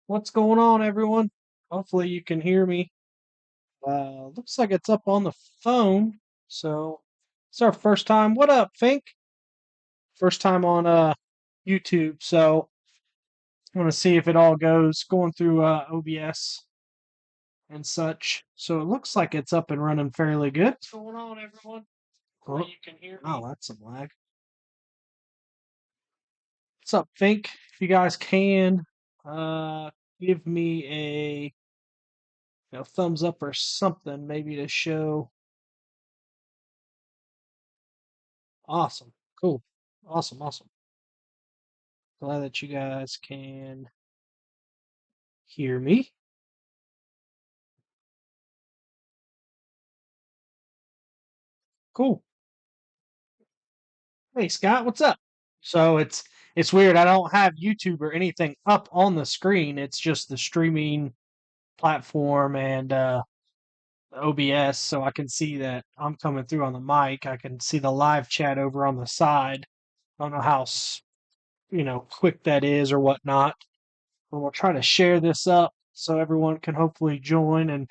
What's going on, everyone? Hopefully you can hear me. Looks like it's up on the phone. So it's our first time. What up, Fink? First time on YouTube. So I want to see if it all goes going through OBS and such. So it looks like it's up and running fairly good. What's going on, everyone? Hopefully you can hear me. Oh, that's some lag. What's up, Fink? If you guys can, give me a thumbs up or something, maybe to show. Awesome. Cool. Awesome. Awesome. Glad that you guys can hear me. Cool. Hey Scott, what's up? So it's weird. I don't have YouTube or anything up on the screen. It's just the streaming platform and OBS, so I can see that I'm coming through on the mic. I can see the live chat over on the side. I don't know how quick that is or whatnot. But we'll try to share this up so everyone can hopefully join and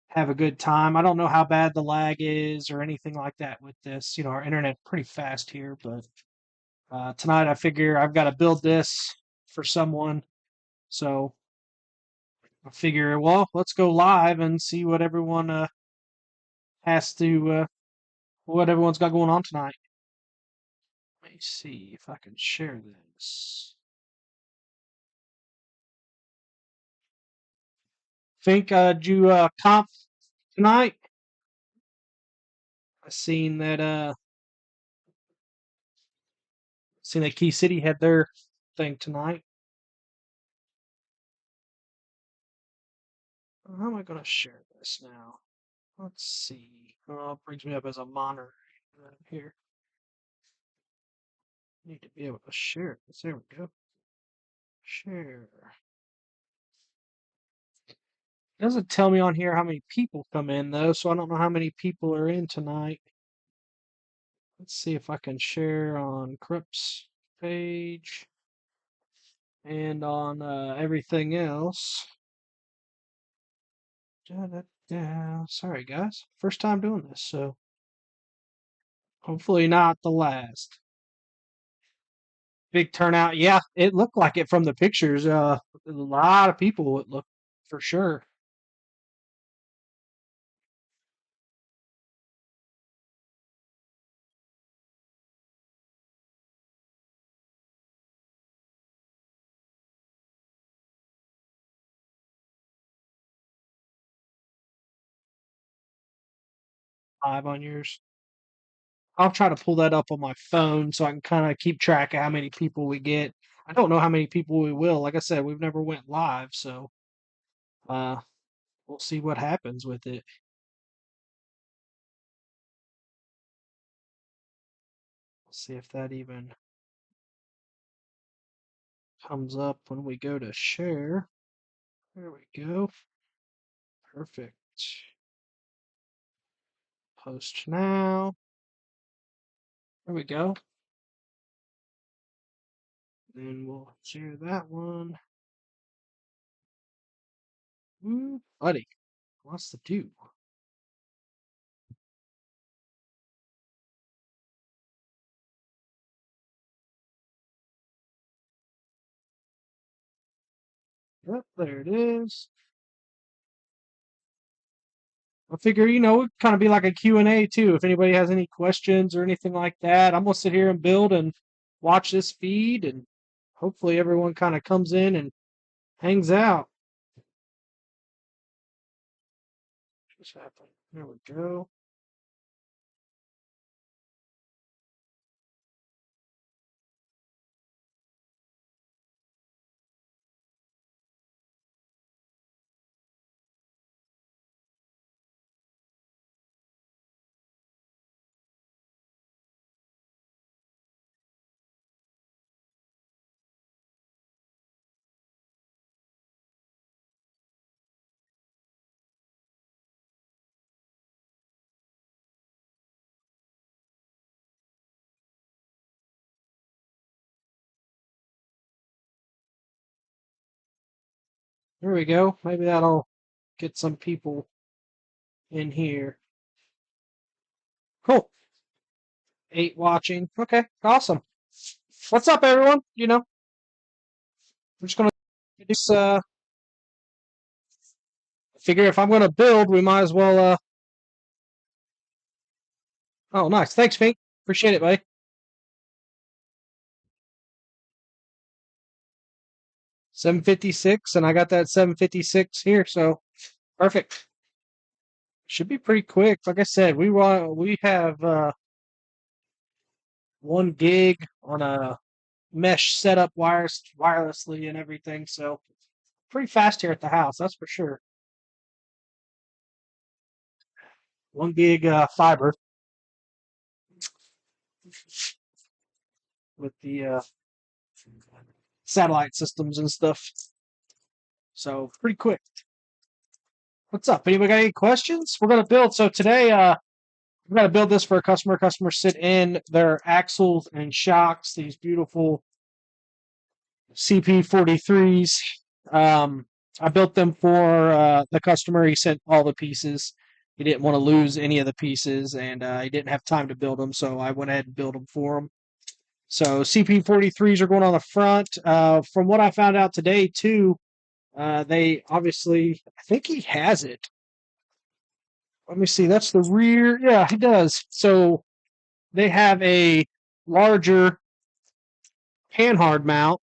have a good time. I don't know how bad the lag is or anything like that with this. Our internet's pretty fast here, but tonight I figure I've got to build this for someone. So I figure, well, let's go live and see what everyone has to, what everyone's got going on tonight. Let me see if I can share this. Think, did you comp tonight? I seen that Key City had their thing tonight. How am I going to share this now? Let's see. Oh, it brings me up as a monitor here. Need to be able to share this. There we go. Share. It doesn't tell me on here how many people come in though, so I don't know how many people are in tonight. Let's see if I can share on Crip's page and on everything else. Sorry guys, first time doing this, so hopefully not the last. Big turnout. Yeah, it looked like it from the pictures. A lot of people, it looked for sure. 5 on yours. I'll try to pull that up on my phone so I can kind of keep track of how many people we get. I don't know how many people we will. Like I said, we've never went live, so uh, we'll see what happens with it. We'll see if that even comes up when we go to share. There we go. Perfect. Post now. There we go. Then we'll share that one. Ooh, buddy, what's to do? Yep, there it is. I figure, it'd kind of be like a Q&A too. If anybody has any questions or anything like that, I'm going to sit here and build and watch this feed, and hopefully everyone kind of comes in and hangs out. What's happening? There we go. There we go. Maybe that'll get some people in here. Cool. 8 watching. Okay, awesome. What's up, everyone? I'm just gonna do this. Figure if I'm gonna build, we might as well. Oh, nice. Thanks, Fink. Appreciate it, buddy. 756, and I got that 756 here, so perfect. Should be pretty quick. Like I said, we have 1 gig on a mesh setup wirelessly and everything, so pretty fast here at the house, that's for sure. 1 gig fiber with the satellite systems and stuff. So pretty quick. What's up? Anybody got any questions? We're gonna build. So today, we're gonna build this for a customer. Customers sit in their axles and shocks. These beautiful CP43s. I built them for the customer. He sent all the pieces. He didn't want to lose any of the pieces, and he didn't have time to build them, so I went ahead and built them for him. So CP43s are going on the front. From what I found out today, too, they obviously, I think he has it. Let me see. That's the rear. Yeah, he does. So they have a larger panhard mount.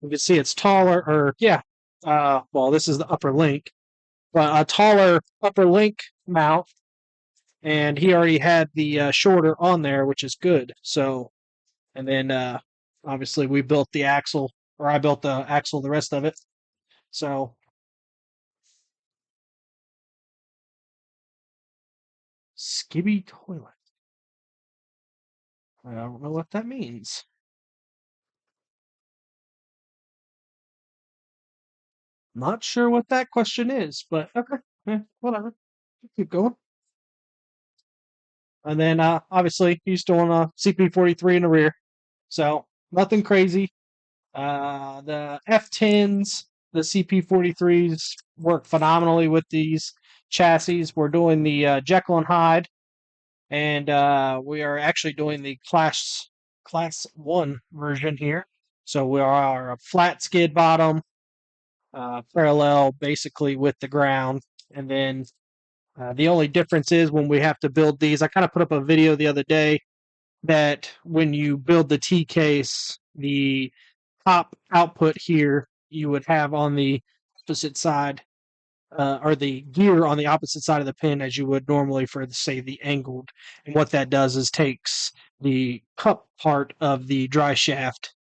You can see it's taller, or yeah. Well, this is the upper link, but a taller upper link mount, and he already had the shorter on there, which is good. So, and then obviously we built the axle, or I built the axle, the rest of it. So, skibby toilet. I don't know what that means. Not sure what that question is, but okay, whatever. Keep going. And then obviously he's doing a CP43 in the rear, so nothing crazy. The F10s, the CP43s work phenomenally with these chassis. We're doing the Jekyll and Hyde, and we are actually doing the class 1 version here. So we are a flat skid bottom, parallel basically with the ground, and then the only difference is when we have to build these. I kind of put up a video the other day that when you build the T case, the top output here you would have on the opposite side, or the gear on the opposite side of the pin as you would normally for, say, the angled. And what that does is takes the cup part of the dry shaft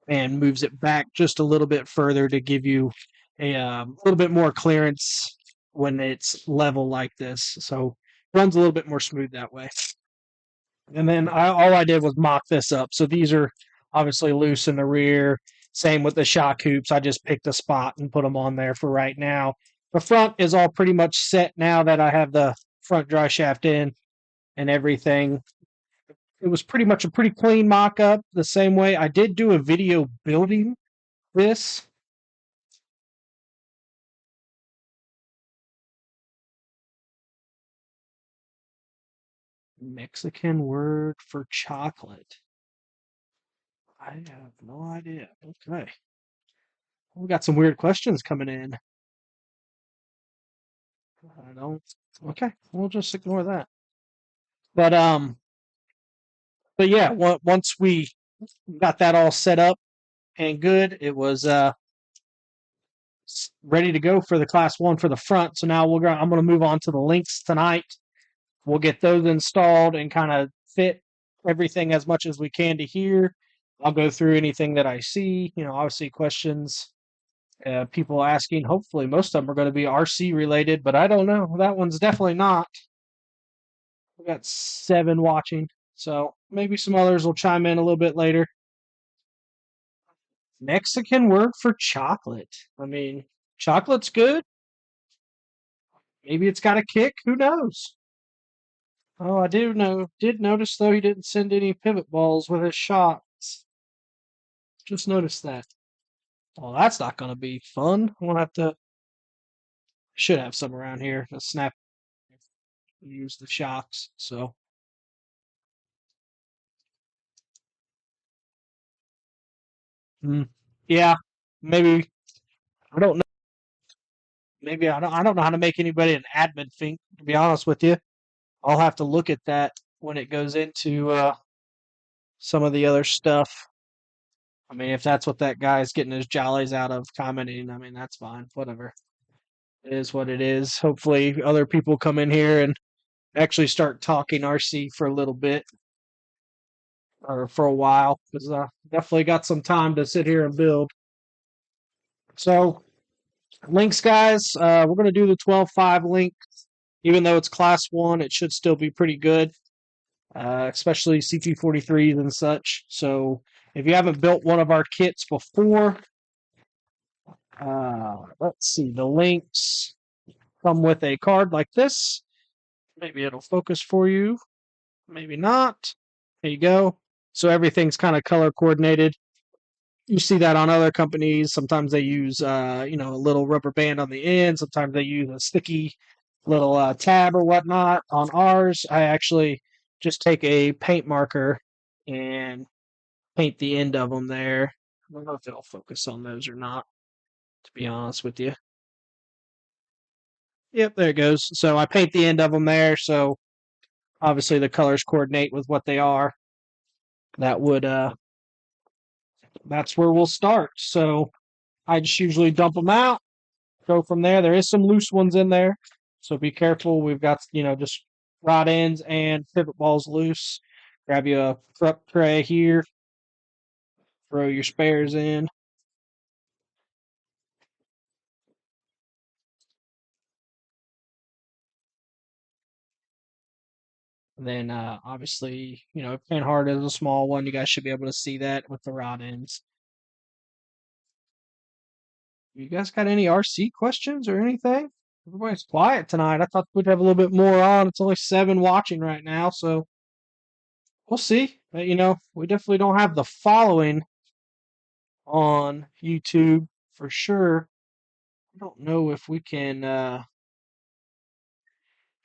and moves it back just a little bit further to give you a little bit more clearance when it's level like this. So runs a little bit more smooth that way. And then all I did was mock this up. So these are obviously loose in the rear. Same with the shock hoops. I just picked a spot and put them on there for right now. The front is all pretty much set now that I have the front dry shaft in and everything. It was pretty much a pretty clean mock up the same way. I did do a video building this. Mexican word for chocolate. I have no idea. Okay. We got some weird questions coming in. I don't. Okay, we'll just ignore that. But but yeah, once we got that all set up and good, it was ready to go for the class 1 for the front. So now I'm going to move on to the links tonight. We'll get those installed and kind of fit everything as much as we can to here. I'll go through anything that I see. Obviously questions. People asking. Hopefully, most of them are going to be RC related, but I don't know. That one's definitely not. We got 7 watching, so maybe some others will chime in a little bit later. Mexican word for chocolate. I mean, chocolate's good. Maybe it's got a kick. Who knows? Oh, I did notice though he didn't send any pivot balls with his shots. Just noticed that. Well, that's not going to be fun. I'm gonna have to Should have some around here. The snap use the shocks. So mm, yeah, maybe I don't know. Maybe I don't know how to make anybody an admin think. To be honest with you, I'll have to look at that when it goes into some of the other stuff. I mean, if that's what that guy's getting his jollies out of commenting, I mean, that's fine. Whatever. It is what it is. Hopefully, other people come in here and actually start talking RC for a little bit or for a while because definitely got some time to sit here and build. So, links, guys, we're going to do the 12.5 link. Even though it's class 1, it should still be pretty good, especially CP43s and such. So, if you haven't built one of our kits before, let's see, the links come with a card like this. Maybe it'll focus for you. Maybe not. There you go. So everything's kind of color coordinated. You see that on other companies. Sometimes they use, a little rubber band on the end. Sometimes they use a sticky little tab or whatnot. On ours, I actually just take a paint marker and paint the end of them there. I don't know if it'll focus on those or not, to be honest with you. Yep, there it goes. So I paint the end of them there. So obviously the colors coordinate with what they are. That would that's where we'll start. So I just usually dump them out, go from there. There is some loose ones in there, so be careful. We've got just rod ends and pivot balls loose. Grab you a prep tray here, throw your spares in. And then obviously, pin hard is a small one. You guys should be able to see that with the rod ends. You guys got any RC questions or anything? Everybody's quiet tonight. I thought we'd have a little bit more on. It's only 7 watching right now, so we'll see. But, we definitely don't have the following on YouTube for sure. I don't know if we can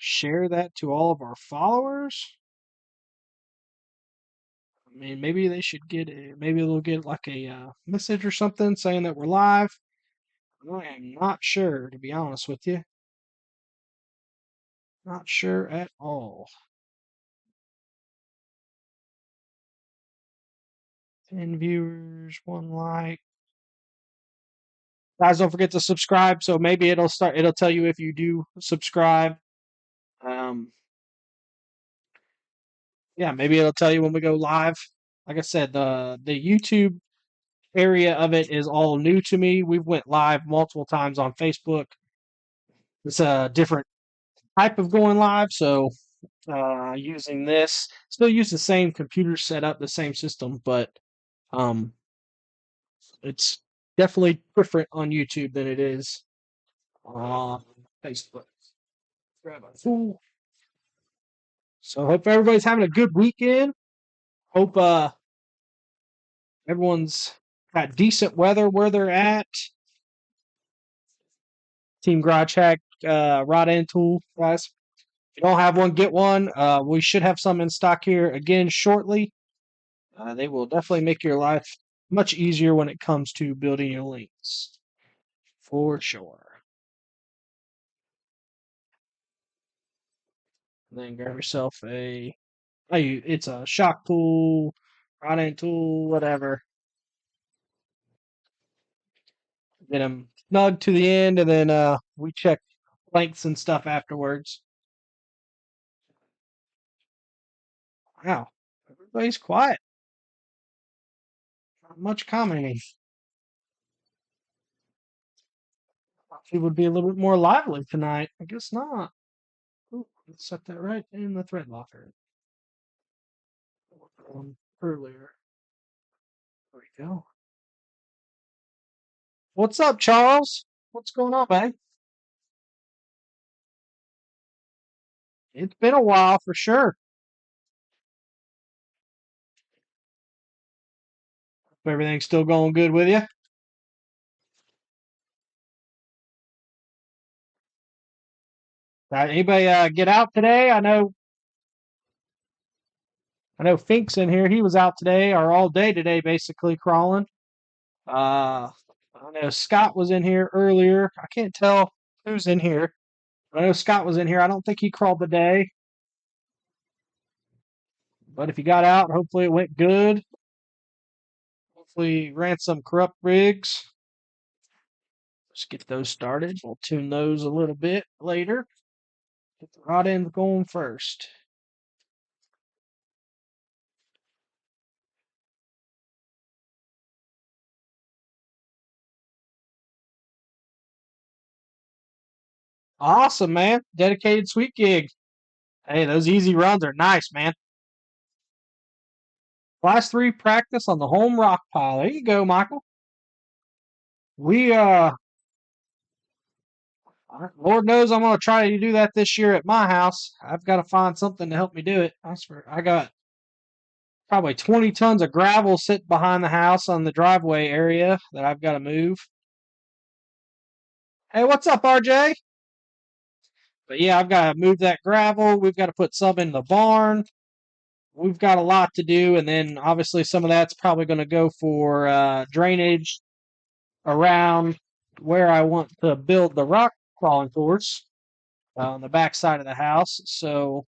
share that to all of our followers. I mean, maybe they should maybe they'll get like a message or something saying that we're live. I am not sure, to be honest with you. Not sure at all. 10 viewers, 1 like. Guys, don't forget to subscribe. So maybe it'll tell you if you do subscribe. Yeah, maybe it'll tell you when we go live. Like I said, the YouTube area of it is all new to me. We've went live multiple times on Facebook. It's a different type of going live, so using this, still use the same computer setup, the same system, but um, it's definitely different on YouTube than it is on Facebook. Grab a tool. So hope everybody's having a good weekend. Hope everyone's got decent weather where they're at. Team Garage Hack rod end tool, guys. If you don't have one, get one. We should have some in stock here again shortly. They will definitely make your life much easier when it comes to building your links, for sure. And then grab yourself it's a shock tool, rod end tool, whatever. Get them snug to the end, and then we check lengths and stuff afterwards. Wow, everybody's quiet. Not much commenting. Thought she would be a little bit more lively tonight. I guess not. Ooh, let's set that right in the thread locker. Earlier. There we go. What's up, Charles? What's going on, man? It's been a while for sure. Everything's still going good with you? Anybody get out today? I know Fink's in here. He was out today or all day today, basically crawling. I know Scott was in here earlier. I can't tell who's in here. I know Scott was in here. I don't think he crawled today. But if he got out, hopefully it went good. Hopefully ran some corrupt rigs. Let's get those started. We'll tune those a little bit later. Get the rod ends going first. Awesome, man. Dedicated sweet gig. Hey, those easy runs are nice, man. Class 3 practice on the home rock pile. There you go, Michael. We Lord knows I'm gonna try to do that this year at my house. I've got to find something to help me do it. I got probably 20 tons of gravel sitting behind the house on the driveway area that I've got to move. Hey, what's up, RJ? But yeah, I've got to move that gravel. We've got to put some in the barn. We've got a lot to do, and then obviously some of that's probably going to go for drainage around where I want to build the rock crawling course on the back side of the house. So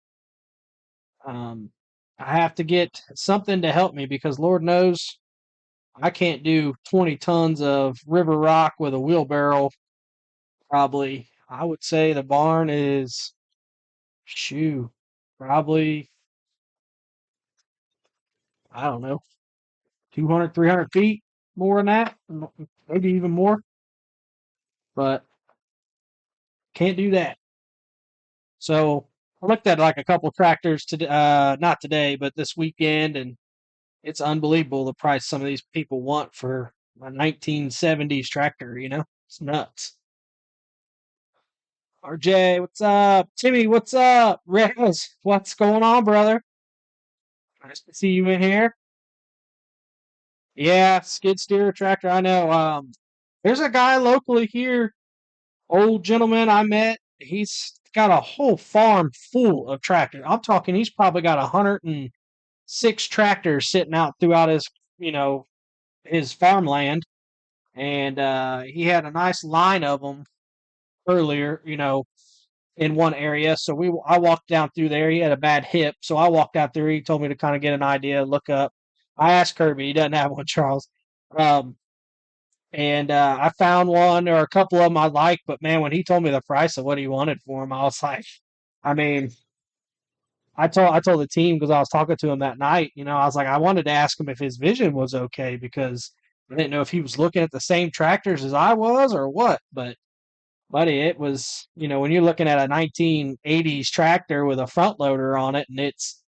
um, I have to get something to help me because Lord knows I can't do 20 tons of river rock with a wheelbarrow. Probably, I would say the barn is, shoo, probably, I don't know, 200, 300 feet, more than that, maybe even more, but can't do that. So I looked at like a couple tractors today, not today, but this weekend, and it's unbelievable the price some of these people want for a 1970s tractor, It's nuts. RJ, what's up? Timmy, what's up? Rez, what's going on, brother? Nice to see you in here. Yeah, skid steer tractor. I know. There's a guy locally here, old gentleman I met. He's got a whole farm full of tractors. I'm talking. He's probably got 106 tractors sitting out throughout his farmland, and he had a nice line of them earlier. In one area. So I walked down through there. He had a bad hip, so I walked out there. He told me to kind of get an idea, look up. I asked Kirby. He doesn't have one, Charles. Um, and I found one or a couple of them I like, but man, when he told me the price of what he wanted for them, I was like, I mean, I told the team because I was talking to him that night. I was like, I wanted to ask him if his vision was okay because I didn't know if he was looking at the same tractors as I was or what. But buddy, it was, when you're looking at a 1980s tractor with a front loader on it and it's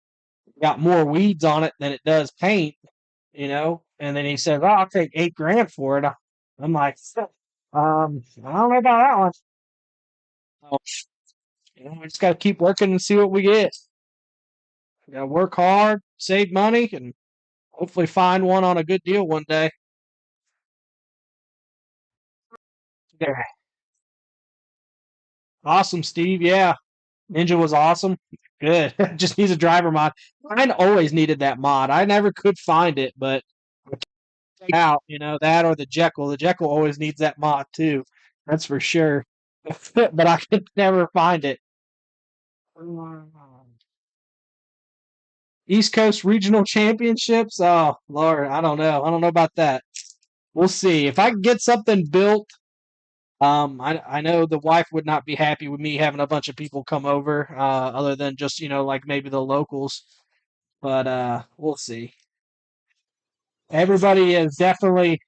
got more weeds on it than it does paint, and then he says, "Oh, I'll take 8 grand for it." I'm like, I don't know about that one. So, we just got to keep working and see what we get. Got to work hard, save money, and hopefully find one on a good deal one day. There. Awesome, Steve. Yeah. Ninja was awesome. Good. Just needs a driver mod. Mine always needed that mod. I never could find it, but out, that or the Jekyll. The Jekyll always needs that mod too. That's for sure. But I could never find it. East Coast Regional Championships. Oh Lord, I don't know. I don't know about that. We'll see. If I can get something built, I know the wife would not be happy with me having a bunch of people come over, other than just, like maybe the locals. But we'll see. Everybody is definitely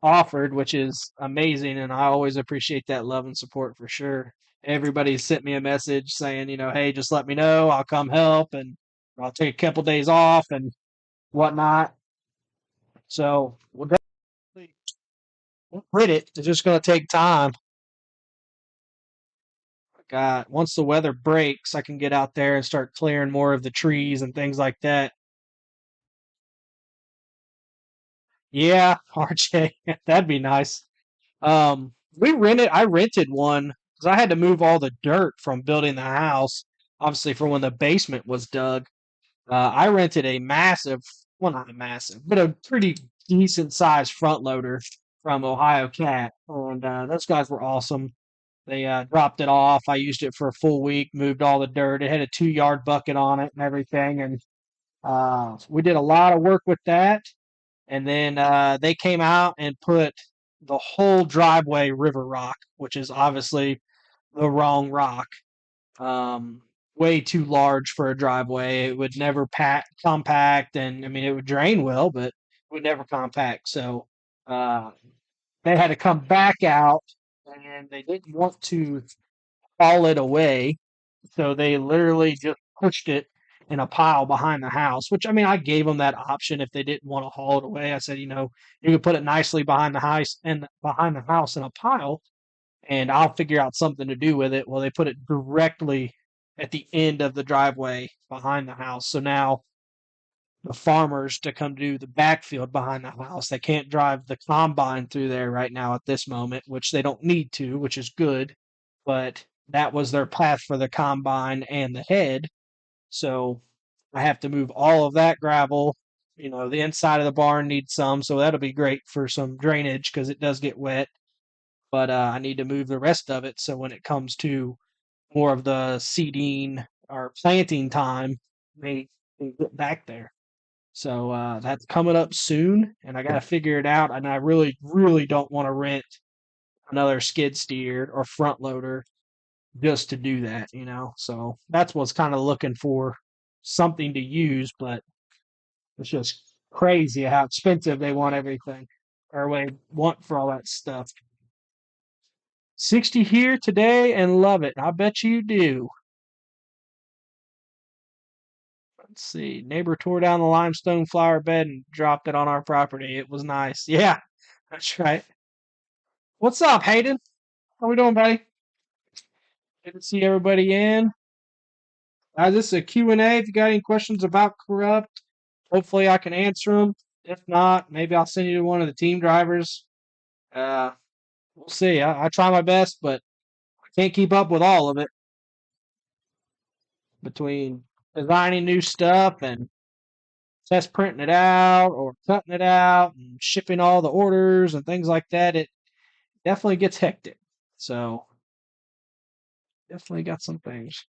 offered, which is amazing, and I always appreciate that love and support for sure. Everybody sent me a message saying, hey, just let me know, I'll come help, and I'll take a couple days off and whatnot. So we'll definitely quit it. It's just going to take time. God, once the weather breaks, I can get out there and start clearing more of the trees and things like that. Yeah, RJ, that'd be nice. I rented one because I had to move all the dirt from building the house, obviously for when the basement was dug. I rented a massive, well, not a massive, but a pretty decent sized front loader from Ohio Cat, and those guys were awesome. They dropped it off. I used it for a full week, moved all the dirt. It had a 2 yard bucket on it and everything, and we did a lot of work with that. And then they came out and put the whole driveway river rock, which is obviously the wrong rock. Um, Way too large for a driveway. It would never compact, and I mean it would drain well, but it would never compact. So uh, they had to come back out, and they didn't want to haul it away, so they literally just pushed it in a pile behind the house. Which I mean, I gave them that option if they didn't want to haul it away. I said, you can put it nicely behind the house and behind the house in a pile, and I'll figure out something to do with it. Well, they put it directly at the end of the driveway behind the house. So now the farmers to come do the backfield behind the house, they can't drive the combine through there right now at this moment, which they don't need to, which is good. But that was their path for the combine and the head. So I have to move all of that gravel. The inside of the barn needs some, so that'll be great for some drainage because it does get wet. But I need to move the rest of it so when it comes to more of the seeding or planting time, they get back there. So that's coming up soon, and I got to figure it out. And I really, really don't want to rent another skid steer or front loader just to do that. So that's what's kind of looking for something to use, but it's just crazy how expensive they want everything or they want for all that stuff. 60 here today and love it. I bet you do. Let's see. Neighbor tore down the limestone flower bed and dropped it on our property. It was nice. Yeah, that's right. What's up, Hayden? How we doing, buddy? Good to see everybody in. This is a Q&A. If you got any questions about Corrupt, hopefully I can answer them. If not, maybe I'll send you to one of the team drivers. We'll see. I try my best, but I can't keep up with all of it. Between designing new stuff and test printing it out or cutting it out and shipping all the orders and things like that, it definitely gets hectic. So definitely got some things.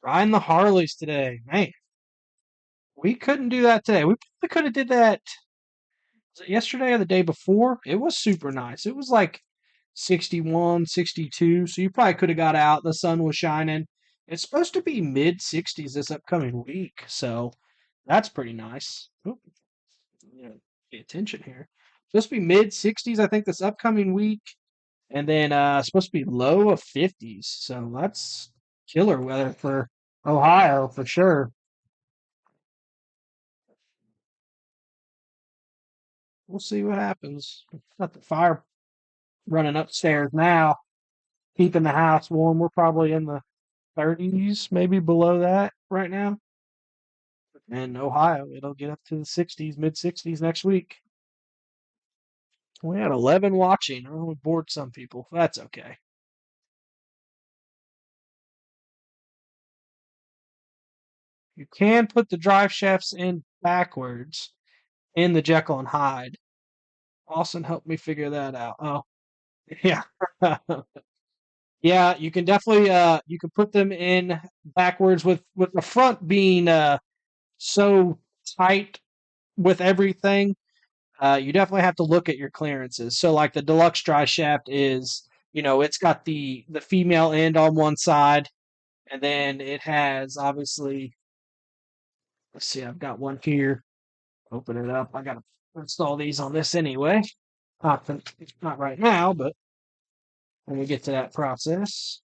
Riding the Harleys today. Man, we couldn't do that today. We probably could have did that. Was it yesterday or the day before? It was super nice. It was like 61, 62. So you probably could have got out. The sun was shining. It's supposed to be mid 60s this upcoming week. So that's pretty nice. Oop, pay attention here. Supposed to be mid 60s, I think, this upcoming week. And then supposed to be low of 50s. So that's killer weather for Ohio for sure. We'll see what happens. Got the fire running upstairs now, keeping the house warm. We're probably in the 30s, maybe below that right now. And Ohio, it'll get up to the 60s, mid 60s next week. We had 11 watching. Oh, we bored some people. That's okay. You can put the drive shafts in backwards in the Jekyll and Hyde. Austin helped me figure that out. Oh, yeah. Yeah, you can definitely you can put them in backwards with the front being so tight with everything. You definitely have to look at your clearances. So like the deluxe dry shaft is, it's got the female end on one side, and then it has obviously, let's see, I've got one here. Open it up. I gotta install these on this anyway. Not right now, but when we get to that process.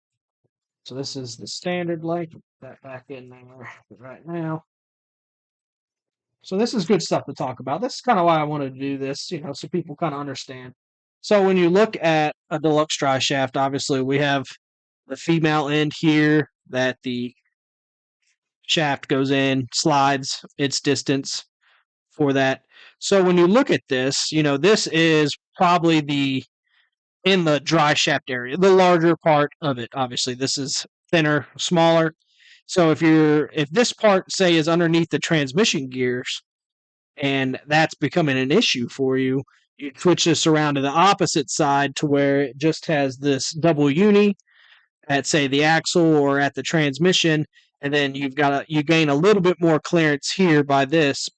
So this is the standard length. Put that back in there right now. So this is good stuff to talk about. This is kind of why I wanted to do this, so people kind of understand. So when you look at a deluxe dry shaft, obviously we have the female end here that the shaft goes in, slides its distance for that. So when you look at this, this is probably the in the dry shaft area, the larger part of it. Obviously, this is thinner, smaller. So if this part, say, is underneath the transmission gears, and that's becoming an issue for you, you switch this around to the opposite side to where it just has this double uni at, say, the axle or at the transmission, and then you gain a little bit more clearance here by this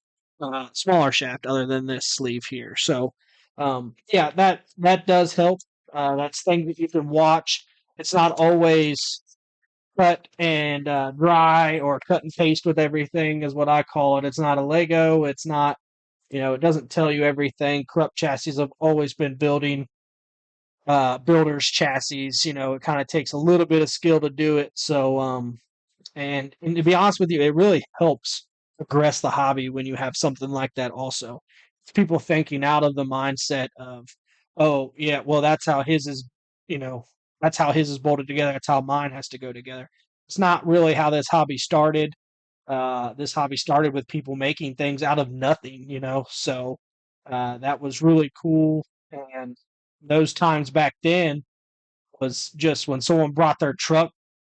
smaller shaft, other than this sleeve here. So yeah, that does help. That's things that you can watch. It's not always cut and dry, or cut and paste with everything, is what I call it. It's not a Lego. It's not, it doesn't tell you everything. Corrupt Chassis have always been building builders chassis. It kind of takes a little bit of skill to do it. So and to be honest with you, it really helps progress the hobby when you have something like that. Also, it's people thinking out of the mindset of, oh yeah, well that's how his is, you know that's how his is bolted together, that's how mine has to go together. It's not really how this hobby started. This hobby started with people making things out of nothing, so that was really cool. And those times back then was just when someone brought their truck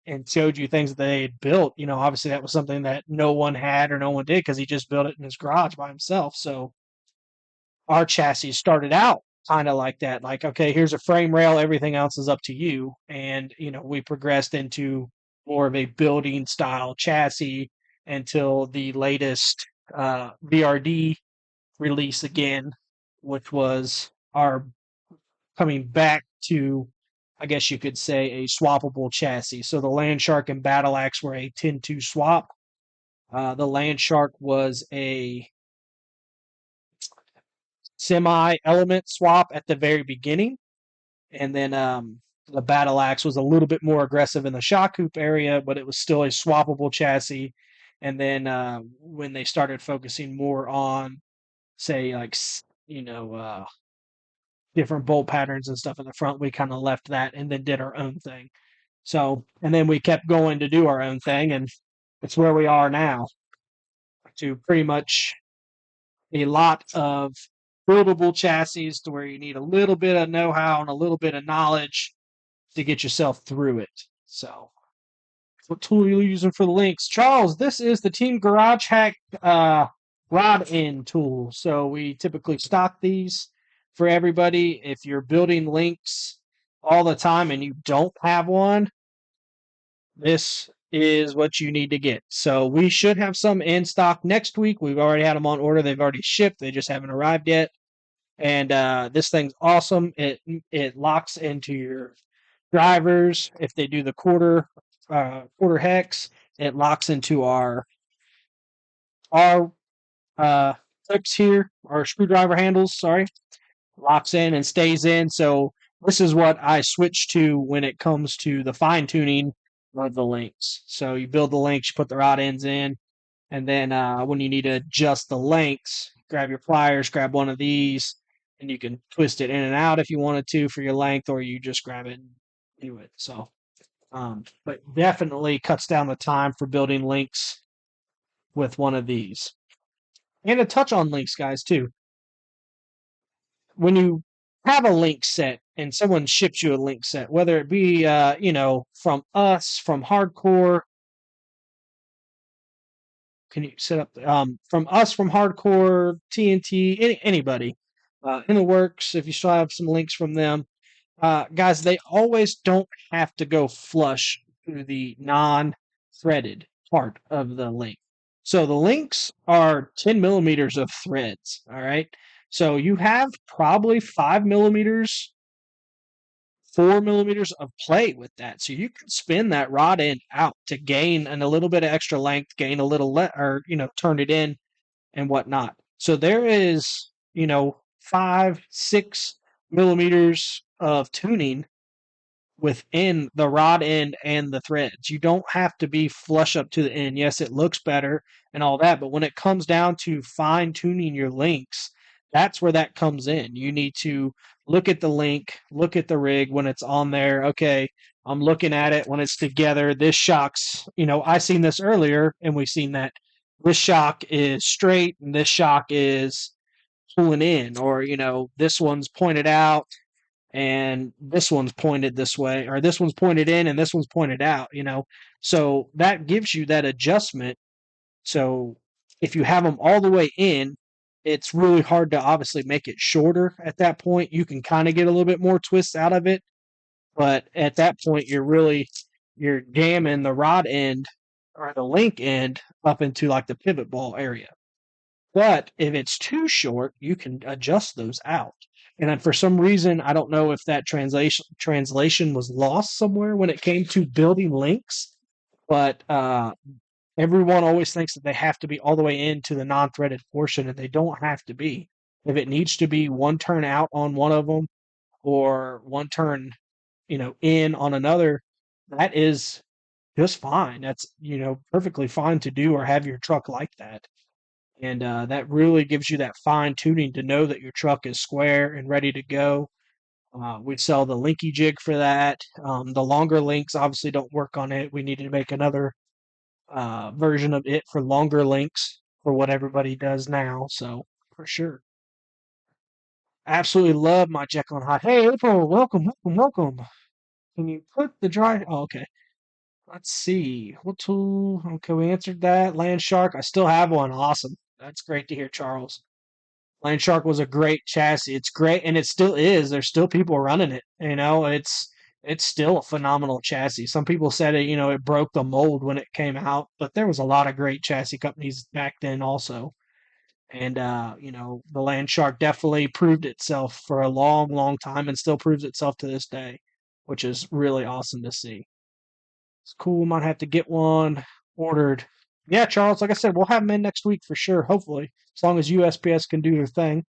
and showed you things that they had built. Obviously that was something that no one had or no one did, because he just built it in his garage by himself. So our chassis started out kind of like that. Like, okay, here's a frame rail, everything else is up to you. And, we progressed into more of a building style chassis until the latest VRD release again, which was our coming back to, I guess you could say, a swappable chassis. So the Landshark and Battle Axe were a 10-2 swap. The Landshark was a semi-element swap at the very beginning, and then the Battle Axe was a little bit more aggressive in the shock hoop area, but it was still a swappable chassis. And then when they started focusing more on, say, like, different bolt patterns and stuff in the front, we kind of left that and then did our own thing. So, and then we kept going to do our own thing, and it's where we are now, to pretty much a lot of buildable chassis, to where you need a little bit of know-how and a little bit of knowledge to get yourself through it. So, what tool are you using for the links? Charles, this is the Team Garage Hack rod end tool. So we typically stock these for everybody. If you're building links all the time and you don't have one, this is what you need to get. So we should have some in stock next week. We've already had them on order. They've already shipped. They just haven't arrived yet. And this thing's awesome. It locks into your drivers. If they do the quarter hex, it locks into our clips here, our screwdriver handles. Sorry, locks in and stays in. So this is what I switch to when it comes to the fine tuning of the links. So you build the links, you put the rod ends in, and then when you need to adjust the lengths, grab your pliers, grab one of these, and you can twist it in and out if you wanted to for your length, or you just grab it and do it. So, but definitely cuts down the time for building links with one of these. And to touch on links, guys, too. When you have a link set and someone ships you a link set, whether it be, from us, from Hardcore, can you set up, from us, from Hardcore, TNT, anybody in the works, if you still have some links from them, guys, they always don't have to go flush through the non-threaded part of the link. So the links are 10 millimeters of threads, all right? So you have probably 5 millimeters, 4 millimeters of play with that. So you can spin that rod end out to gain a little bit of extra length, gain a little, turn it in and whatnot. So there is, 5, 6 millimeters of tuning within the rod end and the threads. You don't have to be flush up to the end. Yes, it looks better and all that, but when it comes down to fine tuning your links, that's where that comes in. You need to look at the link, look at the rig when it's on there. Okay, I'm looking at it when it's together. This shock's, I seen this earlier, and we seen that this shock is straight and this shock is pulling in, or, this one's pointed out and this one's pointed this way, or this one's pointed in and this one's pointed out, so that gives you that adjustment. So if you have them all the way in, it's really hard to obviously make it shorter at that point. You can kind of get a little bit more twist out of it, but at that point you're jamming the rod end or the link end up into like the pivot ball area. But if it's too short, you can adjust those out. And then for some reason, I don't know if that translation was lost somewhere when it came to building links, but everyone always thinks that they have to be all the way into the non-threaded portion, and they don't have to be. If it needs to be one turn out on one of them or one turn, in on another, that is just fine. That's, perfectly fine to do or have your truck like that. And that really gives you that fine tuning to know that your truck is square and ready to go. We sell the linky jig for that. The longer links obviously don't work on it. We need to make another version of it for longer links for what everybody does now. So for sure, absolutely love my Jekyll and Hyde. Hey April, welcome, welcome, welcome. Can you put the dry? Oh, okay. Let's see. What tool? Okay, we answered that. Land Shark. I still have one. Awesome. That's great to hear, Charles. Land Shark was a great chassis. It's great, and it still is. There's still people running it. It's still a phenomenal chassis. Some people said it, it broke the mold when it came out, but there was a lot of great chassis companies back then also. And the Land Shark definitely proved itself for a long, long time, and still proves itself to this day, which is really awesome to see. It's cool. Might have to get one ordered. Yeah, Charles. Like I said, we'll have them in next week for sure. Hopefully, as long as USPS can do their thing.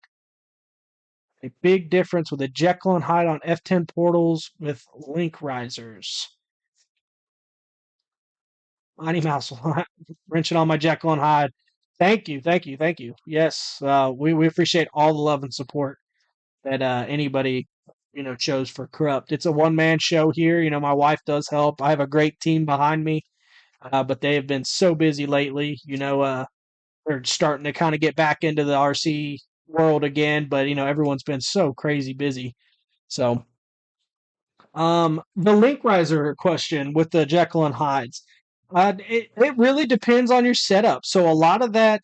A big difference with a Jekyll and Hyde on F10 portals with link risers. Mighty Mouse, wrenching on my Jekyll and Hyde. Thank you, thank you, thank you. Yes, we appreciate all the love and support that anybody chose for Corrupt. It's a one man show here. My wife does help. I have a great team behind me, but they have been so busy lately. They're starting to kind of get back into the RC world again, but everyone's been so crazy busy. So, the link riser question with the Jekyll and Hydes, it really depends on your setup. So a lot of that,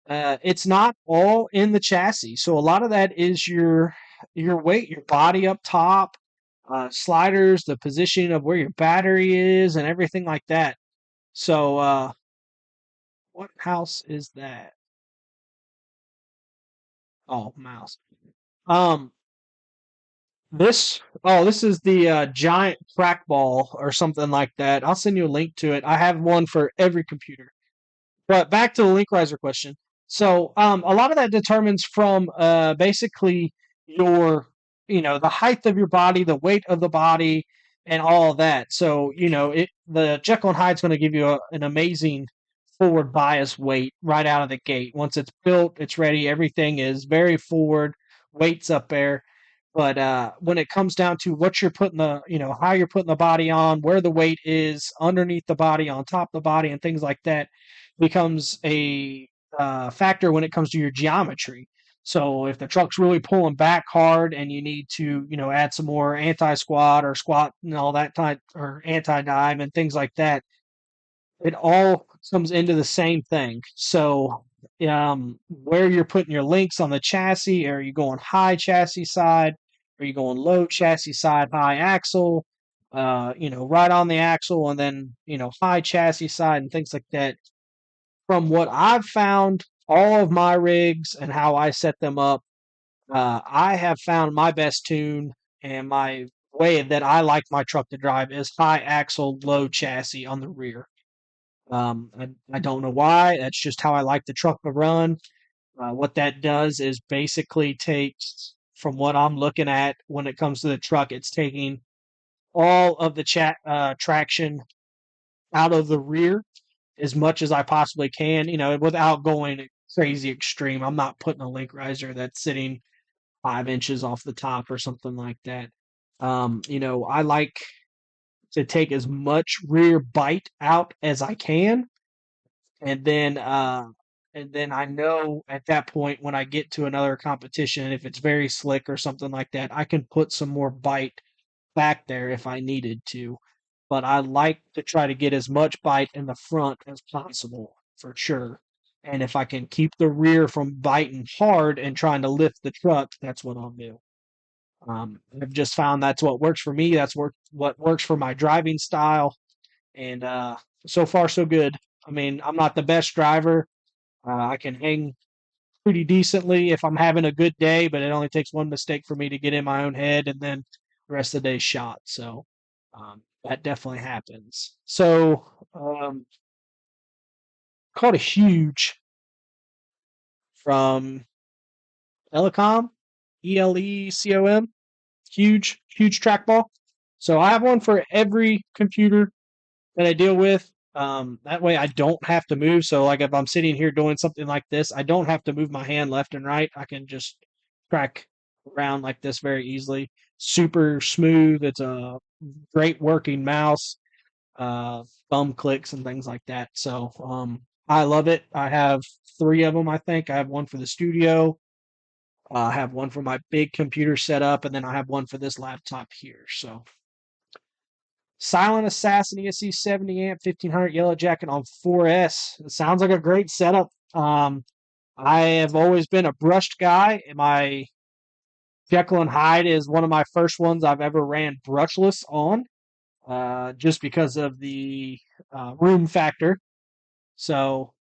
it's not all in the chassis. So a lot of that is your weight, your body up top, sliders, the position of where your battery is, and everything like that. So, what house is that? Oh, mouse. Um, this is the giant trackball or something like that. I'll send you a link to it. I have one for every computer. But back to the link riser question. So a lot of that determines from basically your, the height of your body, the weight of the body, and all of that. So the Jekyll and Hyde's going to give you an amazing forward bias weight right out of the gate. Once it's built, it's ready. Everything is very forward. Weight's up there. But when it comes down to what you're putting how you're putting the body on, where the weight is underneath the body, on top of the body, and things like that, becomes a factor when it comes to your geometry. So if the truck's really pulling back hard and you need to, add some more anti-squat or squat and all that type, or anti-dive and things like that, it all comes into the same thing. So where you're putting your links on the chassis, are you going high chassis side? Are you going low chassis side, high axle? Right on the axle, and then high chassis side and things like that. From what I've found, all of my rigs and how I set them up, I have found my best tune and my way that I like my truck to drive is high axle, low chassis on the rear. I don't know why. That's just how I like the truck to run. What that does is basically takes, from what I'm looking at when it comes to the truck, it's taking all of the traction out of the rear as much as I possibly can, without going crazy extreme. I'm not putting a link riser that's sitting 5 inches off the top or something like that. I like to take as much rear bite out as I can, and then and then I know at that point when I get to another competition, if it's very slick or something like that, I can put some more bite back there if I needed to. But I like to try to get as much bite in the front as possible for sure. And if I can keep the rear from biting hard and trying to lift the truck, that's what I'll do. I've just found that's what works for me. What works for my driving style. And so far, so good. I mean, I'm not the best driver. I can hang pretty decently if I'm having a good day, but it only takes one mistake for me to get in my own head, and then the rest of the day's shot. So that definitely happens. So caught a huge from Elecom, Elecom, huge trackball. So I have one for every computer that I deal with. That way I don't have to move. So like if I'm sitting here doing something like this, I don't have to move my hand left and right. I can just track around like this very easily. Super smooth. It's a great working mouse, thumb clicks and things like that. So I love it. I have three of them, I think. I have one for the studio. I have one for my big computer setup, and then I have one for this laptop here. So Silent Assassin ESC 70 amp 1500 Yellow Jacket on 4S. It sounds like a great setup. I have always been a brushed guy. My Jekyll and Hyde is one of my first ones I've ever ran brushless on, just because of the room factor. So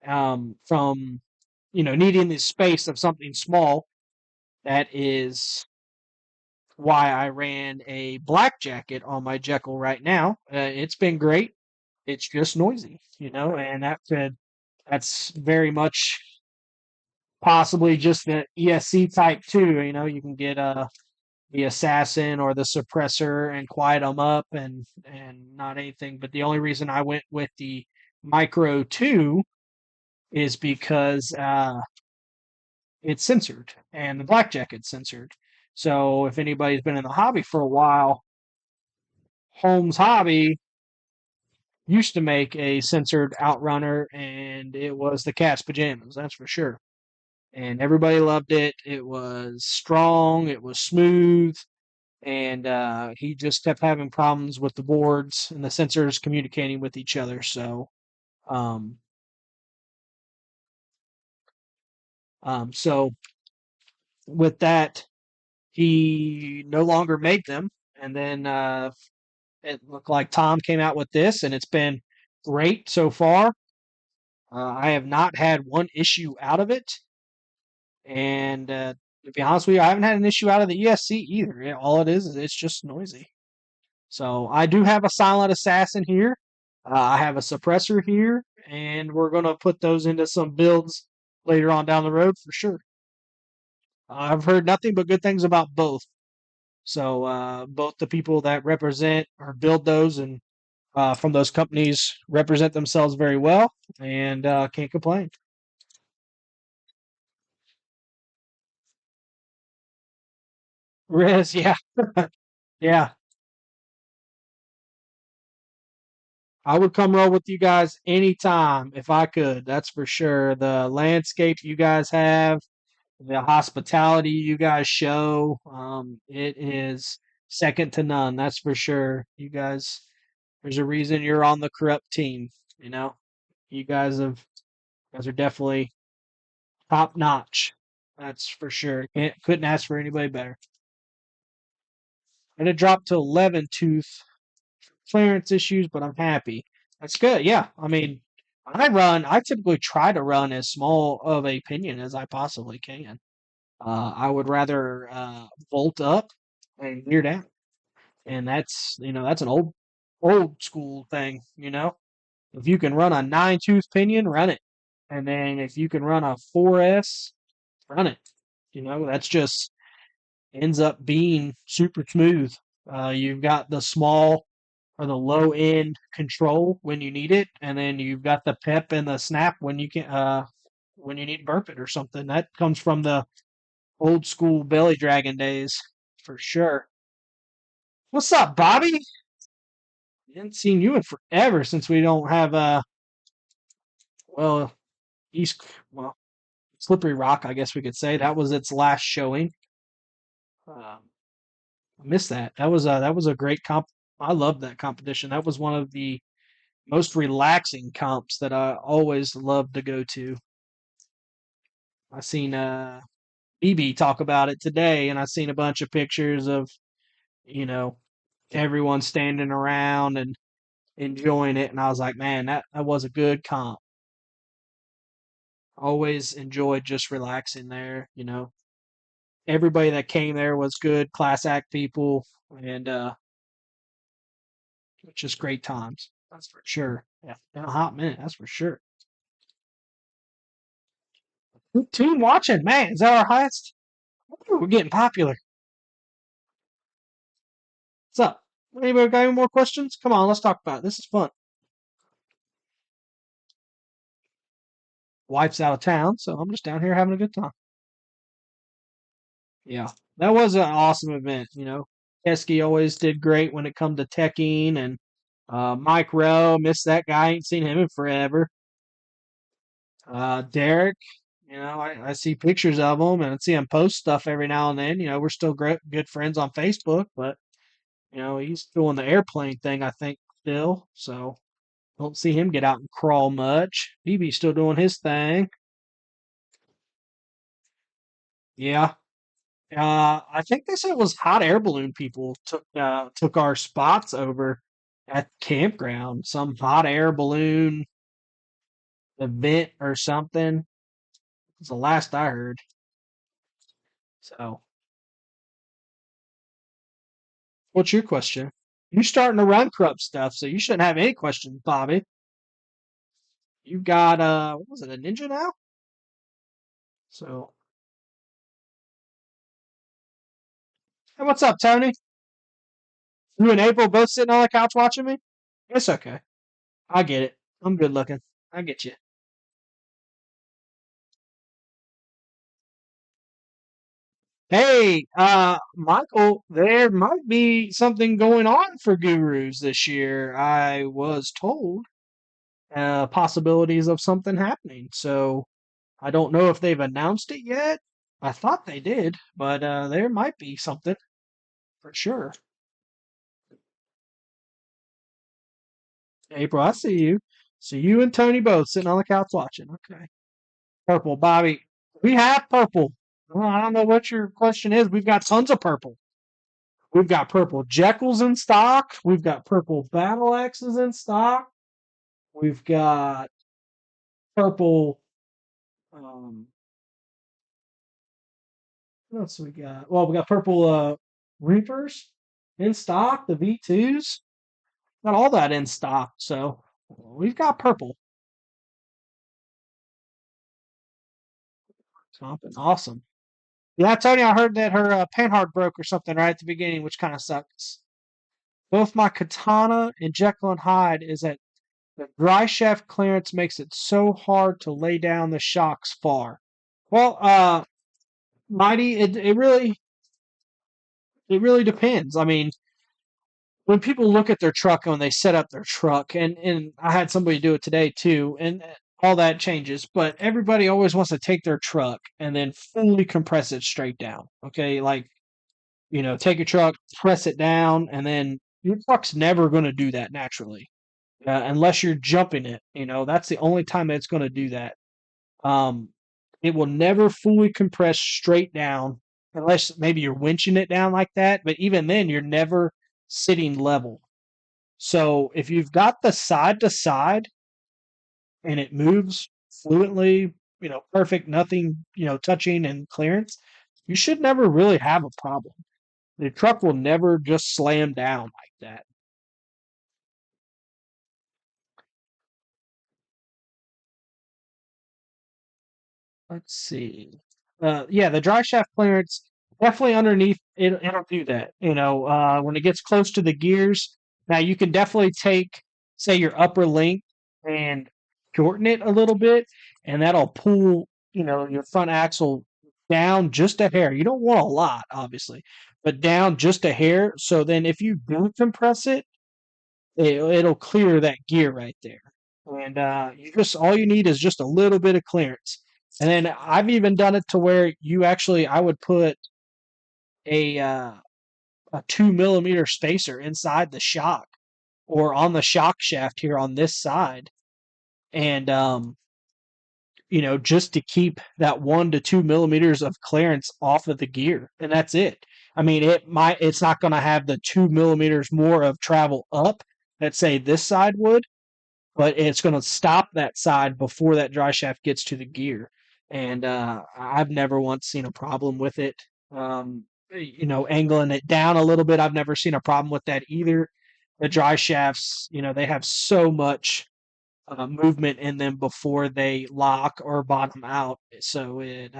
from needing the space of something small, that is why I ran a black jacket on my Jekyll right now. It's been great. It's just noisy, and that's very much possibly just the ESC type too. You can get the assassin or the suppressor and quiet them up and not anything. But the only reason I went with the Micro 2 is because it's censored and the black jacket's censored. So if anybody's been in the hobby for a while, Holmes Hobby used to make a censored outrunner, and it was the cat's pajamas, that's for sure. And everybody loved it. It was strong, it was smooth, and he just kept having problems with the boards and the sensors communicating with each other. So, um, so with that, he no longer made them, and then it looked like Tom came out with this, and it's been great so far. I have not had one issue out of it, and to be honest with you, I haven't had an issue out of the ESC either. All it is it's just noisy. So I do have a silent assassin here. I have a suppressor here, and we're gonna put those into some builds later on down the road for sure. I've heard nothing but good things about both. So both the people that represent or build those and from those companies represent themselves very well, and can't complain. Riz, yeah, yeah. I would come roll with you guys anytime if I could. That's for sure. The landscape you guys have, the hospitality you guys show, it is second to none. That's for sure. You guys, there's a reason you're on the corrupt team. You know, you guys are definitely top notch. That's for sure. Couldn't ask for anybody better. And it dropped to 11 tooth clearance issues, but I'm happy. That's good. Yeah. I mean, I typically try to run as small of a pinion as I possibly can. I would rather volt up and gear down. And that's an old school thing, If you can run a 9 tooth pinion, run it. And then if you can run a 4S, run it. That's just ends up being super smooth. You've got the small or the low end control when you need it, and then you've got the pep and the snap when you need to burp it or something. That comes from the old school belly dragon days for sure. What's up, Bobby? Haven't seen you in forever since we don't have well, East, well, Slippery Rock, I guess we could say that was its last showing. I missed that. That was a great comp. I loved that competition. That was one of the most relaxing comps that I always loved to go to. I seen BB talk about it today, and I seen a bunch of pictures of you know everyone standing around and enjoying it, and I was like, man, that was a good comp. Always enjoyed just relaxing there. Everybody that came there was good class act people, and just great times. That's for sure. Yeah, in a hot minute, that's for sure. Team watching, man, is that our highest? Ooh, we're getting popular. What's up? Anybody got any more questions? Come on, let's talk about it. This is fun. Wife's out of town, so I'm just down here having a good time. Yeah, that was an awesome event. Keski always did great when it come to teching, and Mike Rowe, missed that guy. Ain't seen him in forever. Derek, I see pictures of him and I see him post stuff every now and then. We're still good friends on Facebook, but he's doing the airplane thing, I think, still. So don't see him get out and crawl much. BB's still doing his thing. Yeah. I think they said it was hot air balloon people took our spots over at the campground. Some hot air balloon event or something. It's the last I heard. So, what's your question? You're starting to run corrupt stuff, so you shouldn't have any questions, Bobby. You got what was it, a ninja now? So, hey, what's up, Tony? You and April both sitting on the couch watching me? It's okay. I get it. I'm good looking. I get you. Hey, Michael, there might be something going on for gurus this year. I was told possibilities of something happening. So I don't know if they've announced it yet. I thought they did, but there might be something for sure. April, I see you. See you and Tony both sitting on the couch watching. Okay. Purple, Bobby. We have purple. Well, I don't know what your question is. We've got tons of purple. We've got purple Jekylls in stock. We've got purple Battle Axes in stock. We've got purple. Um, what else we got? Well, we got purple Reapers in stock. The V2s. Got all that in stock. So we've got purple. Something awesome. Yeah, Tony, I heard that her panhard broke or something right at the beginning, which kind of sucks. Both my katana and Jekyll and Hyde is that the dry shaft clearance makes it so hard to lay down the shocks far. Well, Mighty, it really depends. I mean, when people look at their truck and when they set up their truck, and I had somebody do it today too, and all that changes, but everybody always wants to take their truck and then fully compress it straight down. Okay, like take your truck, press it down, and then your truck's never going to do that naturally, unless you're jumping it. That's the only time it's going to do that. Um, it will never fully compress straight down unless maybe you're winching it down like that. But even then, you're never sitting level. So if you've got the side to side and it moves fluently, perfect, nothing, touching and clearance, you should never really have a problem. The truck will never just slam down like that. Let's see. Yeah, the dry shaft clearance definitely underneath it'll do that. When it gets close to the gears, now you can definitely take, say, your upper length and shorten it a little bit, and that'll pull, your front axle down just a hair. You don't want a lot, obviously, but down just a hair. So then if you do compress it, it'll clear that gear right there. and you just all you need is just a little bit of clearance. And then I've even done it to where I would put a uh, a 2 millimeter spacer inside the shock or on the shock shaft here on this side, and just to keep that 1 to 2 millimeters of clearance off of the gear, and that's it. I mean, it's not going to have the 2 millimeters more of travel up that say this side would, but it's going to stop that side before that dry shaft gets to the gear. And I've never once seen a problem with it. Angling it down a little bit, I've never seen a problem with that either. The dry shafts, they have so much movement in them before they lock or bottom out. So it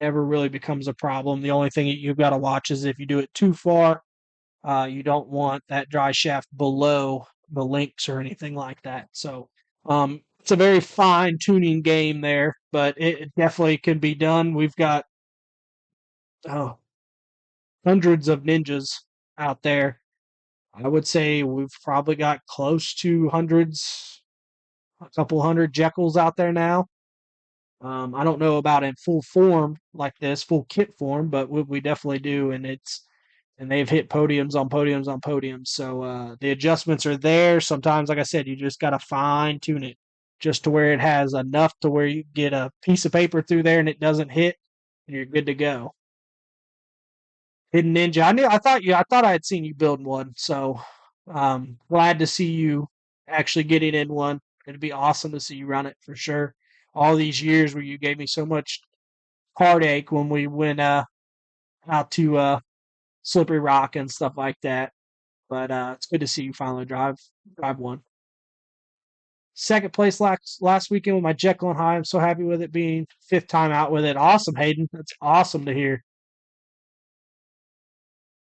never really becomes a problem. The only thing you've got to watch is if you do it too far, you don't want that dry shaft below the links or anything like that. So it's a very fine tuning game there, but it definitely can be done. We've got oh, hundreds of ninjas out there. I would say we've probably got close to hundreds, a couple hundred Jekylls out there now. I don't know about in full form like this, full kit form, but we definitely do, and they've hit podiums on podiums on podiums. So the adjustments are there. Sometimes, like I said, you just got to fine tune it just to where it has enough to where you get a piece of paper through there and it doesn't hit, and you're good to go. Hidden Ninja. I thought I had seen you build one. So glad to see you actually getting in one. It'd be awesome to see you run it for sure. All these years where you gave me so much heartache when we went out to Slippery Rock and stuff like that. But it's good to see you finally drive one. Second place last weekend with my Jekyll and Hyde. I'm so happy with it being fifth time out with it. Awesome, Hayden. That's awesome to hear.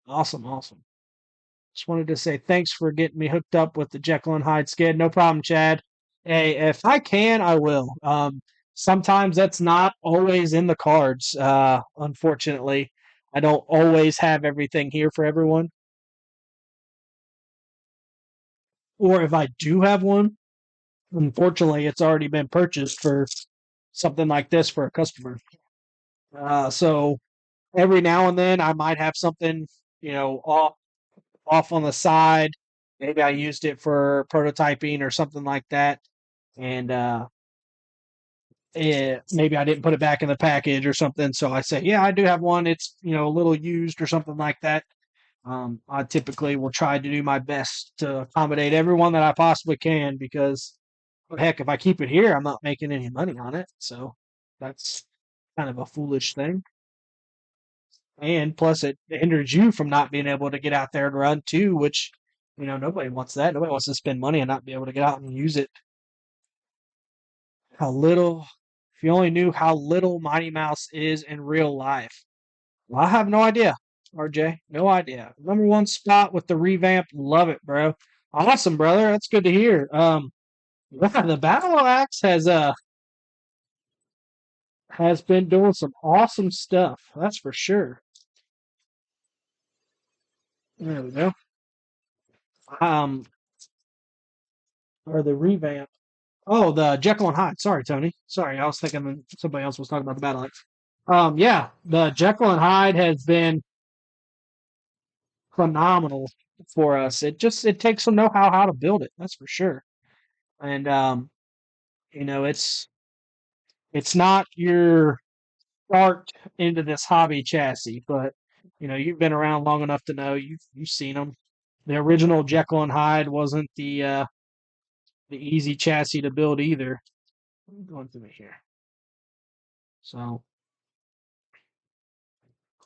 Awesome, awesome. Just wanted to say thanks for getting me hooked up with the Jekyll and Hyde skid. No problem, Chad. Hey, if I can, I will. Sometimes that's not always in the cards. Unfortunately, I don't always have everything here for everyone. Or if I do have one, unfortunately, it's already been purchased for something like this for a customer. So every now and then, I might have something, off on the side. Maybe I used it for prototyping or something like that, and maybe I didn't put it back in the package or something. So I say, yeah, I do have one. It's a little used or something like that. I typically will try to do my best to accommodate everyone that I possibly can because, heck, if I keep it here, I'm not making any money on it. So that's kind of a foolish thing. And plus, it hinders you from not being able to get out there and run too, which, nobody wants that. Nobody wants to spend money and not be able to get out and use it. How little, if you only knew how little Mighty Mouse is in real life. Well, I have no idea, RJ. No idea. Number one spot with the revamp. Love it, bro. Awesome, brother. That's good to hear. Yeah, the Battle Axe has been doing some awesome stuff. That's for sure. There we go. Um, or the revamp. Oh, the Jekyll and Hyde. Sorry, Tony. Sorry, I was thinking somebody else was talking about the Battle Axe. Yeah, the Jekyll and Hyde has been phenomenal for us. It takes some know-how how to build it. That's for sure. And it's not your start into this hobby chassis, but you've been around long enough to know you've seen them. The original Jekyll and Hyde wasn't the easy chassis to build either. I'm going through it here. So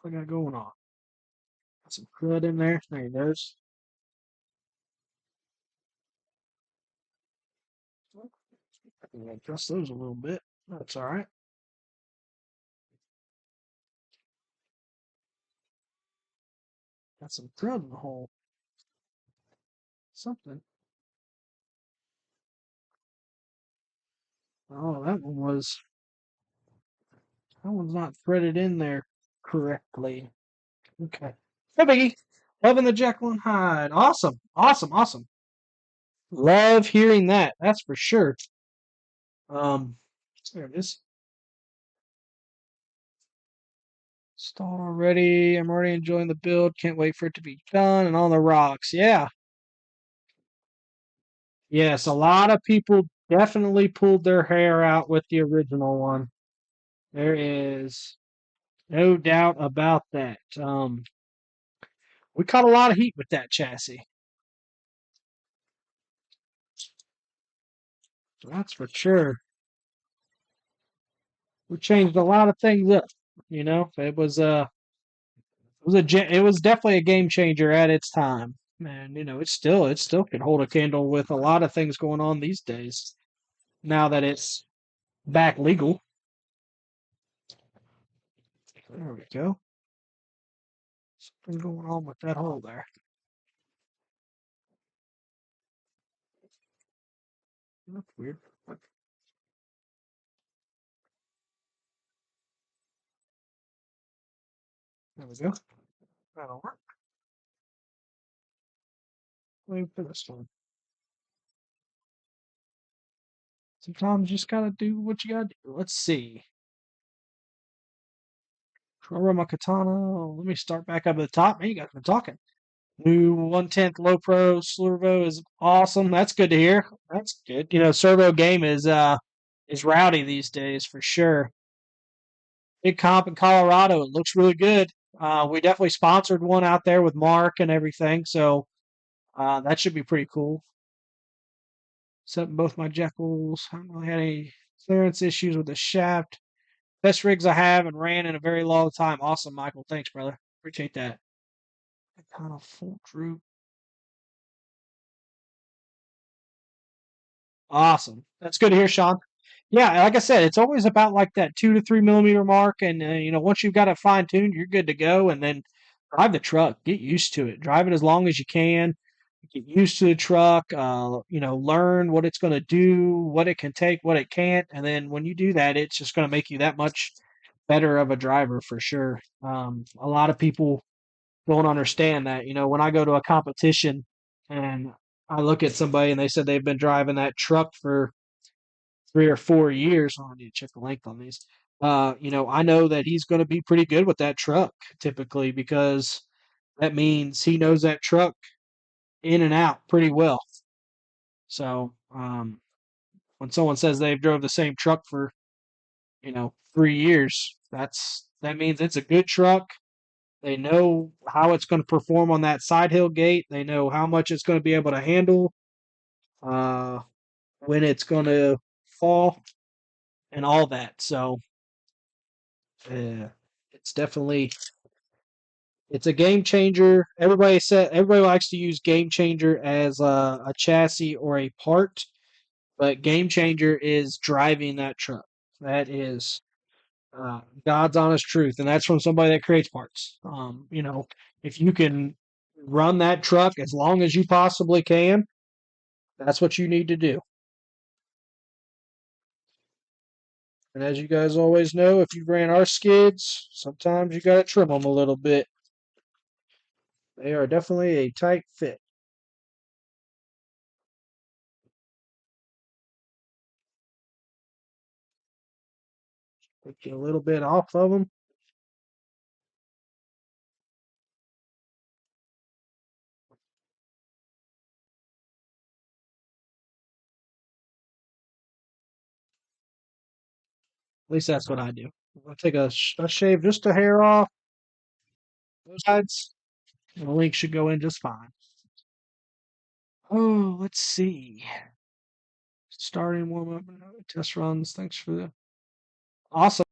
what I got going on? Got some crud in there. There it goes. I can adjust those a little bit. That's all right. Got some crud in the hole. Something. Oh, that one's not threaded in there correctly. Okay. No biggie. Loving the Jekyll and Hyde. Awesome. Awesome. Awesome. Love hearing that. That's for sure. There it is. Stalled already. I'm already enjoying the build. Can't wait for it to be done and on the rocks. Yeah. Yes, a lot of people definitely pulled their hair out with the original one. There is no doubt about that. We caught a lot of heat with that chassis. That's for sure. We changed a lot of things up. It was definitely a game changer at its time. And it still can hold a candle with a lot of things going on these days. Now that it's back legal. There we go. Something going on with that hole there. That's weird. There we go. That'll work. Wait for this one. Sometimes you just gotta do what you gotta do. Let's see. Cover my katana. Let me start back up at the top. Man, you guys been talking. New 1/10 low pro servo is awesome. That's good to hear. That's good. Servo game is rowdy these days for sure. Big comp in Colorado. It looks really good. We definitely sponsored one out there with Mark and everything, so that should be pretty cool. Set both my Jekylls. Haven't really had any clearance issues with the shaft. Best rigs I have and ran in a very long time. Awesome, Michael. Thanks, brother. Appreciate that. Kind of full droop. Awesome. That's good to hear, Sean. Yeah, like I said, it's always about like that 2 to 3 millimeter mark, and once you've got it fine tuned, you're good to go. And then drive the truck, get used to it, drive it as long as you can, get used to the truck. Learn what it's going to do, what it can take, what it can't, and then when you do that, it's just going to make you that much better of a driver for sure. A lot of people don't understand that. When I go to a competition and I look at somebody and they said they've been driving that truck for 3 or 4 years. Oh, I need to check the length on these. I know that he's going to be pretty good with that truck typically because that means he knows that truck in and out pretty well. So when someone says they've drove the same truck for 3 years, that means it's a good truck. They know how it's going to perform on that side hill gate. They know how much it's going to be able to handle, uh, when it's going to fall, and all that. So it's definitely it's a game changer. Everybody likes to use game changer as a chassis or a part, but game changer is driving that truck. That is God's honest truth, and that's from somebody that creates parts. If you can run that truck as long as you possibly can, that's what you need to do. And as you guys always know, if you ran our skids, sometimes you got to trim them a little bit. They are definitely a tight fit. Take you a little bit off of them. At least that's what I do. I'll take a shave just a hair off those sides, and the link should go in just fine. Oh, let's see. Starting warm up test runs. Thanks for the awesome.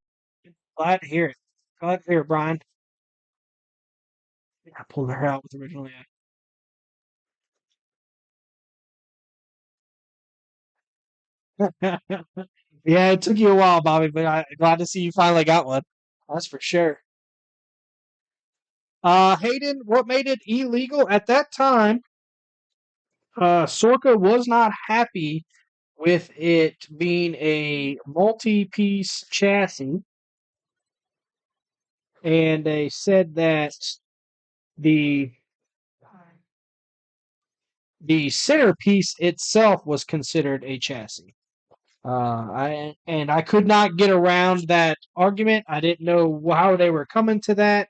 Glad to hear it. Glad to hear it, Brian. I pulled her out with originally. Yeah, it took you a while, Bobby, but I'm glad to see you finally got one. That's for sure. Hayden, what made it illegal at that time? Sorka was not happy with it being a multi-piece chassis, and they said that the the centerpiece itself was considered a chassis. I could not get around that argument. I didn't know how they were coming to that.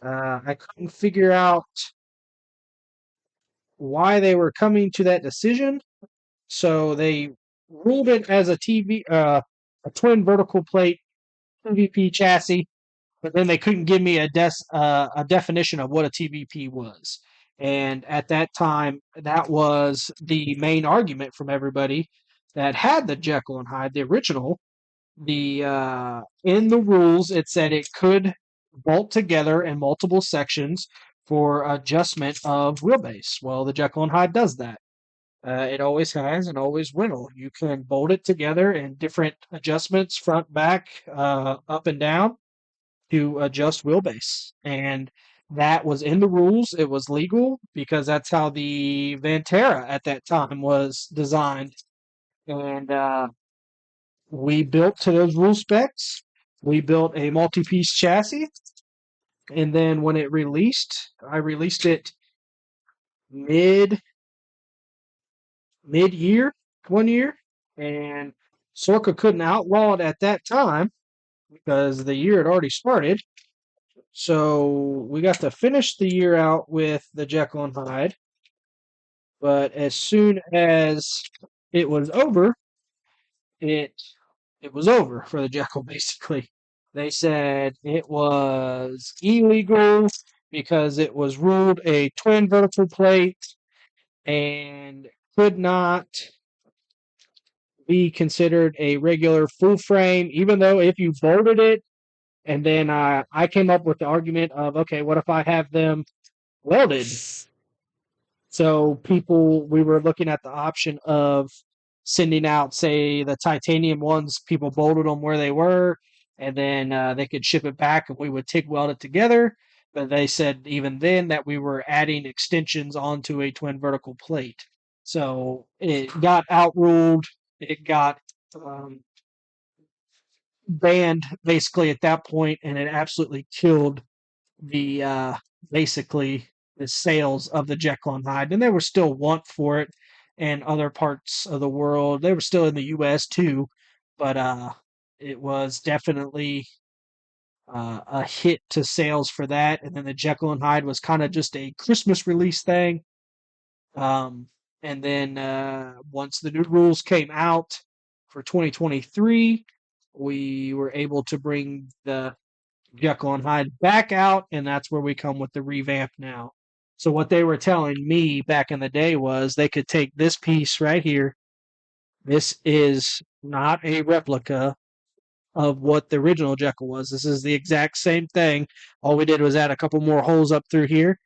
I couldn't figure out why they were coming to that decision. So they ruled it as a twin vertical plate TVP chassis, but then they couldn't give me a definition of what a TVP was. And at that time, that was the main argument from everybody that had the Jekyll and Hyde, the original. The In the rules, it said it could bolt together in multiple sections for adjustment of wheelbase. Well, the Jekyll and Hyde does that. It always has and always will. You can bolt it together in different adjustments, front, back, up and down, to adjust wheelbase. And that was in the rules. It was legal because that's how the Vantera at that time was designed. And we built to those rule specs. We built a multi-piece chassis. And then when it released, I released it mid-year, 1 year, and Sorka couldn't outlaw it at that time because the year had already started. So we got to finish the year out with the Jekyll and Hyde. But as soon as it was over, it was over for the Jekyll, basically. They said it was illegal because it was ruled a twin vertical plate and could not be considered a regular full frame, even though if you bolted it, and then I came up with the argument of, okay, what if I have them welded? So we were looking at the option of sending out, say, the titanium ones, people bolted them where they were, and then they could ship it back and we would TIG weld it together. But they said even then that we were adding extensions onto a twin vertical plate. So it got outruled. It got banned basically at that point, and it absolutely killed the basically the sales of the Jekyll and Hyde. And there was still want for it in other parts of the world. They were still in the U.S. too, but it was definitely a hit to sales for that. And then the Jekyll and Hyde was kind of just a Christmas release thing. Um, and then once the new rules came out for 2023, we were able to bring the Jekyll and Hyde back out, and that's where we come with the revamp now. So what they were telling me back in the day was they could take this piece right here. This is not a replica of what the original Jekyll was. This is the exact same thing. All we did was add a couple more holes up through here.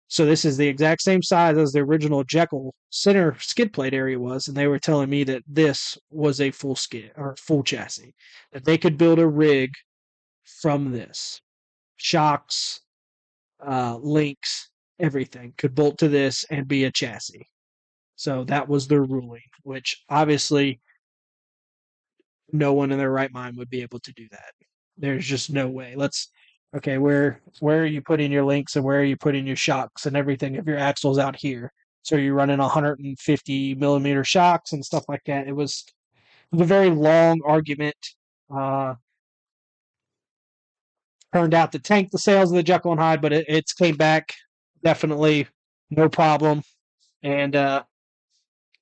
So this is the exact same size as the original Jekyll center skid plate area was, and they were telling me that this was a full skid or full chassis. That they could build a rig from this. Shocks, links, everything could bolt to this and be a chassis. So that was their ruling, which obviously no one in their right mind would be able to do that. There's just no way. Okay, where are you putting your links and where are you putting your shocks and everything if your axle's out here? So you're running 150 millimeter shocks and stuff like that. It was a very long argument. Uh, Turned out to tank the sales of the Jekyll and Hyde, but it's came back definitely no problem, and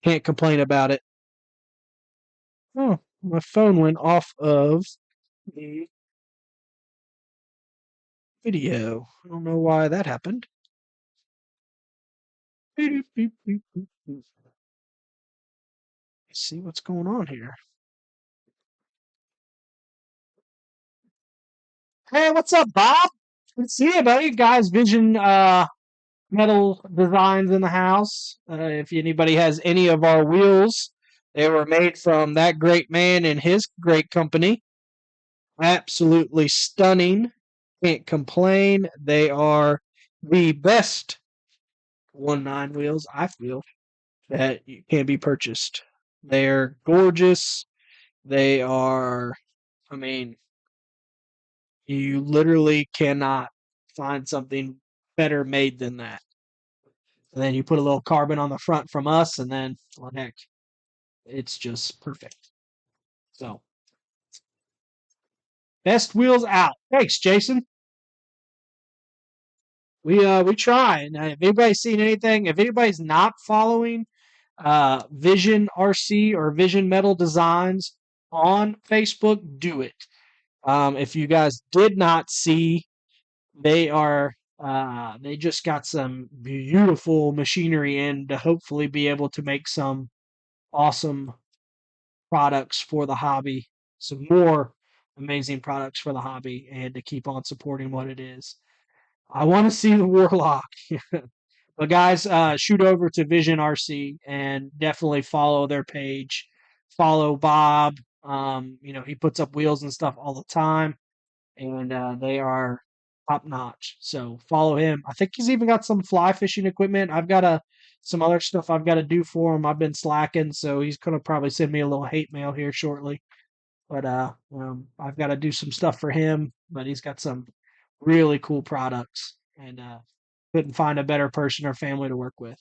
can't complain about it. Oh, my phone went off of the video. I don't know why that happened. Let's see what's going on here. Hey, what's up, Bob? Good to see you, buddy. Guys, Vision metal designs in the house. If anybody has any of our wheels, they were made from that great man and his great company. Absolutely stunning. Can't complain. They are the best 1.9 wheels, I feel, that can be purchased. They're gorgeous. They are, I mean, you literally cannot find something better made than that. And then you put a little carbon on the front from us, and then, well, heck, it's just perfect. So, best wheels out. Thanks, Jason. We try. And if anybody's seen anything, if anybody's not following Vision RC or Vision Metal Designs on Facebook, do it. If you guys did not see, they just got some beautiful machinery in to hopefully be able to make some awesome products for the hobby, some more amazing products for the hobby, and to keep on supporting what it is. I want to see the Warlock. But guys, shoot over to Vision RC and definitely follow their page. Follow Bob. He puts up wheels and stuff all the time, and they are top notch. So follow him. I think he's even got some fly fishing equipment. I've got some other stuff I've got to do for him. I've been slacking, so he's gonna probably send me a little hate mail here shortly. But I've got to do some stuff for him. But he's got some really cool products, and couldn't find a better person or family to work with.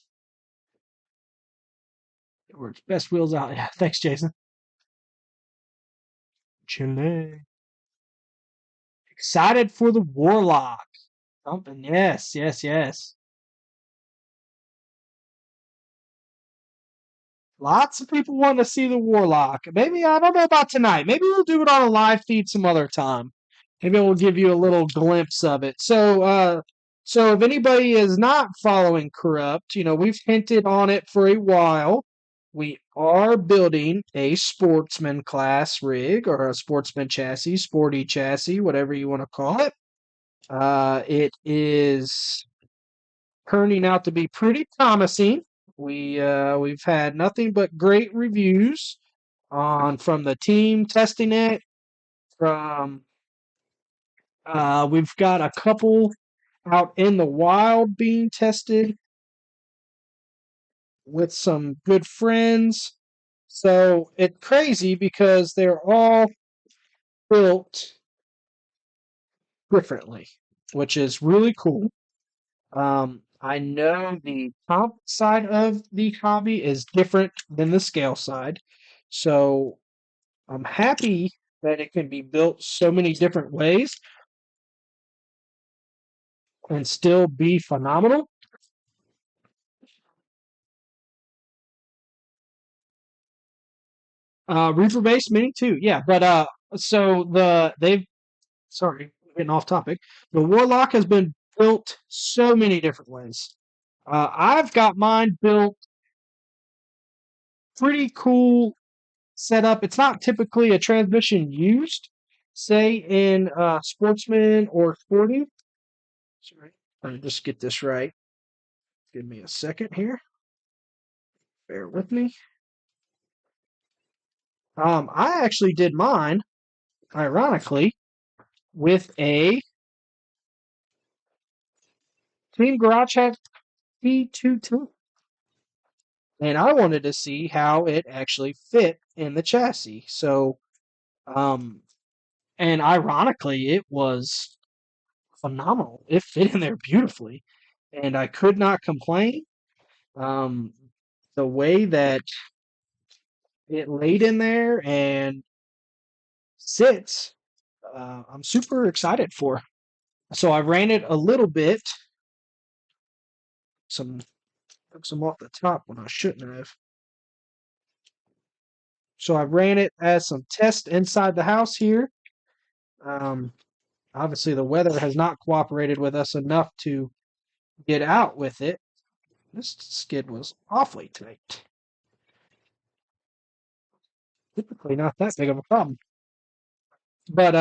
It works. Best wheels out. Yeah, thanks, Jason. Chile. Excited for the Warlock. Something. Yes, yes, yes. Lots of people want to see the Warlock. Maybe, I don't know about tonight. Maybe we'll do it on a live feed some other time. Maybe we'll give you a little glimpse of it. So if anybody is not following Corrupt, we've hinted on it for a while. We are building a sportsman class rig or a sportsman chassis, sporty chassis, whatever you want to call it. It is turning out to be pretty promising. We've had nothing but great reviews from the team testing it. We've got a couple out in the wild being tested with some good friends. So it's crazy because they're all built differently, which is really cool. I know the comp side of the hobby is different than the scale side. So I'm happy that it can be built so many different ways and still be phenomenal. Reaper based mini too, yeah. But so sorry, getting off topic. The Warlock has been built so many different ways. I've got mine built pretty cool setup. It's not typically a transmission used, say in sportsman or sporting. Sorry, let me just get this right. Give me a second here. Bear with me. I actually did mine, ironically, with a Team Garage Hat T22. And I wanted to see how it actually fit in the chassis. So, and ironically, it was phenomenal. It fit in there beautifully, and I could not complain. Um, the way that it laid in there and sits, I'm super excited for. So I ran it a little bit. Took some off the top when I shouldn't have. So I ran it as some test inside the house here. Obviously, the weather has not cooperated with us enough to get out with it. This skid was awfully tight. Typically not that big of a problem. But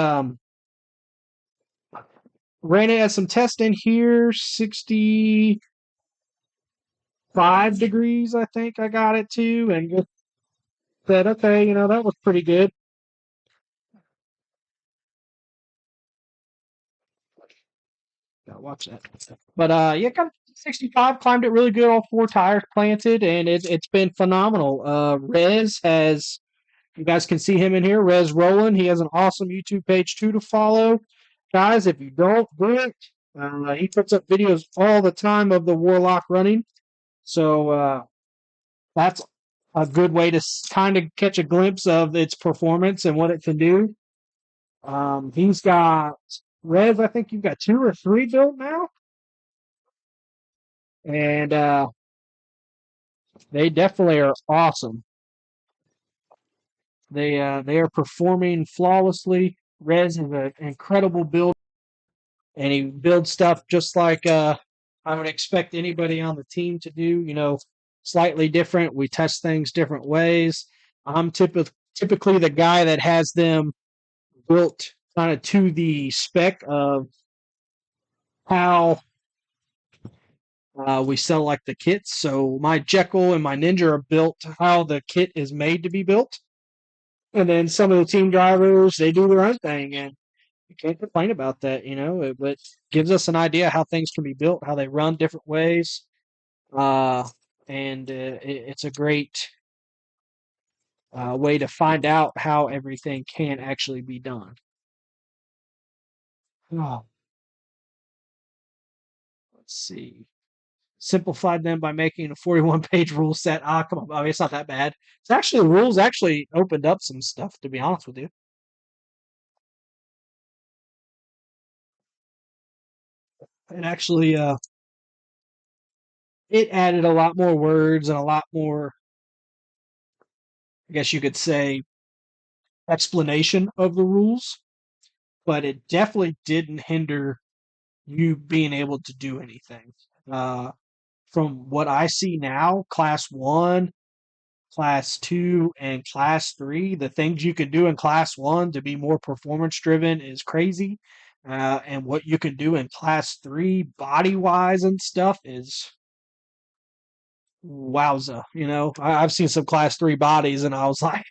ran it as some test in here, 65 degrees, I think I got it to, and just said, okay, that was pretty good. Gotta watch that. But yeah, got 65, climbed it really good, all four tires planted, and it's been phenomenal. Rez has, you guys can see him in here, Rez Roland. He has an awesome YouTube page too to follow. Guys, if you don't do it, he puts up videos all the time of the Warlock running. So that's a good way to kind of catch a glimpse of its performance and what it can do. He's got Rev. I think you've got 2 or 3 built now, and they definitely are awesome. They are performing flawlessly. Rez is an incredible build, and he builds stuff just like I would expect anybody on the team to do. Slightly different. We test things different ways. I'm typically the guy that has them built kind of to the spec of how we sell like the kits. So my Jekyll and my Ninja are built how the kit is made to be built. And then some of the team drivers, they do their own thing, and you can't complain about that, but gives us an idea how things can be built, how they run different ways. And it's a great way to find out how everything can actually be done. Oh, let's see. Simplified them by making a 41-page rule set. Come on, I mean, it's not that bad. It's actually the rules actually opened up some stuff, to be honest with you. It actually it added a lot more words and a lot more, I guess you could say, explanation of the rules, but it definitely didn't hinder you being able to do anything. From what I see now, class 1, class 2, and class 3, the things you can do in class 1 to be more performance driven is crazy. And what you can do in class 3 body wise and stuff is wowza. I've seen some class 3 bodies and I was like,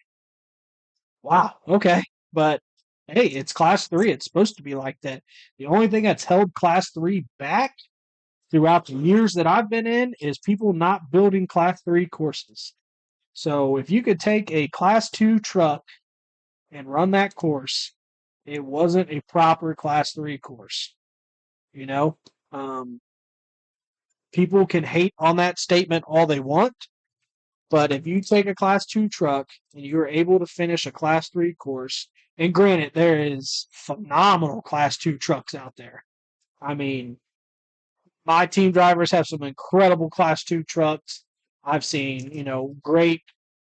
wow, okay. But hey, it's class 3. It's supposed to be like that. The only thing that's held class 3 back throughout the years that I've been in is people not building class 3 courses. So if you could take a class 2 truck and run that course, it wasn't a proper class 3 course. You know, um, People can hate on that statement all they want, but if you take a class 2 truck and you're able to finish a class 3 course, and granted, there is phenomenal class 2 trucks out there. I mean, my team drivers have some incredible class 2 trucks. I've seen, great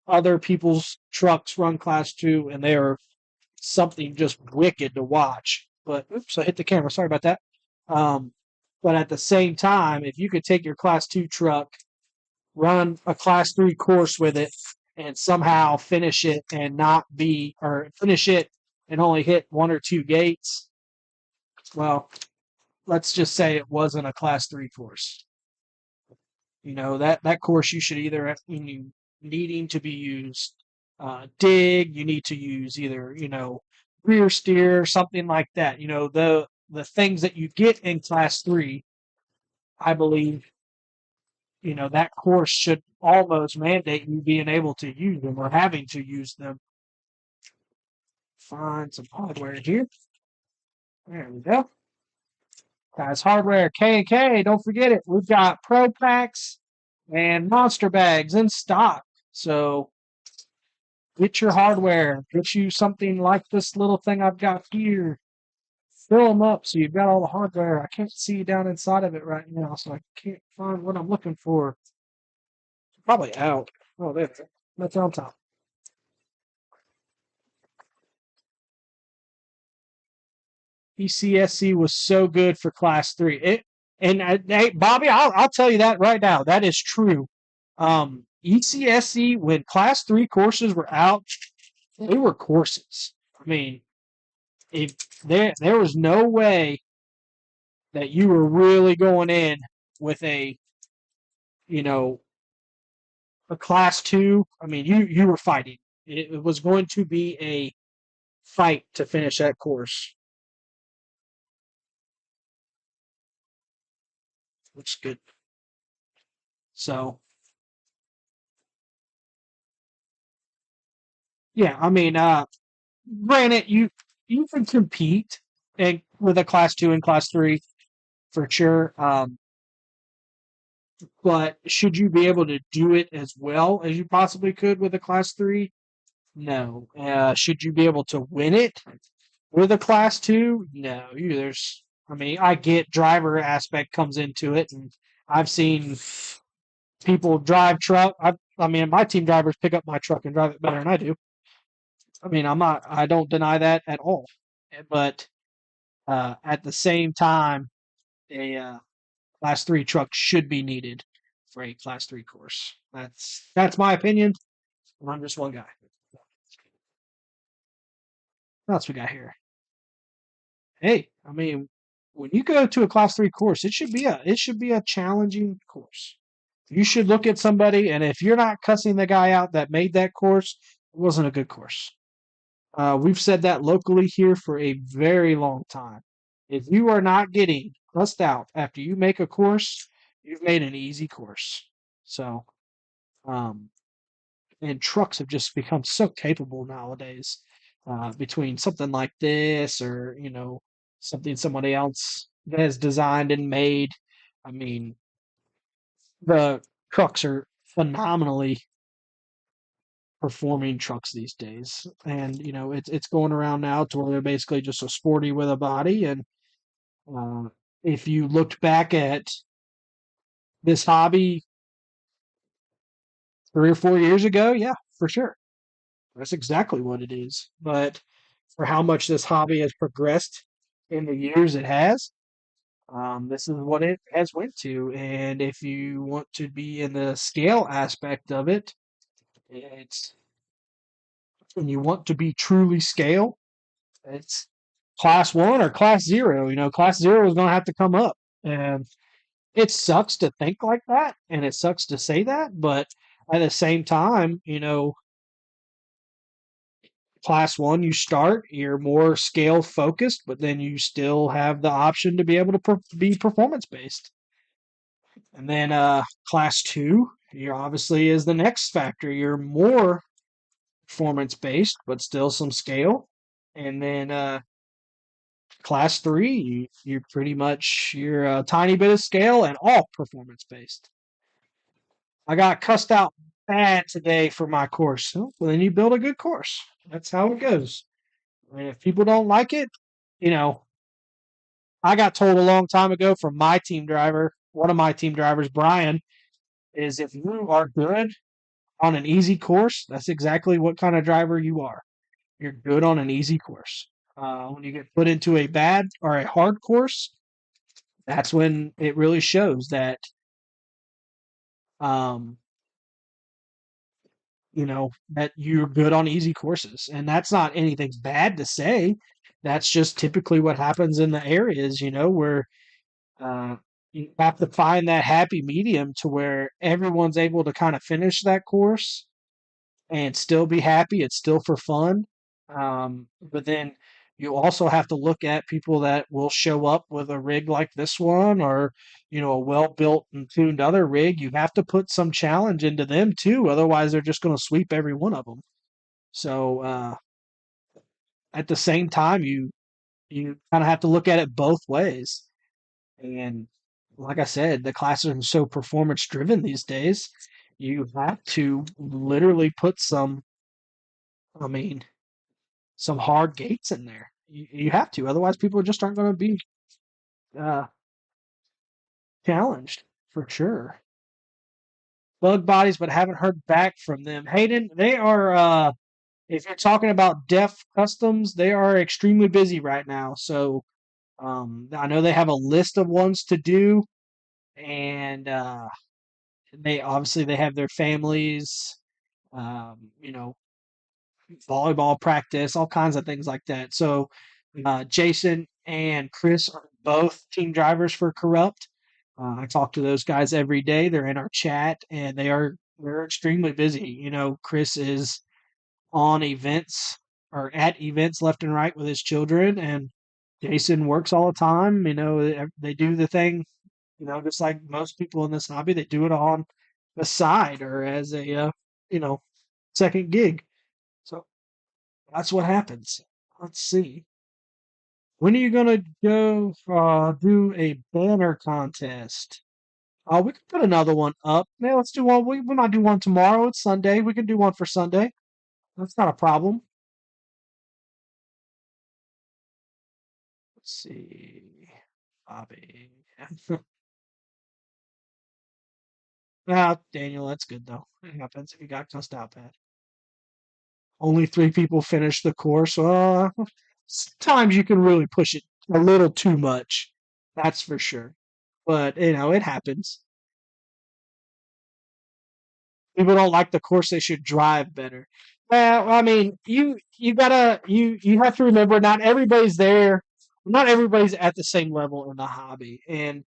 other people's trucks run class 2, and they are something just wicked to watch. But oops, I hit the camera. Sorry about that. Um, but at the same time, if you could take your class 2 truck, run a class 3 course with it, and somehow finish it and finish it and only hit 1 or 2 gates, well, let's just say it wasn't a class 3 course. That course you should either needing to be used dig, you need to use either rear steer, something like that. The things that you get in class 3, I believe that course should almost mandate you being able to use them or having to use them. Find some hardware here. There we go. Guys, hardware K&K, don't forget it. We've got Pro Packs and Monster Bags in stock. So get your hardware. Get you something like this little thing I've got here. Fill them up so you've got all the hardware. I can't see down inside of it right now, so I can't find what I'm looking for. It's probably out. Oh, there. That's on top. ECSC was so good for class 3. Hey, Bobby, I'll tell you that right now. That is true. ECSC, when class 3 courses were out, they were courses. I mean, if there was no way that you were really going in with a class 2. I mean, you were fighting. It was going to be a fight to finish that course. Looks good. So yeah, I mean, granted, you can compete with a class 2 and class 3 for sure. But should you be able to do it as well as you possibly could with a Class 3? No. Should you be able to win it with a Class 2? No. I mean, I get driver aspect comes into it, and I've seen people drive truck. I mean, my team drivers pick up my truck and drive it better than I do. I mean, I don't deny that at all. But at the same time, a Class 3 truck should be needed for a Class 3 course. That's my opinion. And I'm just one guy. What else we got here? Hey, I mean, when you go to a Class 3 course, it should be a challenging course. You should look at somebody, and if you're not cussing the guy out that made that course, it wasn't a good course. We've said that locally here for a very long time. If you are not getting cussed out after you make a course, you've made an easy course. So, um, and trucks have just become so capable nowadays. Between something like this, or something somebody else has designed and made. I mean, the trucks are phenomenally performing trucks these days, and it's going around now to where they're basically just a sporty with a body. And uh, if you looked back at this hobby 3 or 4 years ago, yeah, for sure, that's exactly what it is. But for how much this hobby has progressed in the years it has, this is what it has went to. And if you want to be in the scale aspect of it, it's and you want to be truly scale, it's Class 1 or Class 0. Class 0 is going to have to come up. And it sucks to think like that, and it sucks to say that, but at the same time, Class 1, you start, you're more scale focused, but then you still have the option to be able to be performance based. And then Class 2, you're obviously is the next factor. You're more performance based, but still some scale. And then Class 3, you're pretty much you're a tiny bit of scale and all performance based. I got cussed out bad today for my course. Oh, well, then you build a good course. That's how it goes. I mean, if people don't like it, you know, I got told a long time ago from my team driver, one of my team drivers, Brian, is if you are good on an easy course, that's exactly what kind of driver you are. You're good on an easy course. When you get put into a bad or a hard course, that's when it really shows that um, that you're good on easy courses. And that's not anything bad to say. That's just typically what happens in the areas, where uh, you have to find that happy medium to where everyone's able to kind of finish that course and still be happy. It's still for fun. But then you also have to look at people that will show up with a rig like this one, or, a well built and tuned other rig. You have to put some challenge into them too. Otherwise, they're just going to sweep every one of them. So at the same time, you kind of have to look at it both ways. And like I said, the classes are so performance driven these days. You have to literally put I mean, some hard gates in there. You have to, otherwise people just aren't going to be uh, challenged for sure. Bug bodies, but haven't heard back from them. Hayden, they are. If you're talking about Def Customs, they are extremely busy right now. So I know they have a list of ones to do, and they have their families. You know, volleyball practice, all kinds of things like that. So Jason and Chris are both team drivers for Corrupt. I talk to those guys every day. They're in our chat, and they're extremely busy. Chris is on events or at events left and right with his children, and Jason works all the time. They do the thing. Just like most people in this hobby, they do it on the side or as a you know second gig. So that's what happens. Let's see. When are you gonna go do a banner contest? We can put another one up. Yeah, let's do one. We might do one tomorrow. It's Sunday. We can do one for Sunday. That's not a problem. Let's see. Bobby. Ah, Daniel, that's good though. It happens if you got cussed out bad. Only three people finished the course. Sometimes you can really push it a little too much. That's for sure. But it happens. People don't like the course, they should drive better. Well, I mean, you have to remember not everybody's there. Not everybody's at the same level in the hobby. And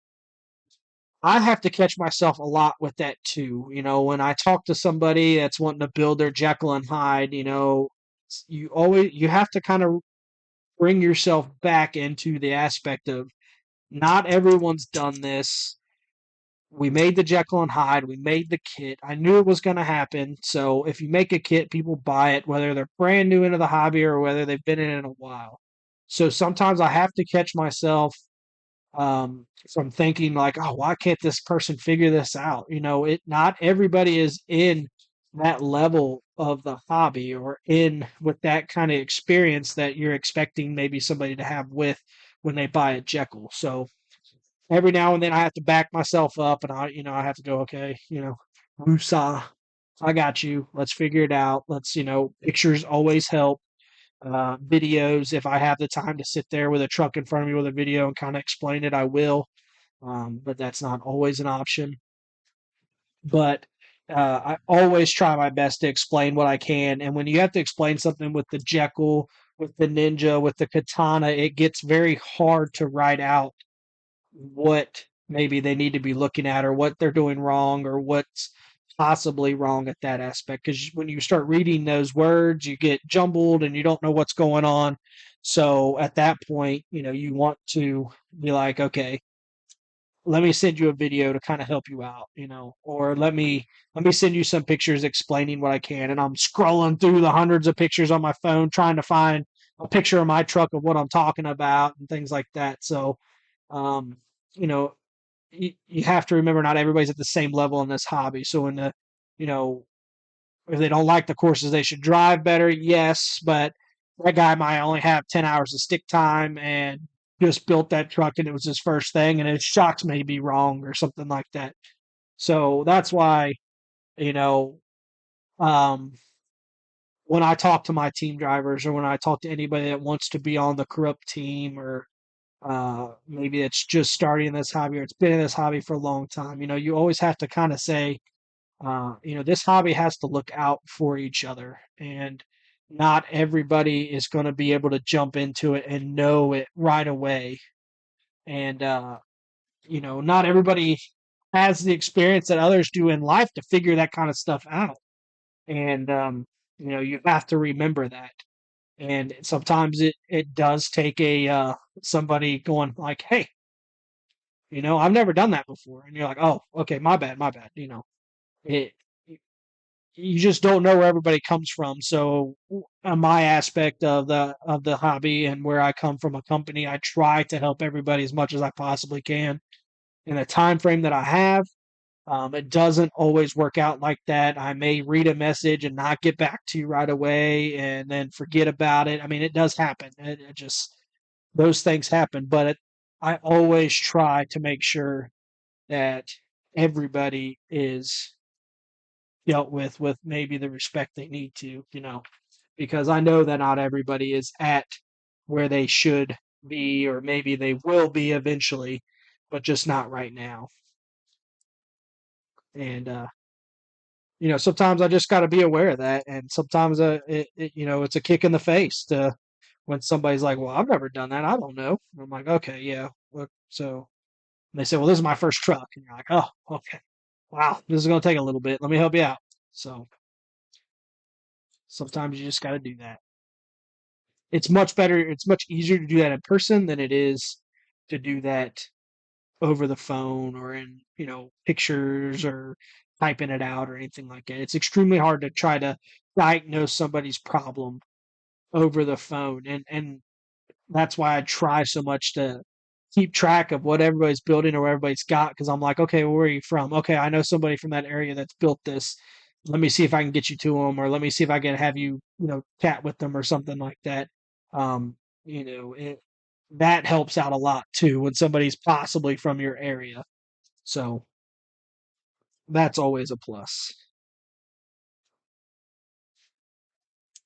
I have to catch myself a lot with that too. When I talk to somebody that's wanting to build their Jekyll and Hyde, you have to kind of bring yourself back into the aspect of not everyone's done this. We made the Jekyll and Hyde. We made the kit. I knew it was going to happen. So if you make a kit, people buy it, whether they're brand new into the hobby or whether they've been in it a while. So sometimes I have to catch myself from thinking like, oh, why can't this person figure this out? Not everybody is in that level of the hobby or in with that kind of experience that you're expecting maybe somebody to have with when they buy a Jekyll. So every now and then I have to back myself up and I have to go, okay, Musa, I got you. Let's figure it out. Pictures always help. Videos, if I have the time to sit there with a truck in front of me with a video and kind of explain it, I will. But that's not always an option. But I always try my best to explain what I can. And when you have to explain something with the Jekyll, with the ninja, with the katana, it gets very hard to write out what maybe they need to be looking at or what they're doing wrong or what's possibly wrong at that aspect. Because when you start reading those words, you get jumbled and you don't know what's going on. So at that point, you want to be like, okay, let me send you a video to kind of help you out, or let me send you some pictures explaining what I can. And I'm scrolling through the hundreds of pictures on my phone trying to find a picture of my truck of what I'm talking about and things like that. So um, you know, you have to remember not everybody's at the same level in this hobby. So you know, if they don't like the courses, they should drive better. Yes, but that guy might only have 10 hours of stick time and just built that truck and it was his first thing and his shocks may be wrong or something like that. So that's why, you know, um, when I talk to my team drivers or when I talk to anybody that wants to be on the corrupt team or maybe it's just starting in this hobby or it's been in this hobby for a long time. You always have to kind of say, this hobby has to look out for each other, and not everybody is going to be able to jump into it and know it right away. And, not everybody has the experience that others do in life to figure that kind of stuff out. And, you have to remember that. And sometimes it does take somebody going like, hey, I've never done that before. And you're like, oh, okay, my bad, my bad. It, you just don't know where everybody comes from. So, on my aspect of the hobby and where I come from a company, I try to help everybody as much as I possibly can in the time frame that I have. It doesn't always work out like that. I may read a message and not get back to you right away, and then forget about it. I mean, it does happen. It just those things happen, but I always try to make sure that everybody is dealt with maybe the respect they need to, because I know that not everybody is at where they should be, or maybe they will be eventually, but just not right now. And sometimes I just got to be aware of that, and sometimes it's a kick in the face to when somebody's like, "Well, I've never done that. I don't know." And I'm like, "Okay, yeah." Look, so they say, "Well, this is my first truck," and you're like, "Oh, okay. Wow, this is gonna take a little bit. Let me help you out." So sometimes you just got to do that. It's much better. It's much easier to do that in person than it is to do that over the phone or in pictures or typing it out or anything like that. It's extremely hard to try to diagnose somebody's problem over the phone, and that's why I try so much to keep track of what everybody's building or what everybody's got because I'm like, okay, well, where are you from? Okay, I know somebody from that area that's built this. Let me see if I can get you to them, or let me see if I can have you, chat with them or something like that. Um, that helps out a lot too when somebody's possibly from your area. So that's always a plus.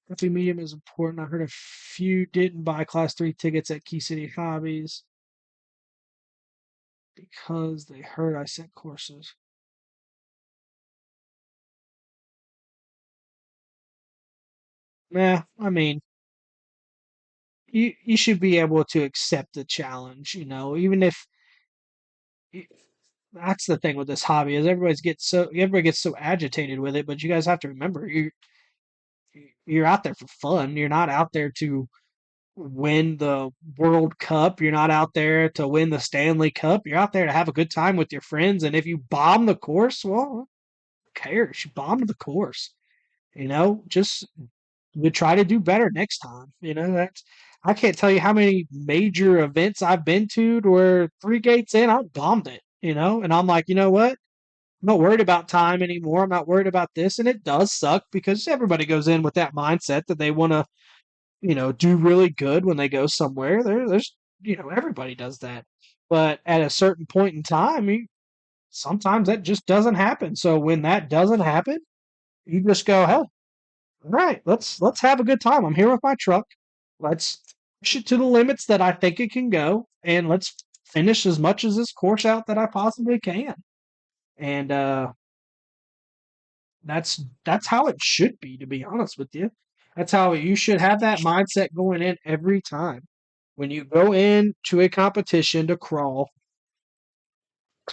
Happy medium is important. I heard a few didn't buy class 3 tickets at Key City Hobbies because they heard I sent courses. Yeah, I mean, you should be able to accept the challenge, even if y- that's the thing with this hobby is everybody gets so agitated with it, but you guys have to remember you're out there for fun. You're not out there to win the World Cup. You're not out there to win the Stanley Cup. You're out there to have a good time with your friends. And if you bomb the course, well, who cares? You bombed the course. Just you try to do better next time. That's I can't tell you how many major events I've been to where 3 gates in, I bombed it, and I'm like, you know what? I'm not worried about time anymore. I'm not worried about this. And it does suck because everybody goes in with that mindset that they want to, do really good when they go somewhere. There's, everybody does that. But at a certain point in time, sometimes that just doesn't happen. So when that doesn't happen, you just go, hell, all right, let's have a good time. I'm here with my truck. Let's push it to the limits that I think it can go, and let's finish as much as this course out that I possibly can. And that's how it should be, to be honest with you. That's how you should have that mindset going in every time. When you go into a competition to crawl,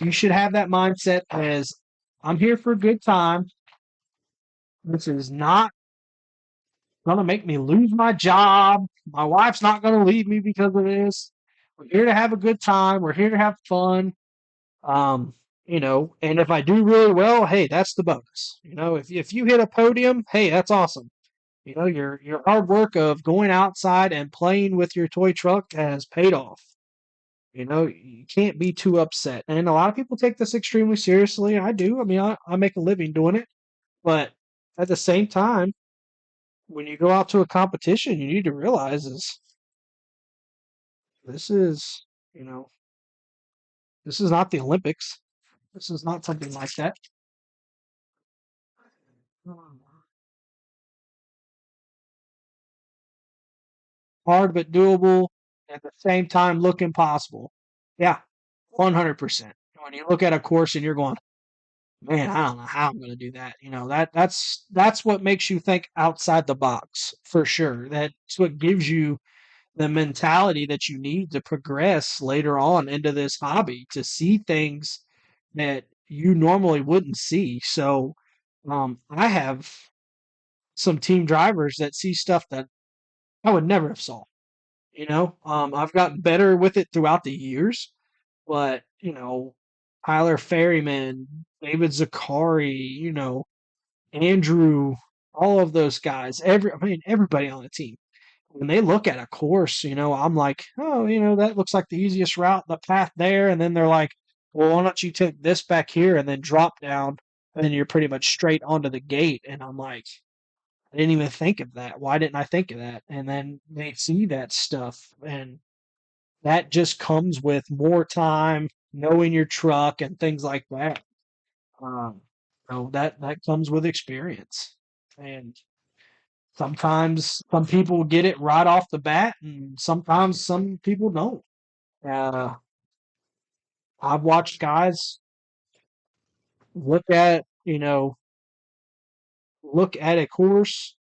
you should have that mindset as I'm here for a good time. This is not gonna make me lose my job. My wife's not gonna leave me because of this. We're here to have a good time. We're here to have fun. Um, and if I do really well, hey, that's the bonus. If you hit a podium, hey, that's awesome. Your hard work of going outside and playing with your toy truck has paid off. You can't be too upset. And a lot of people take this extremely seriously. I do. I mean, I make a living doing it. But at the same time, when you go out to a competition, you need to realize is this is, you know, this is not the Olympics. This is not something like that. Hard but doable. At the same time, look impossible. Yeah, 100%. When you look at a course and you're going, man, I don't know how I'm going to do that. That's what makes you think outside the box for sure. That's what gives you the mentality that you need to progress later on into this hobby to see things that you normally wouldn't see. So, I have some team drivers that see stuff that I would never have saw. I've gotten better with it throughout the years, but Tyler Ferryman, David Zakari, Andrew, all of those guys, everybody on the team. When they look at a course, I'm like, oh, that looks like the easiest route, the path there, and then they're like, well, why don't you take this back here and then drop down, and then you're pretty much straight onto the gate, and I'm like, I didn't even think of that. Why didn't I think of that? And then they see that stuff, and that just comes with more time, knowing your truck and things like that. Um, that comes with experience, and sometimes some people get it right off the bat, and sometimes some people don't. Uh, I've watched guys look at look at a course,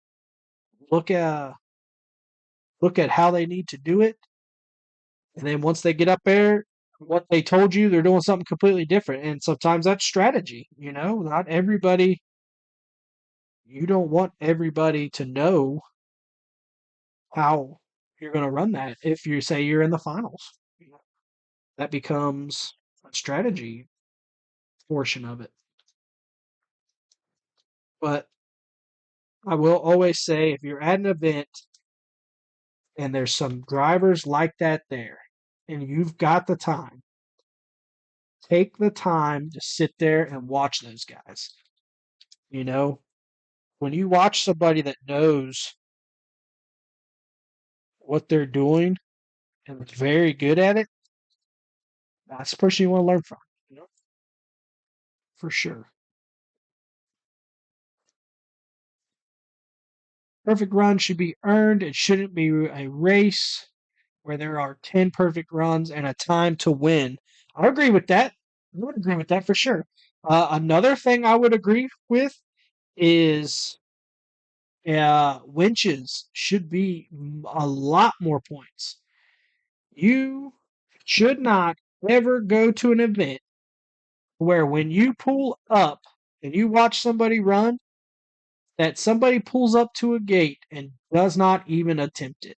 look at look at how they need to do it, and then once they get up there, what they told you, they're doing something completely different. And sometimes that's strategy. Not everybody. You don't want everybody to know how you're going to run that if you say you're in the finals. That becomes a strategy portion of it. But I will always say if you're at an event and there's some drivers like that there, and you've got the time, take the time to sit there and watch those guys. You know, when you watch somebody that knows what they're doing and is very good at it, that's the person you want to learn from, you know, for sure. Perfect run should be earned. It shouldn't be a race where there are 10 perfect runs and a time to win. I agree with that. I would agree with that for sure. Another thing I would agree with is winches should be a lot more points. You should not ever go to an event where when you pull up and you watch somebody run, that somebody pulls up to a gate and does not even attempt it.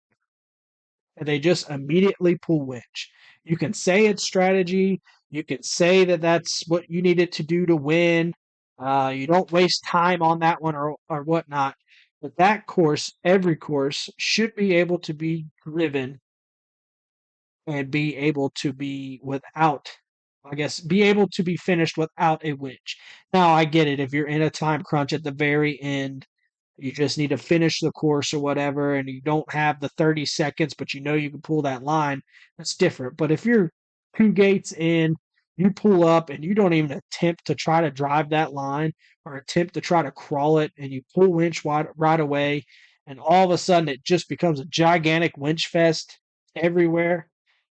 And they just immediately pull winch. You can say it's strategy. You can say that that's what you needed to do to win. You don't waste time on that one or whatnot. But that course, every course, should be able to be driven and be able to be without, I guess, be able to be finished without a winch. Now, I get it. If you're in a time crunch at the very end, you just need to finish the course or whatever, and you don't have the 30 seconds, but you know you can pull that line, that's different. But if you're two gates in, you pull up and you don't even attempt to try to drive that line or attempt to try to crawl it, and you pull winch right away, and all of a sudden it just becomes a gigantic winch fest everywhere.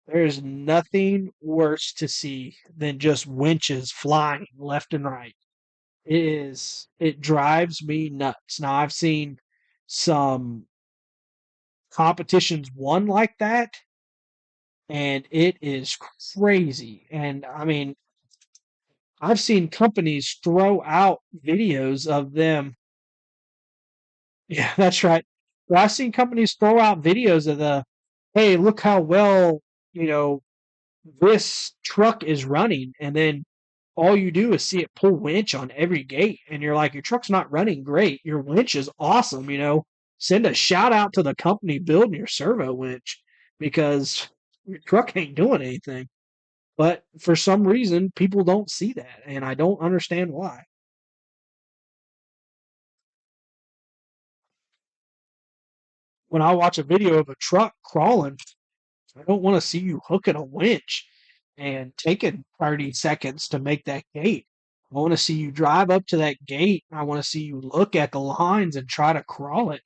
There's nothing worse to see than just winches flying left and right. It drives me nuts. Now I've seen some competitions won like that, and it is crazy. And I mean, I've seen companies throw out videos of them. Yeah, that's right. But I've seen companies throw out videos of hey, look how well, you know, this truck is running, and then all you do is see it pull winch on every gate, and you're like, your truck's not running great. Your winch is awesome, you know. Send a shout out to the company building your servo winch because your truck ain't doing anything. But for some reason, people don't see that, and I don't understand why. When I watch a video of a truck crawling, I don't want to see you hooking a winch and taking 30 seconds to make that gate. I want to see you drive up to that gate. I want to see you look at the lines and try to crawl it.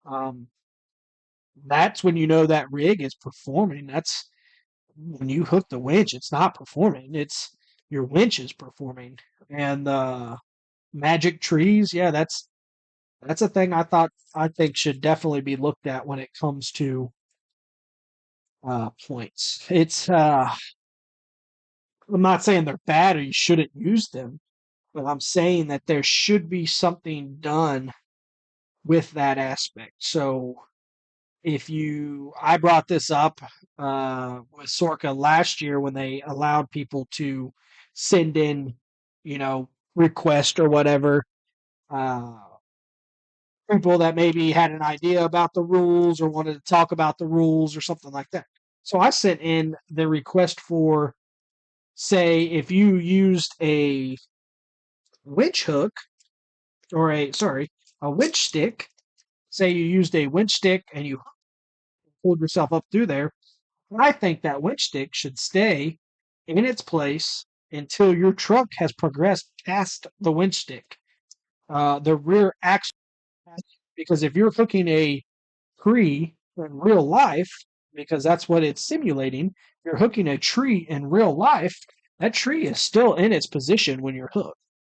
Um, that's when you know that rig is performing. That's when you hook the winch, it's not performing. It's your winch is performing. And magic trees, yeah, that's a thing I think should definitely be looked at when it comes to points. I'm not saying they're bad or you shouldn't use them, but I'm saying that there should be something done with that aspect. So I brought this up with Sorka last year when they allowed people to send in, you know, request or whatever, uh, people that maybe had an idea about the rules or wanted to talk about the rules or something like that. So I sent in the request for, say, if you used a winch hook or a winch stick, say you used a winch stick and you pulled yourself up through there, I think that winch stick should stay in its place until your truck has progressed past the winch stick. The rear axle, because if you're hooking a tree in real life, because that's what it's simulating, you're hooking a tree in real life, that tree is still in its position when you're hooked.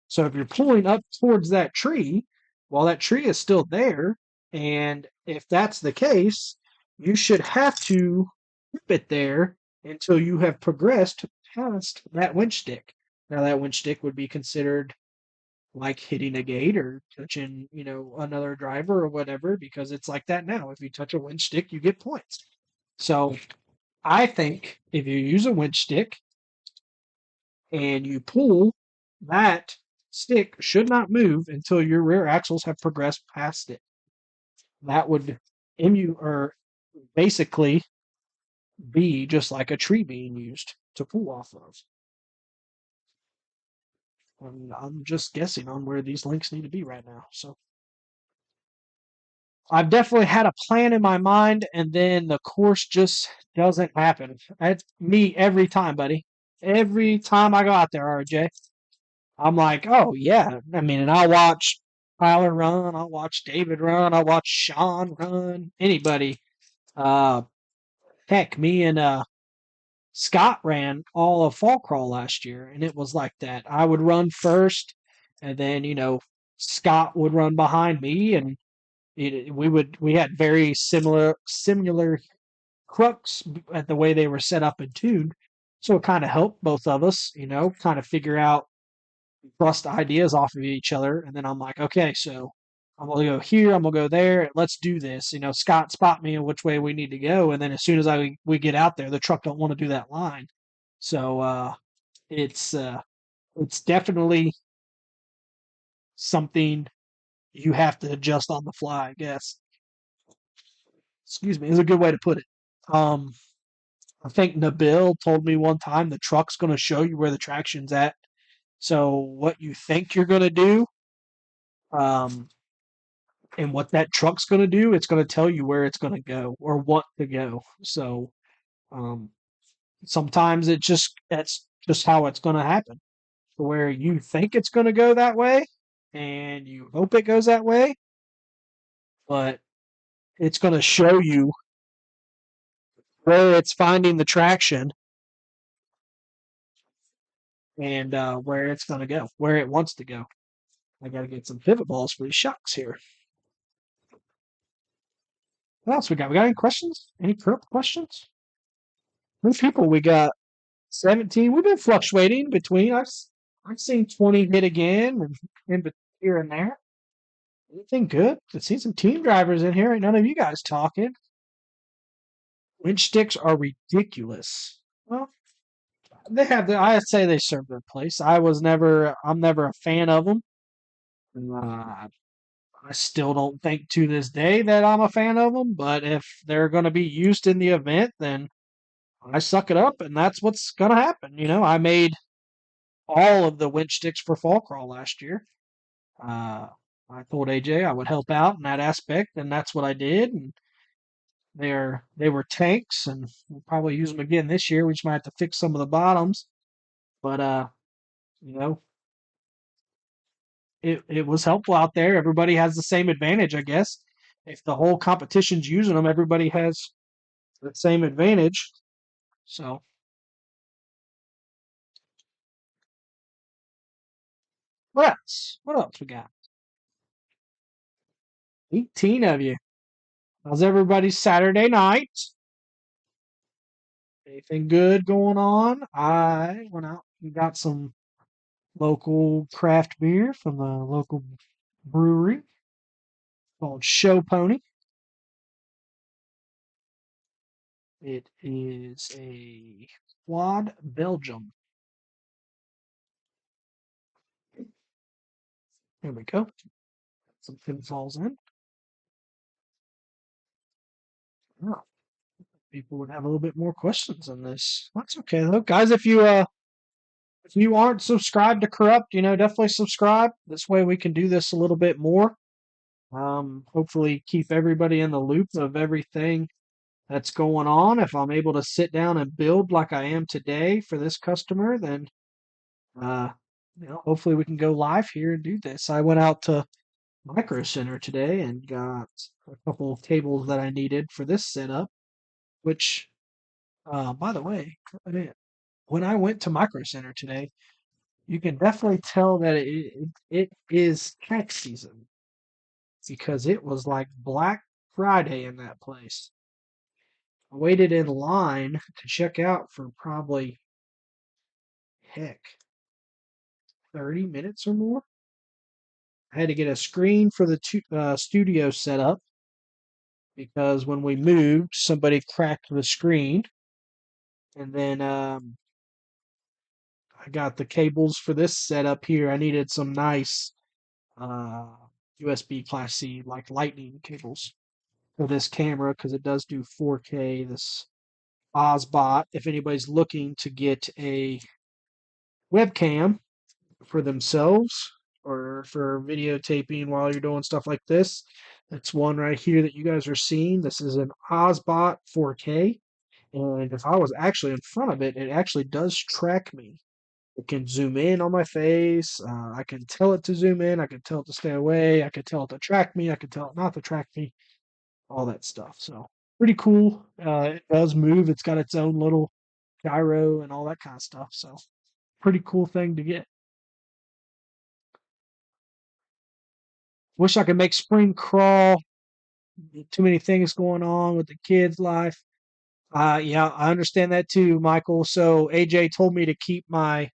So if you're pulling up towards that tree, while that tree is still there, and if that's the case, you should have to keep it there until you have progressed past that winch stick. Now that winch stick would be considered like hitting a gate or touching, you know, another driver or whatever, because it's like that now. If you touch a winch stick, you get points. So I think if you use a winch stick and you pull, that stick should not move until your rear axles have progressed past it. That would basically be just like a tree being used to pull off of. And I'm just guessing on where these links need to be right now. So I've definitely had a plan in my mind, and then the course just doesn't happen. That's me every time, buddy. Every time I go out there, RJ, I'm like, oh yeah. I mean, and I'll watch Tyler run, I'll watch David run, I'll watch Sean run, anybody. Uh, heck, me and Scott ran all of fall crawl last year, and it was like that. I would run first, and then Scott would run behind me, and we had very similar crooks at the way they were set up and tuned. So it kind of helped both of us, kind of figure out, bust ideas off of each other. And then I'm like, okay, so I'm gonna go here, I'm gonna go there. Let's do this. Scott spot me in which way we need to go, and then as soon as we get out there, the truck don't want to do that line. So it's uh, it's definitely something you have to adjust on the fly, I guess. Excuse me, is a good way to put it. Um, I think Nabil told me one time the truck's going to show you where the traction's at. So what you think you're going to do, um, and what that truck's going to do, it's going to tell you where it's going to go or what to go. So um, sometimes that's just how it's going to happen. Where you think it's going to go that way, and you hope it goes that way, but it's going to show you where it's finding the traction and where it's going to go, where it wants to go. I got to get some pivot balls for these shocks here. What else we got? We got any questions? Any current questions? How many people we got? 17. We've been fluctuating between. I've seen 20 hit again and here and there. Anything good? I see some team drivers in here. Ain't none of you guys talking. Winch sticks are ridiculous. Well, they have the. I say they serve their place. I'm never a fan of them. Uh, I still don't think to this day that I'm a fan of them. But if they're going to be used in the event, then I suck it up, and that's what's going to happen. I made all of the winch sticks for fall crawl last year. Uh, I told AJ I would help out in that aspect, and that's what I did. And they were tanks, and we'll probably use them again this year. We just might have to fix some of the bottoms, but you know, it was helpful out there. Everybody has the same advantage, I guess. If the whole competition's using them, everybody has the same advantage. So what else? What else we got? 18 of you. How's everybody's Saturday night? Anything good going on? I went out and got some local craft beer from the local brewery called Show Pony. It is a quad Belgium. There we go. Some pinfalls in. Oh, people would have a little bit more questions on this. That's okay though, guys. If you aren't subscribed to Corrupt, definitely subscribe. This way we can do this a little bit more. Hopefully keep everybody in the loop of everything that's going on. If I'm able to sit down and build like I am today for this customer, then uh, hopefully we can go live here and do this. I went out to Micro Center today and got a couple of cables that I needed for this setup. Which, by the way, when I went to Micro Center today, you can definitely tell that it is tax season because it was like Black Friday in that place. I waited in line to check out for probably, heck, 30 minutes or more. I had to get a screen for the studio set up because when we moved, somebody cracked the screen. And then I got the cables for this setup here. I needed some nice uh, USB Class C, like lightning cables for this camera because it does do 4K. This Ozbot if anybody's looking to get a webcam for themselves or for videotaping while you're doing stuff like this. That's one right here that you guys are seeing. This is an Ozbot 4K. And if I was actually in front of it, it actually does track me. It can zoom in on my face. I can tell it to zoom in. I can tell it to stay away. I can tell it to track me. I can tell it not to track me. All that stuff. So pretty cool. It does move. It's got its own little gyro and all that kind of stuff. So pretty cool thing to get. Wish I could make spring crawl. Too many things going on with the kids' life. Yeah, I understand that too, Michael. So AJ told me to keep my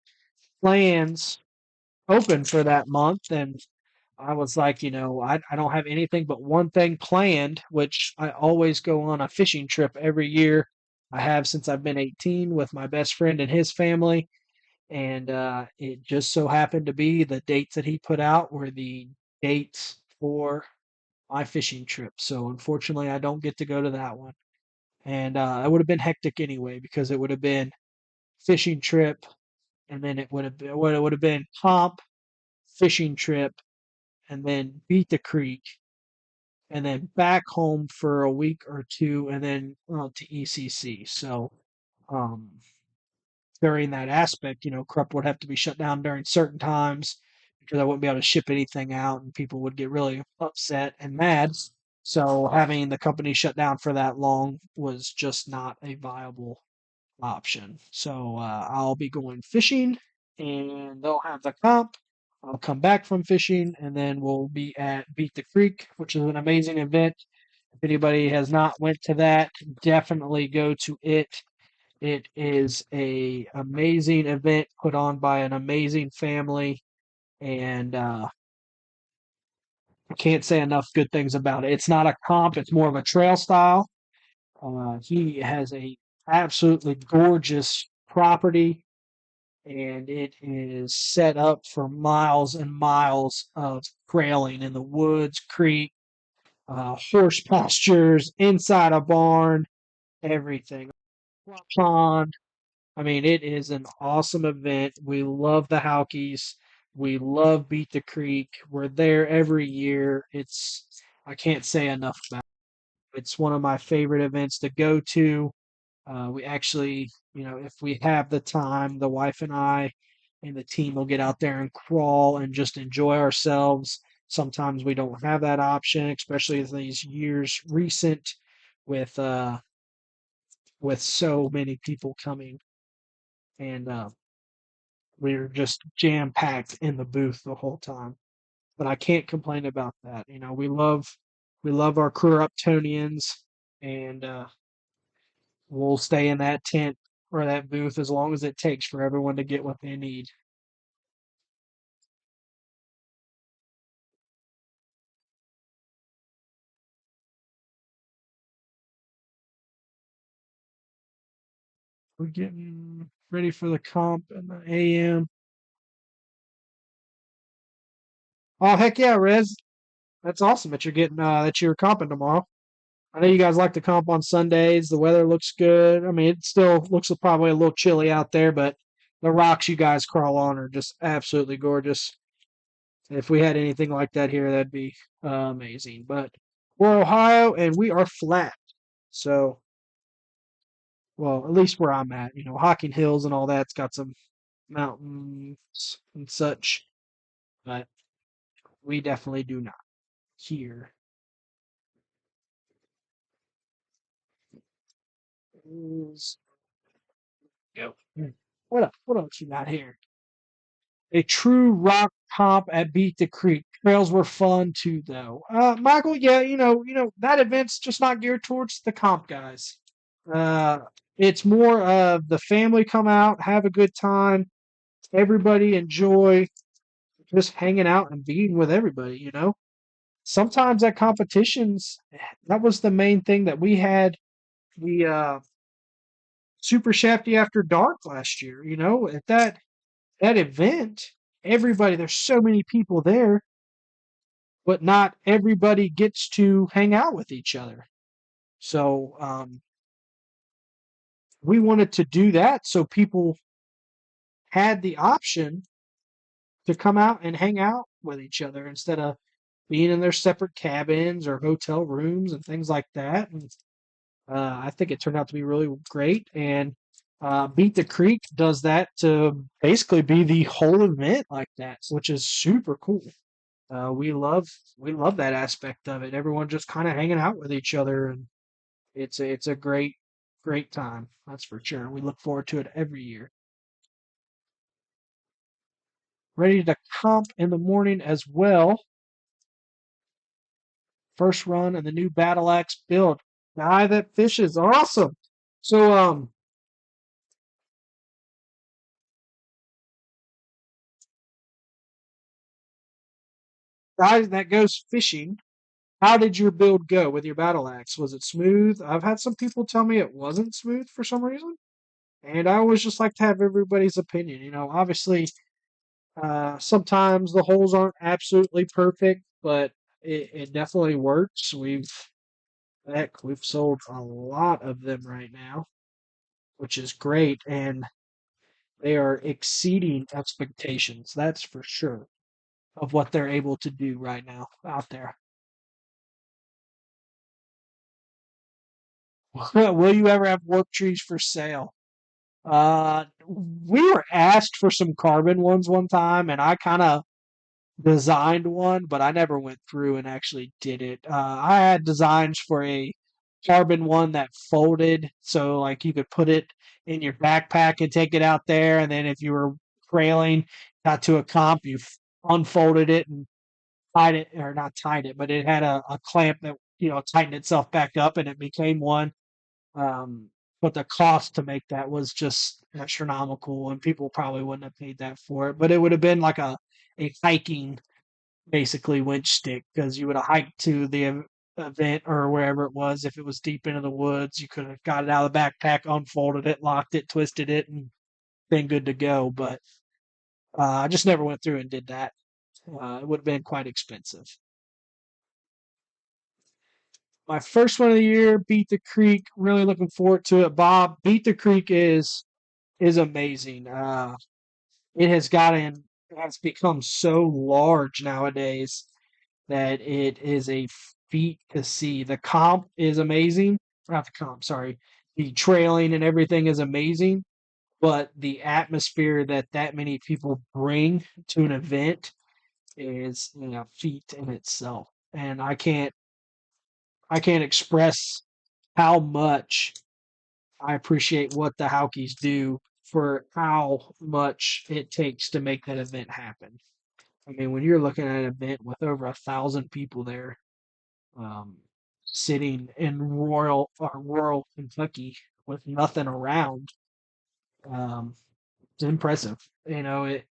plans open for that month, and I was like, I don't have anything but one thing planned, which I always go on a fishing trip every year. I have since I've been 18 with my best friend and his family. And it just so happened to be the dates that he put out were the dates for my fishing trip. So unfortunately, I don't get to go to that one. And it would have been hectic anyway because it would have been fishing trip, and then it would have been comp, fishing trip, and then beat the creek, and then back home for a week or two, and then to ECC. So um, during that aspect, Krupp would have to be shut down during certain times because I wouldn't be able to ship anything out, and people would get really upset and mad. So having the company shut down for that long was just not a viable option. So I'll be going fishing, and they'll have the comp. I'll come back from fishing, and then we'll be at Beat the Creek, which is an amazing event. If anybody has not went to that, definitely go to it. It is a amazing event put on by an amazing family, and I can't say enough good things about it. It's not a comp; it's more of a trail style. He has a absolutely gorgeous property, and it is set up for miles and miles of trailing in the woods, creek, horse pastures, inside a barn, everything. Pond. I mean, it is an awesome event. We love the Howkies. We love Beat the Creek. We're there every year. I can't say enough about it. It's one of my favorite events to go to. We actually, if we have the time, the wife and I and the team will get out there and crawl and just enjoy ourselves. Sometimes we don't have that option, especially in these years recent with uh, with so many people coming, and we're just jam packed in the booth the whole time. But I can't complain about that. We love our crew Uptonians, and we'll stay in that tent or that booth as long as it takes for everyone to get what they need. We're getting ready for the comp in the AM. Oh heck yeah, Rez! That's awesome that you're comping tomorrow. I know you guys like to comp on Sundays. The weather looks good. I mean, it still looks probably a little chilly out there, but the rocks you guys crawl on are just absolutely gorgeous. If we had anything like that here, that'd be amazing. But we're Ohio and we are flat. So, well, at least where I'm at, Hocking Hills and all that's got some mountains and such, but we definitely do not here. Is go. What else you got here? A true rock comp at Beat the Creek. Trails were fun too, though. Michael, yeah, that event's just not geared towards the comp guys. Uh, it's more of the family come out, have a good time, everybody enjoy just hanging out and being with everybody. Sometimes at competitions, that was the main thing that we had the Super Shafty After Dark last year. At that event, there's so many people there, but not everybody gets to hang out with each other. So we wanted to do that so people had the option to come out and hang out with each other instead of being in their separate cabins or hotel rooms and things like that. And I think it turned out to be really great. And Beat the Creek does that to basically be the whole event like that, which is super cool. We love that aspect of it. Everyone just kind of hanging out with each other, and it's a great time. That's for sure. We look forward to it every year. Ready to comp in the morning as well. First run and the new battle axe build. Guy that fishes, awesome. So guys that goes fishing, how did your build go with your battle axe? Was it smooth? I've had some people tell me it wasn't smooth for some reason. And I always just like to have everybody's opinion. Obviously, sometimes the holes aren't absolutely perfect, but it definitely works. We've sold a lot of them right now, which is great, and they are exceeding expectations. That's for sure of what they're able to do right now out there. Will you ever have warp trees for sale? We were asked for some carbon ones one time, and I kind of designed one, but I never went through and actually did it. I had designs for a carbon one that folded, so like you could put it in your backpack and take it out there, and then if you were trailing, got to a comp, you unfolded it and tied it, or not tied it, but it had a clamp that tightened itself back up, and it became one. Um, but the cost to make that was just astronomical, and people probably wouldn't have paid that for it. But it would have been like a hiking basically winch stick because you would have hiked to the event or wherever it was. If it was deep into the woods, you could have got it out of the backpack, unfolded it, locked it, twisted it, and been good to go. But I just never went through and did that. It would have been quite expensive. My first one of the year, Beat the Creek. Really looking forward to it, Bob. Beat the Creek is amazing. It has become so large nowadays that it is a feat to see. The comp is amazing. Not the comp, sorry. The trailing and everything is amazing, but the atmosphere that many people bring to an event is a feat in itself. And I can't express how much I appreciate what the Houkies do for how much it takes to make that event happen. I mean, when you're looking at an event with over 1,000 people there, um, sitting in rural Kentucky with nothing around, um, it's impressive. The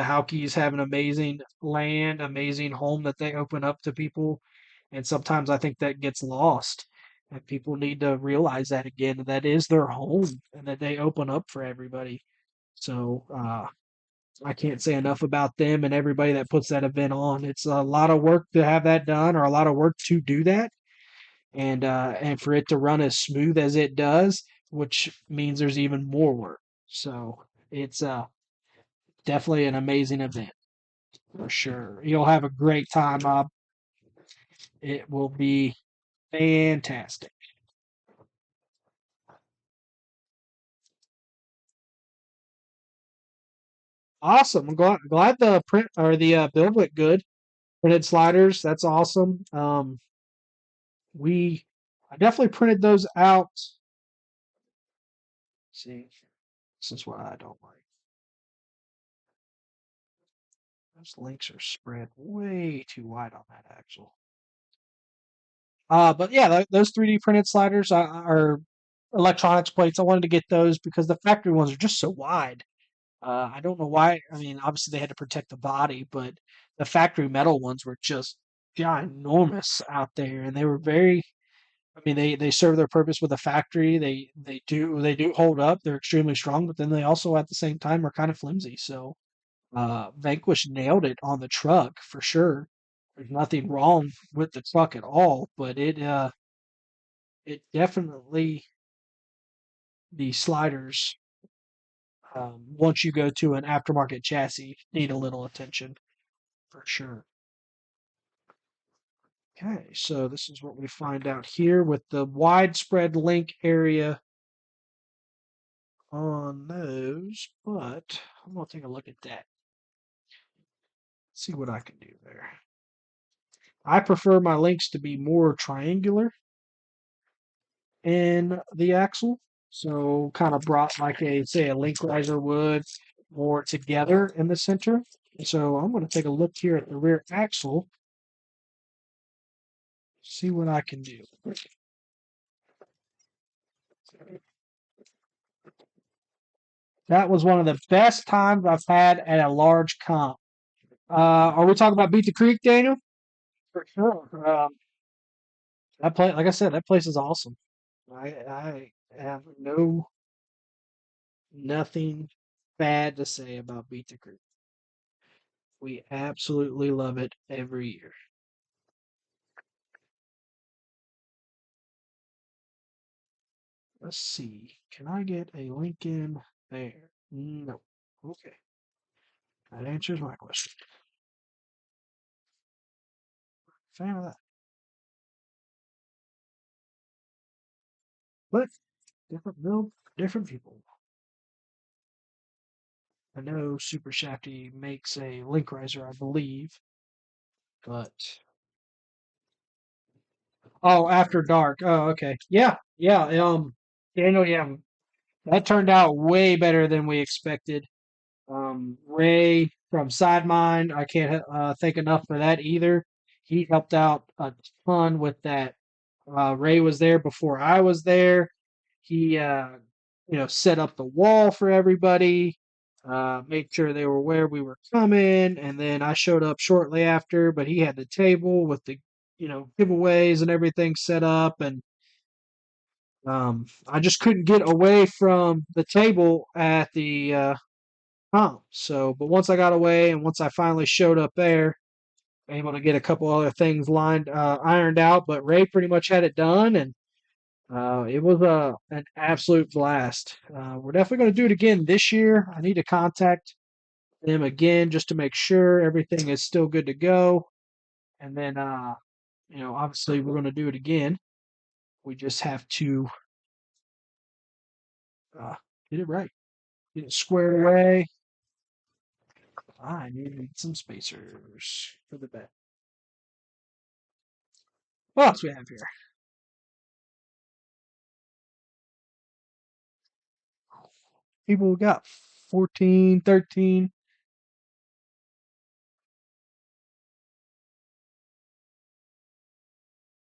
Houkies have an amazing land, amazing home that they open up to people, and sometimes I think that gets lost. And people need to realize that again, that is their home and that they open up for everybody. So I can't say enough about them and everybody that puts that event on. It's a lot of work to have that done, or a lot of work to do that, and for it to run as smooth as it does, which means there's even more work. So it's definitely an amazing event for sure. You'll have a great time. It will be fantastic. Awesome. I'm glad the print or the build went good. Printed sliders. That's awesome. We I definitely printed those out. See, this is what I don't like. Those links are spread way too wide on that axle. But yeah, those 3D printed sliders are electronics plates. I wanted to get those because the factory ones are just so wide. I don't know why. I mean, obviously they had to protect the body, but the factory metal ones were just ginormous out there, and they were very. I mean, they serve their purpose with the factory. They do hold up. They're extremely strong, but then they also at the same time are kind of flimsy. So Vanquish nailed it on the truck for sure. There's nothing wrong with the truck at all, but it definitely the sliders, once you go to an aftermarket chassis, need a little attention for sure. Okay, so this is what we find out here with the widespread link area on those, but I'm going to take a look at that. See what I can do there. I prefer my links to be more triangular in the axle. So kind of brought like say a link riser would more together in the center. So I'm going to take a look here at the rear axle, see what I can do. That was one of the best times I've had at a large comp. Are we talking about Beat the Creek, Daniel? For sure. That place, like I said, that place is awesome. I have nothing bad to say about Beat the Creek. We absolutely love it every year. Let's see. Can I get a link in there? No. Okay. That answers my question. Fan of that. But different build, different people. I know Super Shafty makes a link riser, I believe, but oh, After Dark. Oh, okay. Yeah, yeah. Daniel, yeah, that turned out way better than we expected. Ray from Sidemind, I can't thank enough for that either. He helped out a ton with that. Ray was there before I was there. He, set up the wall for everybody, made sure they were aware we were coming, and then I showed up shortly after. But he had the table with the, giveaways and everything set up, and I just couldn't get away from the table at the So, but once I got away and once I finally showed up there, able to get a couple other things ironed out. But Ray pretty much had it done, and it was an absolute blast. We're definitely going to do it again this year. I need to contact them again just to make sure everything is still good to go. And then, obviously we're going to do it again. We just have to uh, get it right, get it squared away. I need some spacers for the bed. What else we have here? People got 14, 13.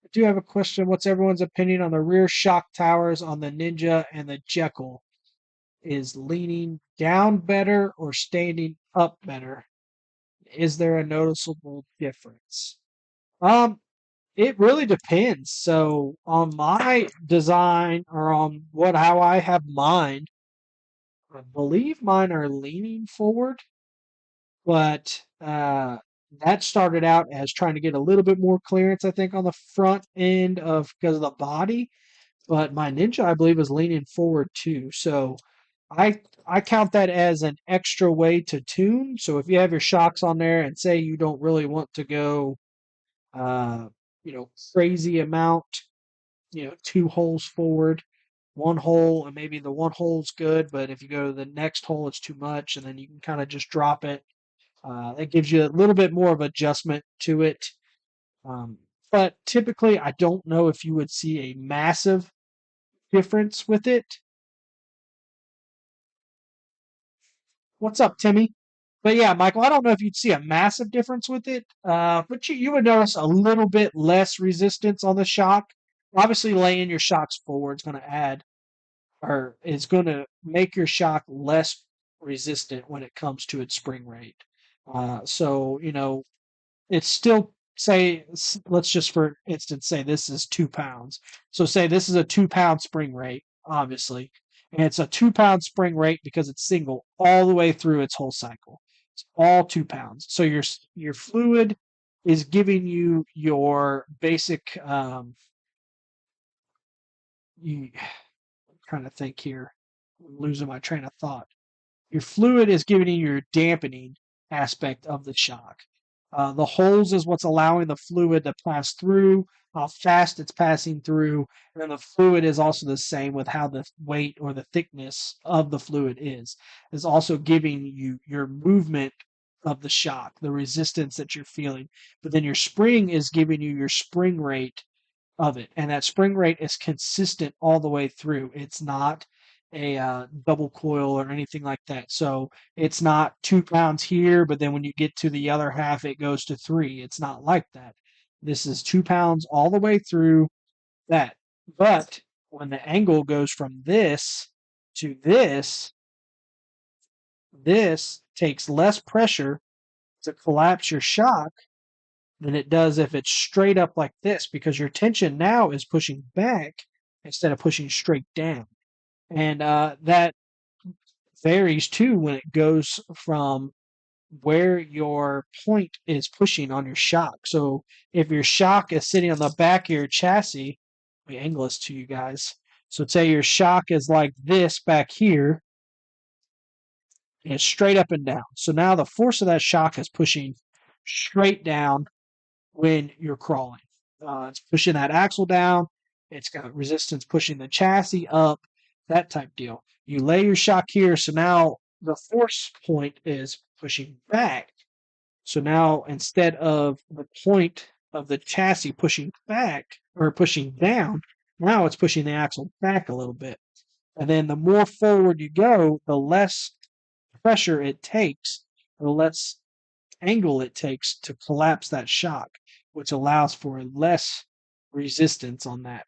I do have a question. What's everyone's opinion on the rear shock towers on the Ninja and the Jekyll? Is leaning down better or standing up better? Is there a noticeable difference? Um, it really depends. So on my design or on how I have mine, I believe mine are leaning forward, but that started out as trying to get a little bit more clearance, I think, on the front end of because of the body. But my Ninja, I believe, is leaning forward too. So I count that as an extra way to tune. So if you have your shocks on there and say you don't really want to go, uh, crazy amount, two holes forward, one hole, and maybe the one hole's good, but if you go to the next hole, it's too much, and then you can kind of just drop it. That gives you a little bit more of adjustment to it. Um, but typically, I don't know if you would see a massive difference with it. What's up, Timmy? But yeah, Michael, I don't know if you'd see a massive difference with it, but you would notice a little bit less resistance on the shock. Obviously, laying your shocks forward is going to add, or is going to make your shock less resistant when it comes to its spring rate. So, it's still say let's just for instance say this is 2 pounds. So say this is a 2 pound spring rate, obviously, and it's a 2 pound spring rate because it's single all the way through its whole cycle. It's all 2 pounds. So your fluid is giving you your basic you, trying to think here. I'm losing my train of thought. Your fluid is giving you your dampening aspect of the shock. The holes is what's allowing the fluid to pass through, how fast it's passing through, and then the fluid is also the same with how the weight or the thickness of the fluid is. It's also giving you your movement of the shock, the resistance that you're feeling. But then your spring is giving you your spring rate of it, and that spring rate is consistent all the way through. It's not a double coil or anything like that. So it's not 2 pounds here, but then when you get to the other half, it goes to 3. It's not like that. This is 2 pounds all the way through that. But when the angle goes from this to this takes less pressure to collapse your shock than it does if it's straight up like this, because your tension now is pushing back instead of pushing straight down. And that varies too when it goes from where your point is pushing on your shock. So if your shock is sitting on the back of your chassis, let me angle this to you guys. So say your shock is like this back here, and it's straight up and down. So now the force of that shock is pushing straight down when you're crawling. It's pushing that axle down. It's got resistance pushing the chassis up, that type deal. You lay your shock here, so now the force point is pushing back. So now instead of the point of the chassis pushing back or pushing down, now it's pushing the axle back a little bit. And then the more forward you go, the less pressure it takes, the less angle it takes to collapse that shock, which allows for less resistance on that.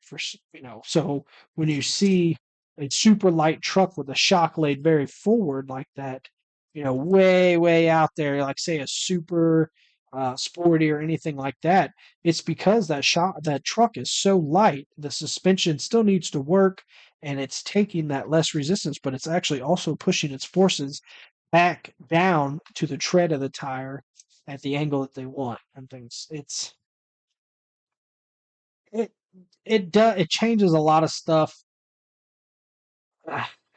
So when you see a super light truck with a shock laid very forward like that, way out there, like say a super sporty or anything like that, it's because that truck is so light. The suspension still needs to work, and it's taking that less resistance, but it's actually also pushing its forces back down to the tread of the tire at the angle that they want and things. It it changes a lot of stuff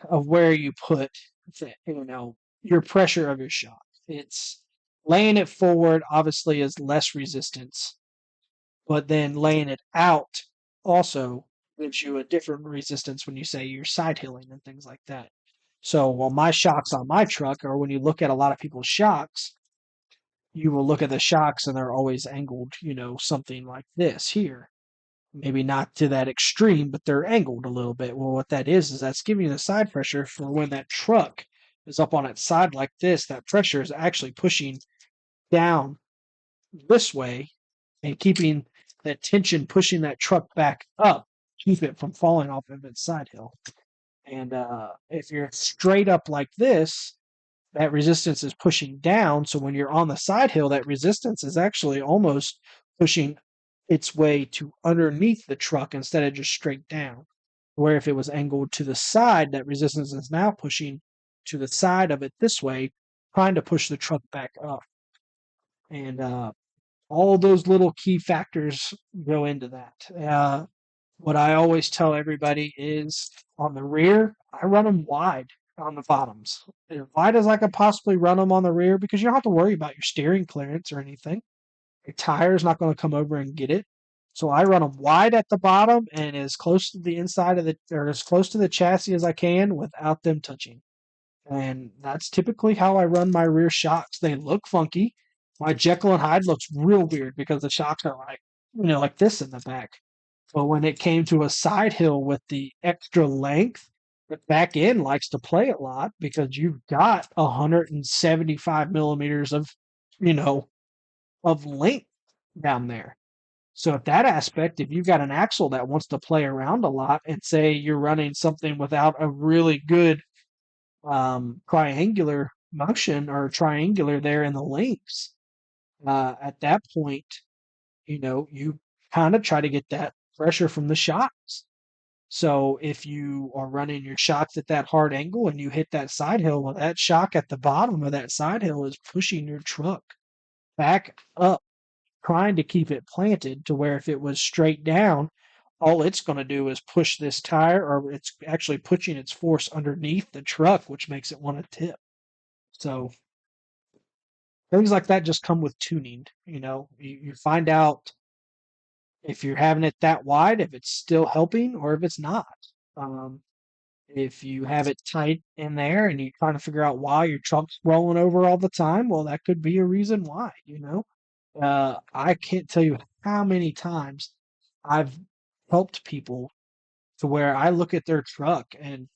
of where you put your pressure of your shock. It's laying it forward obviously is less resistance, but then laying it out also gives you a different resistance when you say you're side hilling and things like that. So, while my shocks on my truck, or when you look at a lot of people's shocks, you will look at the shocks and they're always angled, something like this here. Maybe not to that extreme, but they're angled a little bit. Well, what that is that's giving you the side pressure for when that truck is up on its side like this. That pressure is actually pushing down this way and keeping that tension pushing that truck back up, keep it from falling off of its side hill. And if you're straight up like this, that resistance is pushing down. So when you're on the side hill, that resistance is actually almost pushing its way to underneath the truck instead of just straight down. Where if it was angled to the side, that resistance is now pushing to the side of it this way, trying to push the truck back up. And all those little key factors go into that. What I always tell everybody is on the rear, I run them wide on the bottoms. As wide as I could possibly run them on the rear because you don't have to worry about your steering clearance or anything. Your tire's not going to come over and get it. So I run them wide at the bottom and as close to the inside of or as close to the chassis as I can without them touching. And that's typically how I run my rear shocks. They look funky. My Jekyll and Hyde looks real weird because the shocks are like this in the back. But when it came to a side hill with the extra length, the back end likes to play a lot because you've got 175 millimeters of length down there. So at that aspect, if you've got an axle that wants to play around a lot and say you're running something without a really good triangular motion or triangular there in the links, at that point, you kind of try to get that pressure from the shocks. So if you are running your shocks at that hard angle and you hit that side hill, well, that shock at the bottom of that side hill is pushing your truck back up, trying to keep it planted to where if it was straight down, all it's going to do is push this tire, or it's actually pushing its force underneath the truck, which makes it want to tip. So things like that just come with tuning. You find out if you're having it that wide, if it's still helping or if it's not. Um, if you have it tight in there and you're trying to figure out why your truck's rolling over all the time, well, that could be a reason why. I can't tell you how many times I've helped people to where I look at their truck and,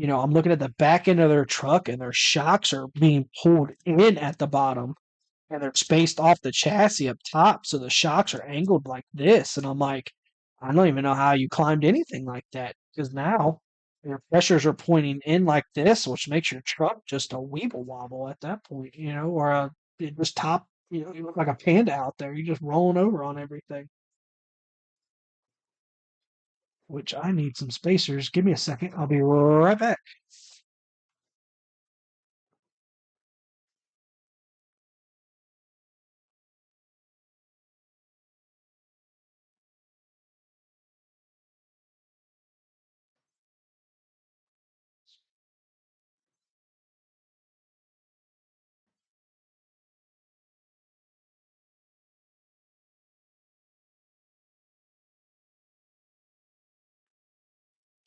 I'm looking at the back end of their truck and their shocks are being pulled in at the bottom and they're spaced off the chassis up top. So the shocks are angled like this. And I'm like, I don't even know how you climbed anything like that because now your pressures are pointing in like this, which makes your truck just a weeble wobble at that point, or it just you look like a panda out there. You're just rolling over on everything, which I need some spacers. Give me a second. I'll be right back.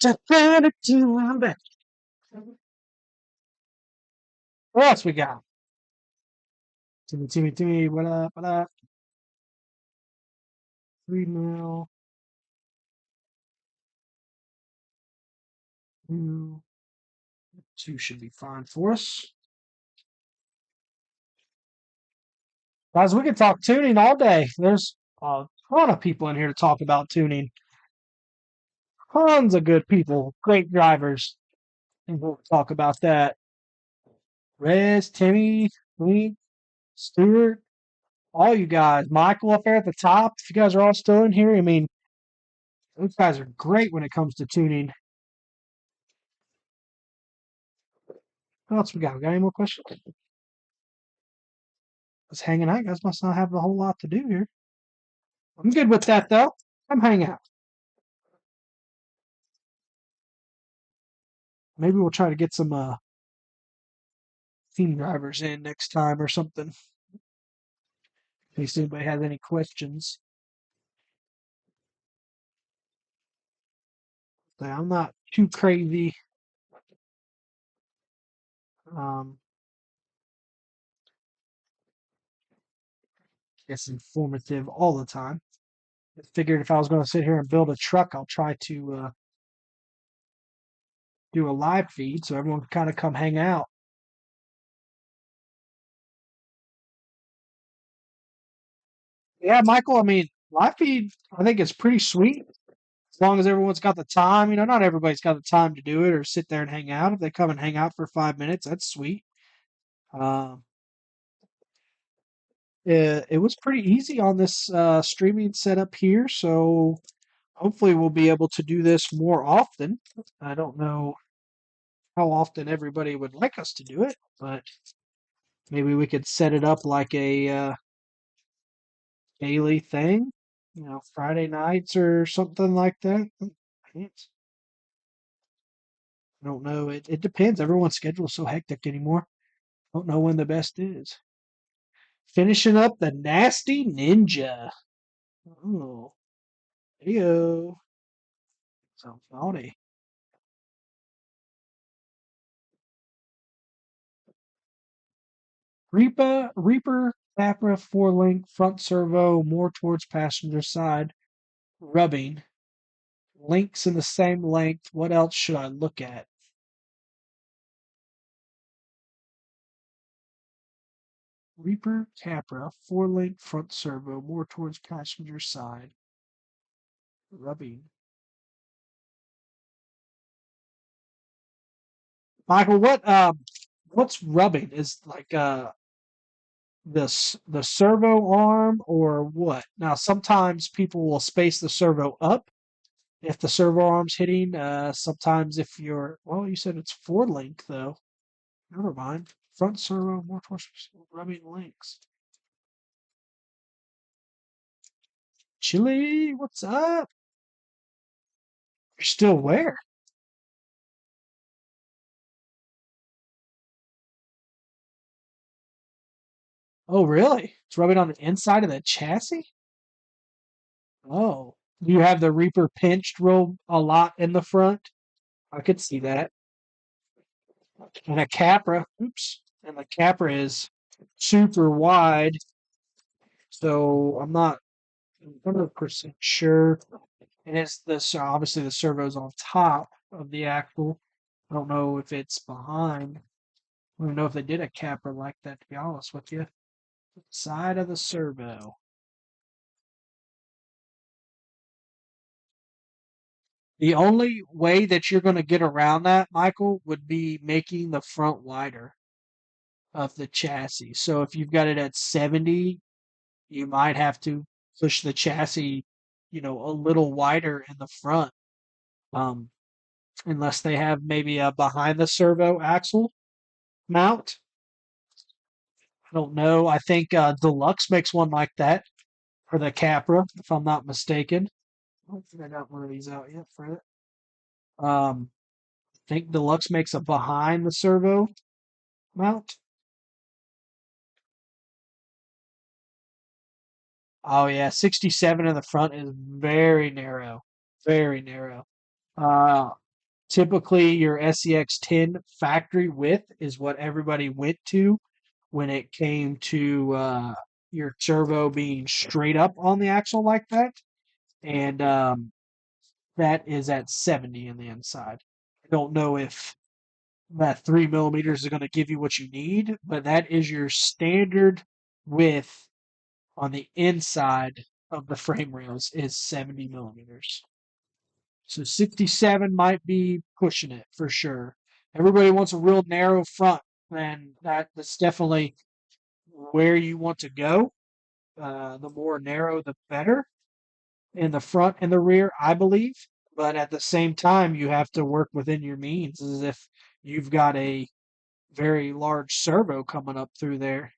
I'm back. What else we got? Timmy, what up, what up? 3 mil, 2, 2 should be fine for us. Guys, we can talk tuning all day. There's a ton of people in here to talk about tuning. Tons of good people, great drivers. And we'll talk about that. Rez, Timmy, me, Stuart, all you guys. Michael up there at the top. If you guys are all still in here, I mean, those guys are great when it comes to tuning. What else we got? We got any more questions? Just hanging out. You guys must not have a whole lot to do here. I'm good with that though. I'm hanging out. Maybe we'll try to get some team drivers in next time or something. In case anybody has any questions. I'm not too crazy. Um, it's informative all the time. I figured if I was going to sit here and build a truck, I'll try to do a live feed so everyone can kind of come hang out. Yeah, Michael, I mean, live feed, I think it's pretty sweet as long as everyone's got the time. Not everybody's got the time to do it or sit there and hang out. If they come and hang out for 5 minutes, that's sweet. Um, it was pretty easy on this streaming setup here, so hopefully we'll be able to do this more often. I don't know how often everybody would like us to do it, but maybe we could set it up like a daily thing, Friday nights or something like that. I don't know. It depends. Everyone's schedule is so hectic anymore. Don't know when the best is. Finishing up the Nasty Ninja. Oh, heyo. Sounds naughty. Reaper, Capra, 4-link, front servo, more towards passenger side, rubbing. Links in the same length. What else should I look at? Reaper, Capra, 4-link, front servo, more towards passenger side, rubbing. Michael, what's rubbing? Is like the servo arm or what? Now sometimes people will space the servo up if the servo arm's hitting. Sometimes if you said it's 4-link though. Never mind. Front servo, more towards rubbing links. Chili, what's up? You're still where? Oh, really? It's rubbing on the inside of the chassis? Oh. You have the Reaper pinched real a lot in the front? I could see that. And a Capra, oops, and the Capra is super wide, so I'm not 100% sure. And it's this obviously the servo's on top of the axle. I don't know if it's behind. I don't know if they did a Capra like that, to be honest with you. Side of the servo. The only way that you're going to get around that, Michael, would be making the front wider of the chassis. So if you've got it at 70, you might have to push the chassis, a little wider in the front. Um, unless they have maybe a behind the servo axle mount. I don't know. I think Deluxe makes one like that for the Capra, if I'm not mistaken. I don't think I got one of these out yet for it. I think Deluxe makes a behind the servo mount. Oh yeah, 67 in the front is very narrow, very narrow. Uh, typically your SEX 10 factory width is what everybody went to when it came to your servo being straight up on the axle like that, and that is at 70 in the inside. I don't know if that 3 millimeters is going to give you what you need, but that is your standard width on the inside of the frame rails is 70 millimeters. So 67 might be pushing it for sure. Everybody wants a real narrow front, and that's definitely where you want to go. The more narrow, the better in the front and the rear, I believe. But at the same time, you have to work within your means, as if you've got a very large servo coming up through there.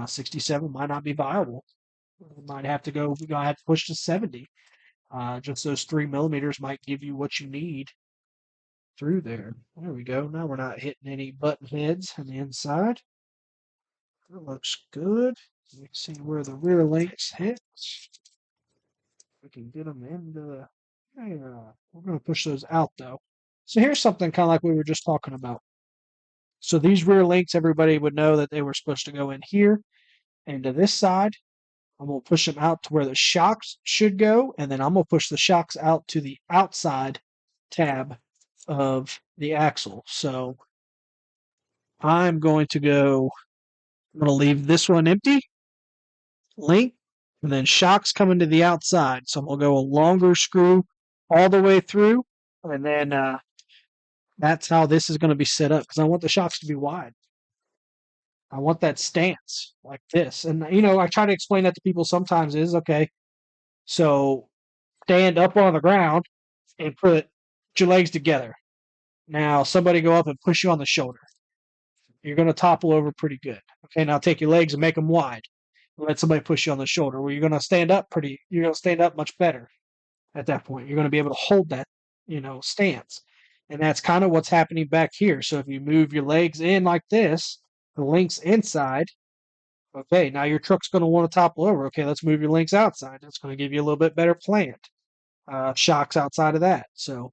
67 might not be viable. You might have to go. You're gonna have to push to 70. Just those 3 millimeters might give you what you need through there. There we go. Now we're not hitting any button heads on the inside. That looks good. Let's see where the rear links hit. We can get them into the. Yeah, we're going to push those out though. So here's something kind of like we were just talking about. So these rear links, everybody would know that they were supposed to go in here and to this side. I'm going to push them out to where the shocks should go, and then I'm going to push the shocks out to the outside tab of the axle. So I'm going to go, I'm going to leave this one empty, link, and then shocks coming to the outside. So I'm going to go a longer screw all the way through, and then that's how this is going to be set up because I want the shocks to be wide. I want that stance like this. And, I try to explain that to people sometimes is okay, so stand up on the ground and put your legs together. Now, somebody go up and push you on the shoulder. You're going to topple over pretty good. Okay, now take your legs and make them wide. Let somebody push you on the shoulder where you're going to stand up you're going to stand up much better at that point. You're going to be able to hold that, stance. And that's kind of what's happening back here. So if you move your legs in like this, the links inside, okay, now your truck's going to want to topple over. Okay, let's move your links outside. That's going to give you a little bit better plant. Shocks outside of that. So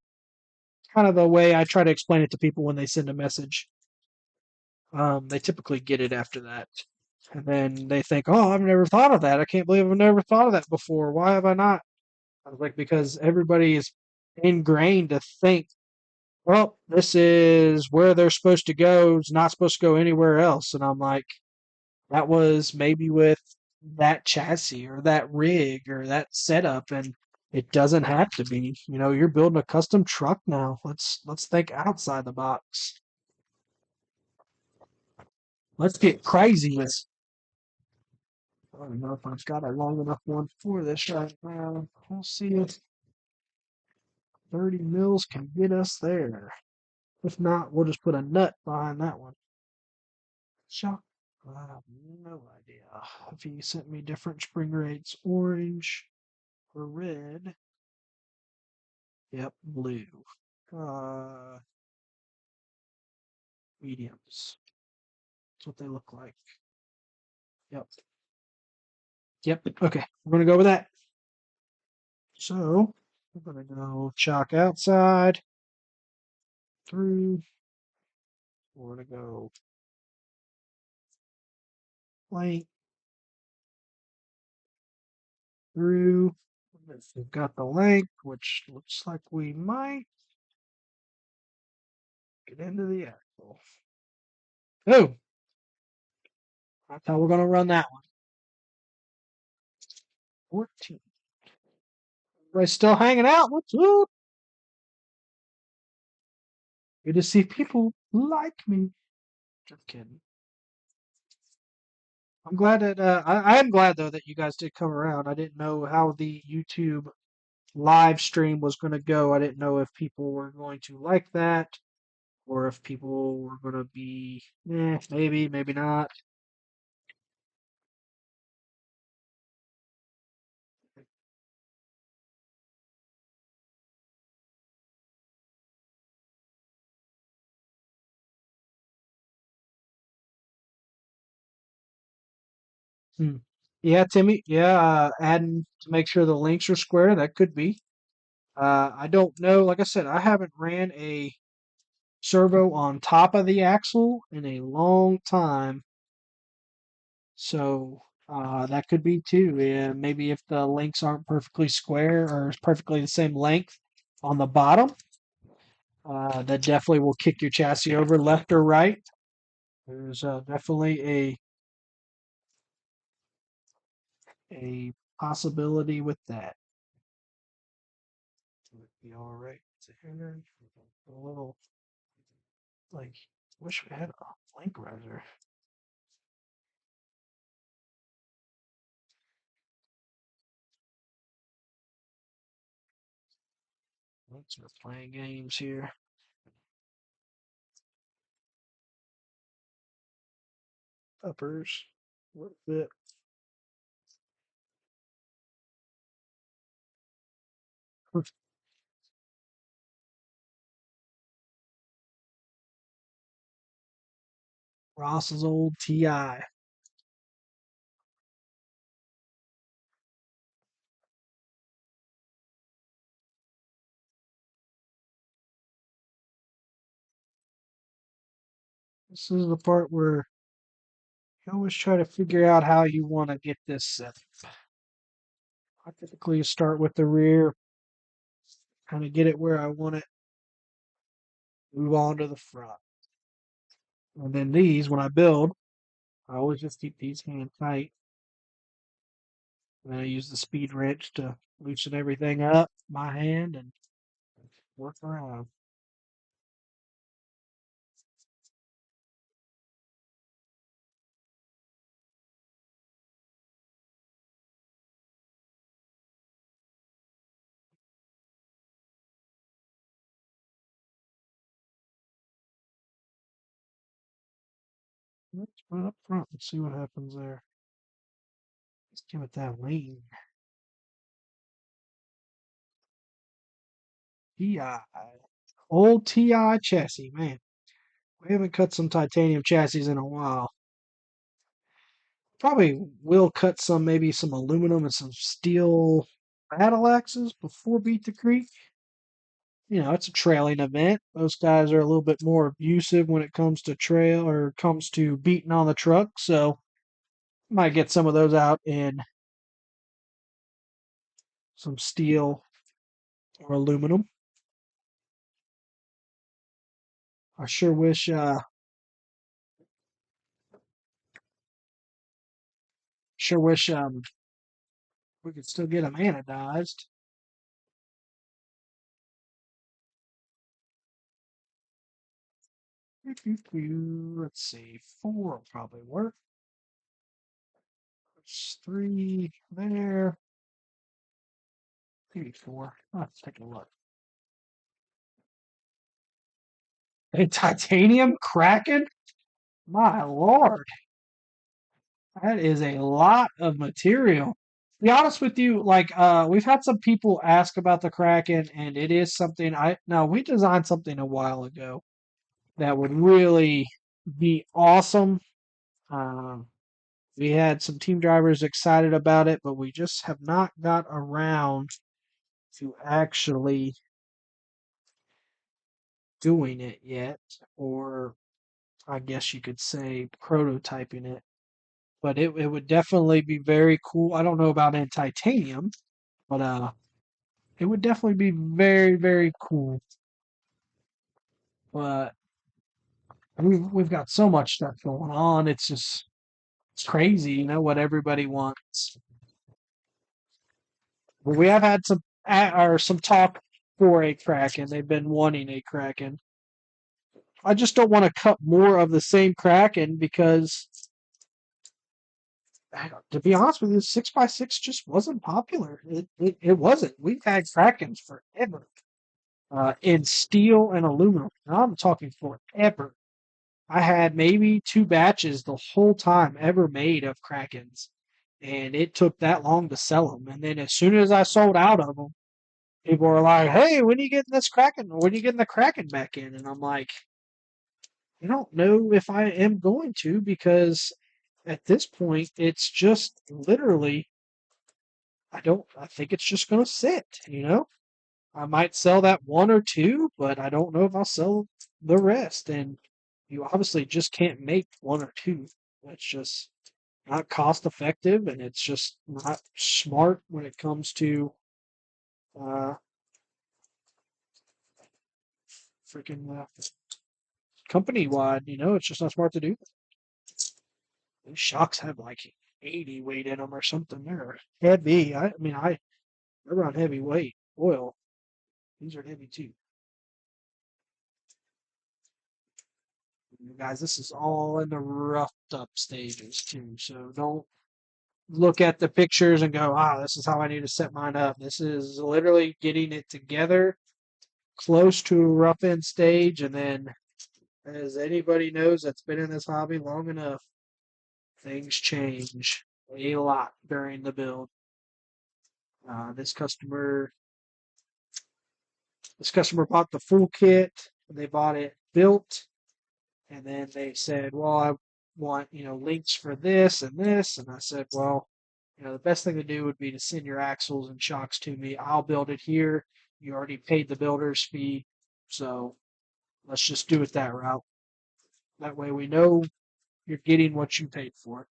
kind of the way I try to explain it to people when they send a message. They typically get it after that. And then they think, oh, I've never thought of that. I can't believe I've never thought of that before. Why have I not? I was like, because everybody is ingrained to think, well, this is where they're supposed to go. It's not supposed to go anywhere else. And I'm like, that was maybe with that chassis or that rig or that setup. And it doesn't have to be. You're building a custom truck now. Let's think outside the box. Let's get crazy. I don't know if I've got a long enough one for this right now. We'll see if 30 mils can get us there. If not, we'll just put a nut behind that one. Shock. I have no idea if he sent me different spring rates, orange or red. Yep, blue. Mediums. That's what they look like. Yep. Yep. Okay, we're gonna go with that. So we're gonna go chalk outside through. We're gonna go blank through. If we've got the length, which looks like we might get into the axle. Oh, that's how we're gonna run that one. 14. Everybody's still hanging out. What's up? Good to see people like me. Just kidding. I'm glad that I am glad though that you guys did come around. I didn't know how the YouTube live stream was going to go. I didn't know if people were going to like that or if people were going to be, maybe, maybe not. Hmm. Yeah, Timmy. Yeah, adding to make sure the links are square. That could be. I don't know. Like I said, I haven't ran a servo on top of the axle in a long time. So that could be too. Yeah, maybe if the links aren't perfectly square or perfectly the same length on the bottom, that definitely will kick your chassis over left or right. There's definitely a possibility with that. Would be all right. A little like wish we had a link riser. Let's start playing games here. Uppers. What bit? Ross's old TI. This is the part where you always try to figure out how you want to get this set. I typically start with the rear, kind of get it where I want it, move on to the front. And then these, when I build, I always just keep these hand tight. And then I use the speed wrench to loosen everything up, my hand, and work around. Let's put it up front and see what happens there. Let's give it that lean. TI. Old TI chassis, man. We haven't cut some titanium chassis in a while. Probably will cut some, maybe some aluminum and some steel battle axes before Beat the Creek. It's a trailing event. Those guys are a little bit more abusive when it comes to trail or comes to beating on the truck. So might get some of those out in some steel or aluminum. I sure wish we could still get them anodized. Let's see, 4 will probably work. There's 3 there. Maybe 4. Let's take a look. A titanium kraken? My lord. That is a lot of material. be honest with you, like we've had some people ask about the Kraken, and it is something I now we designed something a while ago that would really be awesome. Um, we had some team drivers excited about it, but we just have not got around to actually doing it yet, or I guess you could say prototyping it. But it would definitely be very cool. I don't know about in titanium, but it would definitely be very, very cool. But we've got so much stuff going on. It's just it's crazy, what everybody wants. But we have had or some talk for a Kraken. They've been wanting a Kraken. I just don't want to cut more of the same Kraken because, to be honest with you, 6x6 just wasn't popular. It wasn't. We've had Krakens forever in steel and aluminum. Now I'm talking forever. I had maybe 2 batches the whole time ever made of Krakens, and it took that long to sell them. And then as soon as I sold out of them, people were like, "Hey, when are you getting this Kraken? When are you getting the Kraken back in?" And I'm like, I don't know if I am going to because at this point, it's just literally, I think it's just going to sit. I might sell that one or two, but I don't know if I'll sell the rest. And you obviously just can't make one or two. That's just not cost effective, and it's just not smart when it comes to uh, freaking company wide. It's just not smart to do. These shocks have like 80 weight in them or something. They're heavy. I mean, they're on heavy weight oil. These are heavy too. Guys, this is all in the roughed up stages too. So don't look at the pictures and go, this is how I need to set mine up. This is literally getting it together close to a rough end stage. And then, as anybody knows that's been in this hobby long enough, things change a lot during the build. This customer bought the full kit, and they bought it built, and then they said, well, I want, links for this and this. And I said, well, the best thing to do would be to send your axles and shocks to me. I'll build it here. You already paid the builder's fee. So let's just do it that route. That way we know you're getting what you paid for.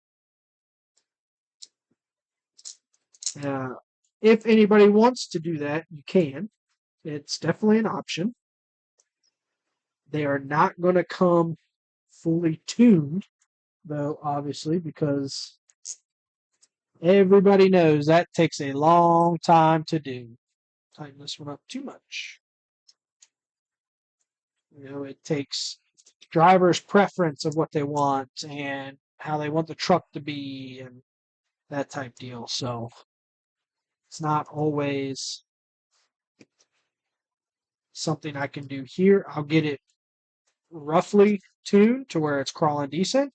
If anybody wants to do that, you can. It's definitely an option. They are not going to come fully tuned, though, obviously, because everybody knows that takes a long time to do. Tighten this one up too much. It takes driver's preference of what they want and how they want the truck to be and that type deal. So it's not always something I can do here. I'll get it roughly tuned to where it's crawling decent,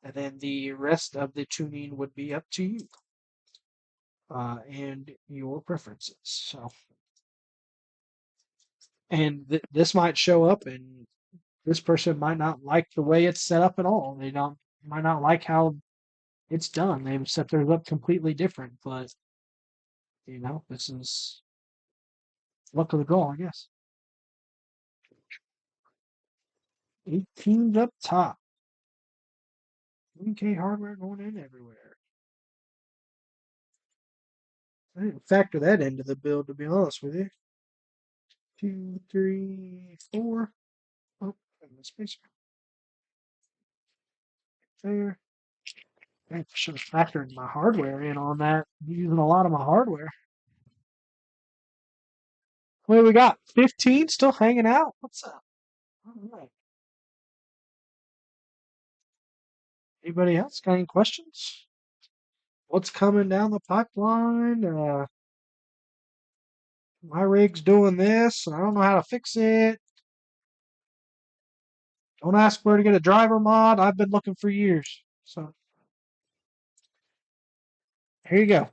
and then the rest of the tuning would be up to you and your preferences. So, and this might show up, and this person might not like the way it's set up at all. They might not like how it's done. They've set theirs up completely different, but this is luck of the draw, I guess. 18 up top. 1K hardware going in everywhere. I didn't factor that into the build, to be honest with you. 2, 3, 4. Oh, and the spacer. There. I should have factored my hardware in on that. I'm using a lot of my hardware. What do we got? 15 still hanging out? What's up? All right. Anybody else got any questions? What's coming down the pipeline? My rig's doing this, and I don't know how to fix it. Don't ask where to get a driver mod. I've been looking for years. So here you go.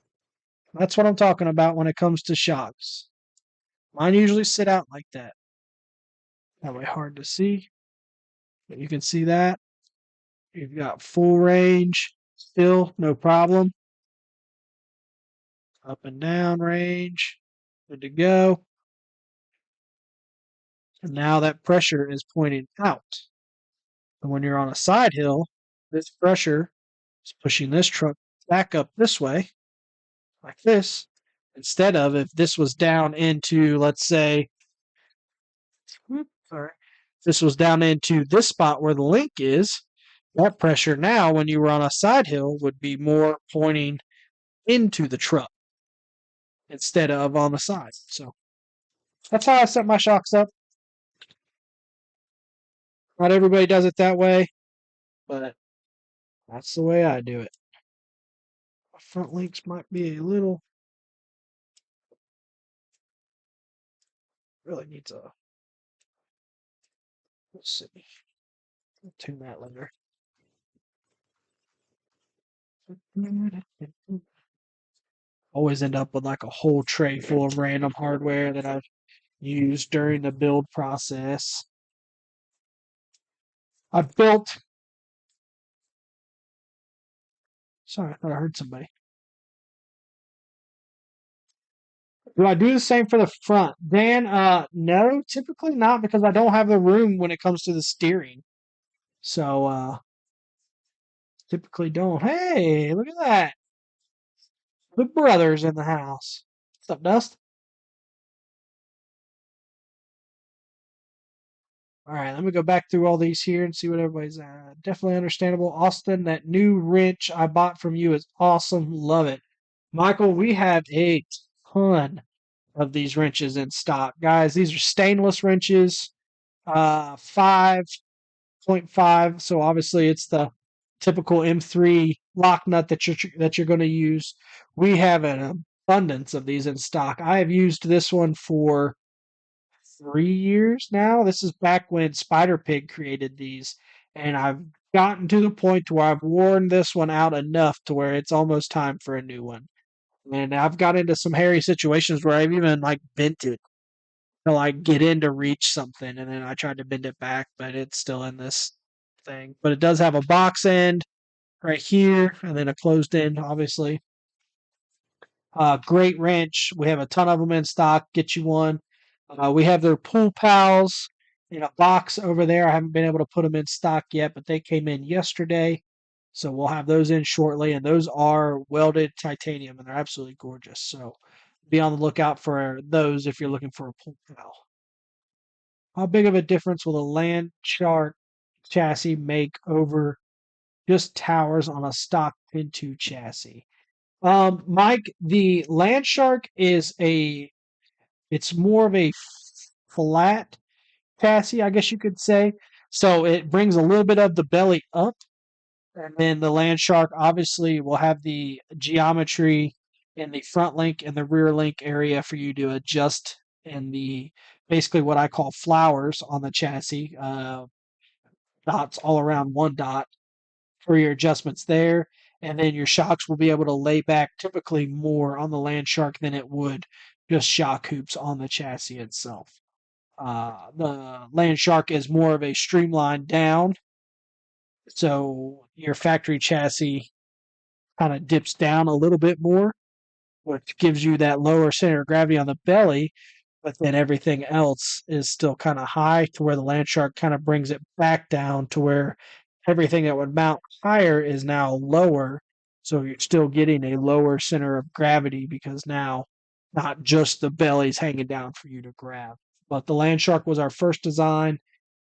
That's what I'm talking about when it comes to shocks. Mine usually sit out like that. That way hard to see, but you can see that. You've got full range, still no problem. Up and down range, good to go. And now that pressure is pointing out. And when you're on a side hill, this pressure is pushing this truck back up this way, like this, instead of if this was down into, let's say, sorry, this was down into this spot where the link is, that pressure now, when you were on a side hill, would be more pointing into the truck instead of on the side. So that's how I set my shocks up. Not everybody does it that way, but that's the way I do it. My front links might be a little, really needs a, let's see, I'll tune that later. Always end up with like a whole tray full of random hardware that I've used during the build process. I've built, sorry, I thought I heard somebody. Do I do the same for the front? Dan, no, typically not because I don't have the room when it comes to the steering. So, typically don't. Hey, look at that. The brothers in the house. What's up, Dust? All right, let me go back through all these here and see what everybody's at. Definitely understandable. Austin, that new wrench I bought from you is awesome. Love it. Michael, we have a ton of these wrenches in stock. Guys, these are stainless wrenches, 5.5. So obviously it's the typical M3 lock nut that you're going to use. We have an abundance of these in stock. I have used this one for 3 years now. This is back when Spider Pig created these, and I've gotten to the point where I've worn this one out enough to where it's almost time for a new one. And I've got into some hairy situations where I've even like bent it to like get in to reach something, and then I tried to bend it back, but it's still in this thing. But it does have a box end right here, and then a closed end, obviously. Great wrench. We have a ton of them in stock. Get you one. We have their pool pals in a box over there. I haven't been able to put them in stock yet, but they came in yesterday. So we'll have those in shortly. And those are welded titanium and they're absolutely gorgeous. So be on the lookout for those if you're looking for a pool pal. How big of a difference will a Land Shark chassis make over just towers on a stock Pin2 chassis? Mike, the Landshark it's more of a flat chassis, I guess you could say. So it brings a little bit of the belly up, and then the Landshark obviously will have the geometry in the front link and the rear link area for you to adjust in the basically what I call flowers on the chassis, dots all around one dot for your adjustments there. And then your shocks will be able to lay back typically more on the Landshark than it would just shock hoops on the chassis itself. The Landshark is more of a streamlined down, so your factory chassis kind of dips down a little bit more, which gives you that lower center of gravity on the belly, but then everything else is still kind of high to where the Landshark kind of brings it back down to where everything that would mount higher is now lower. So you're still getting a lower center of gravity because now not just the belly's hanging down for you to grab. But the Landshark was our first design.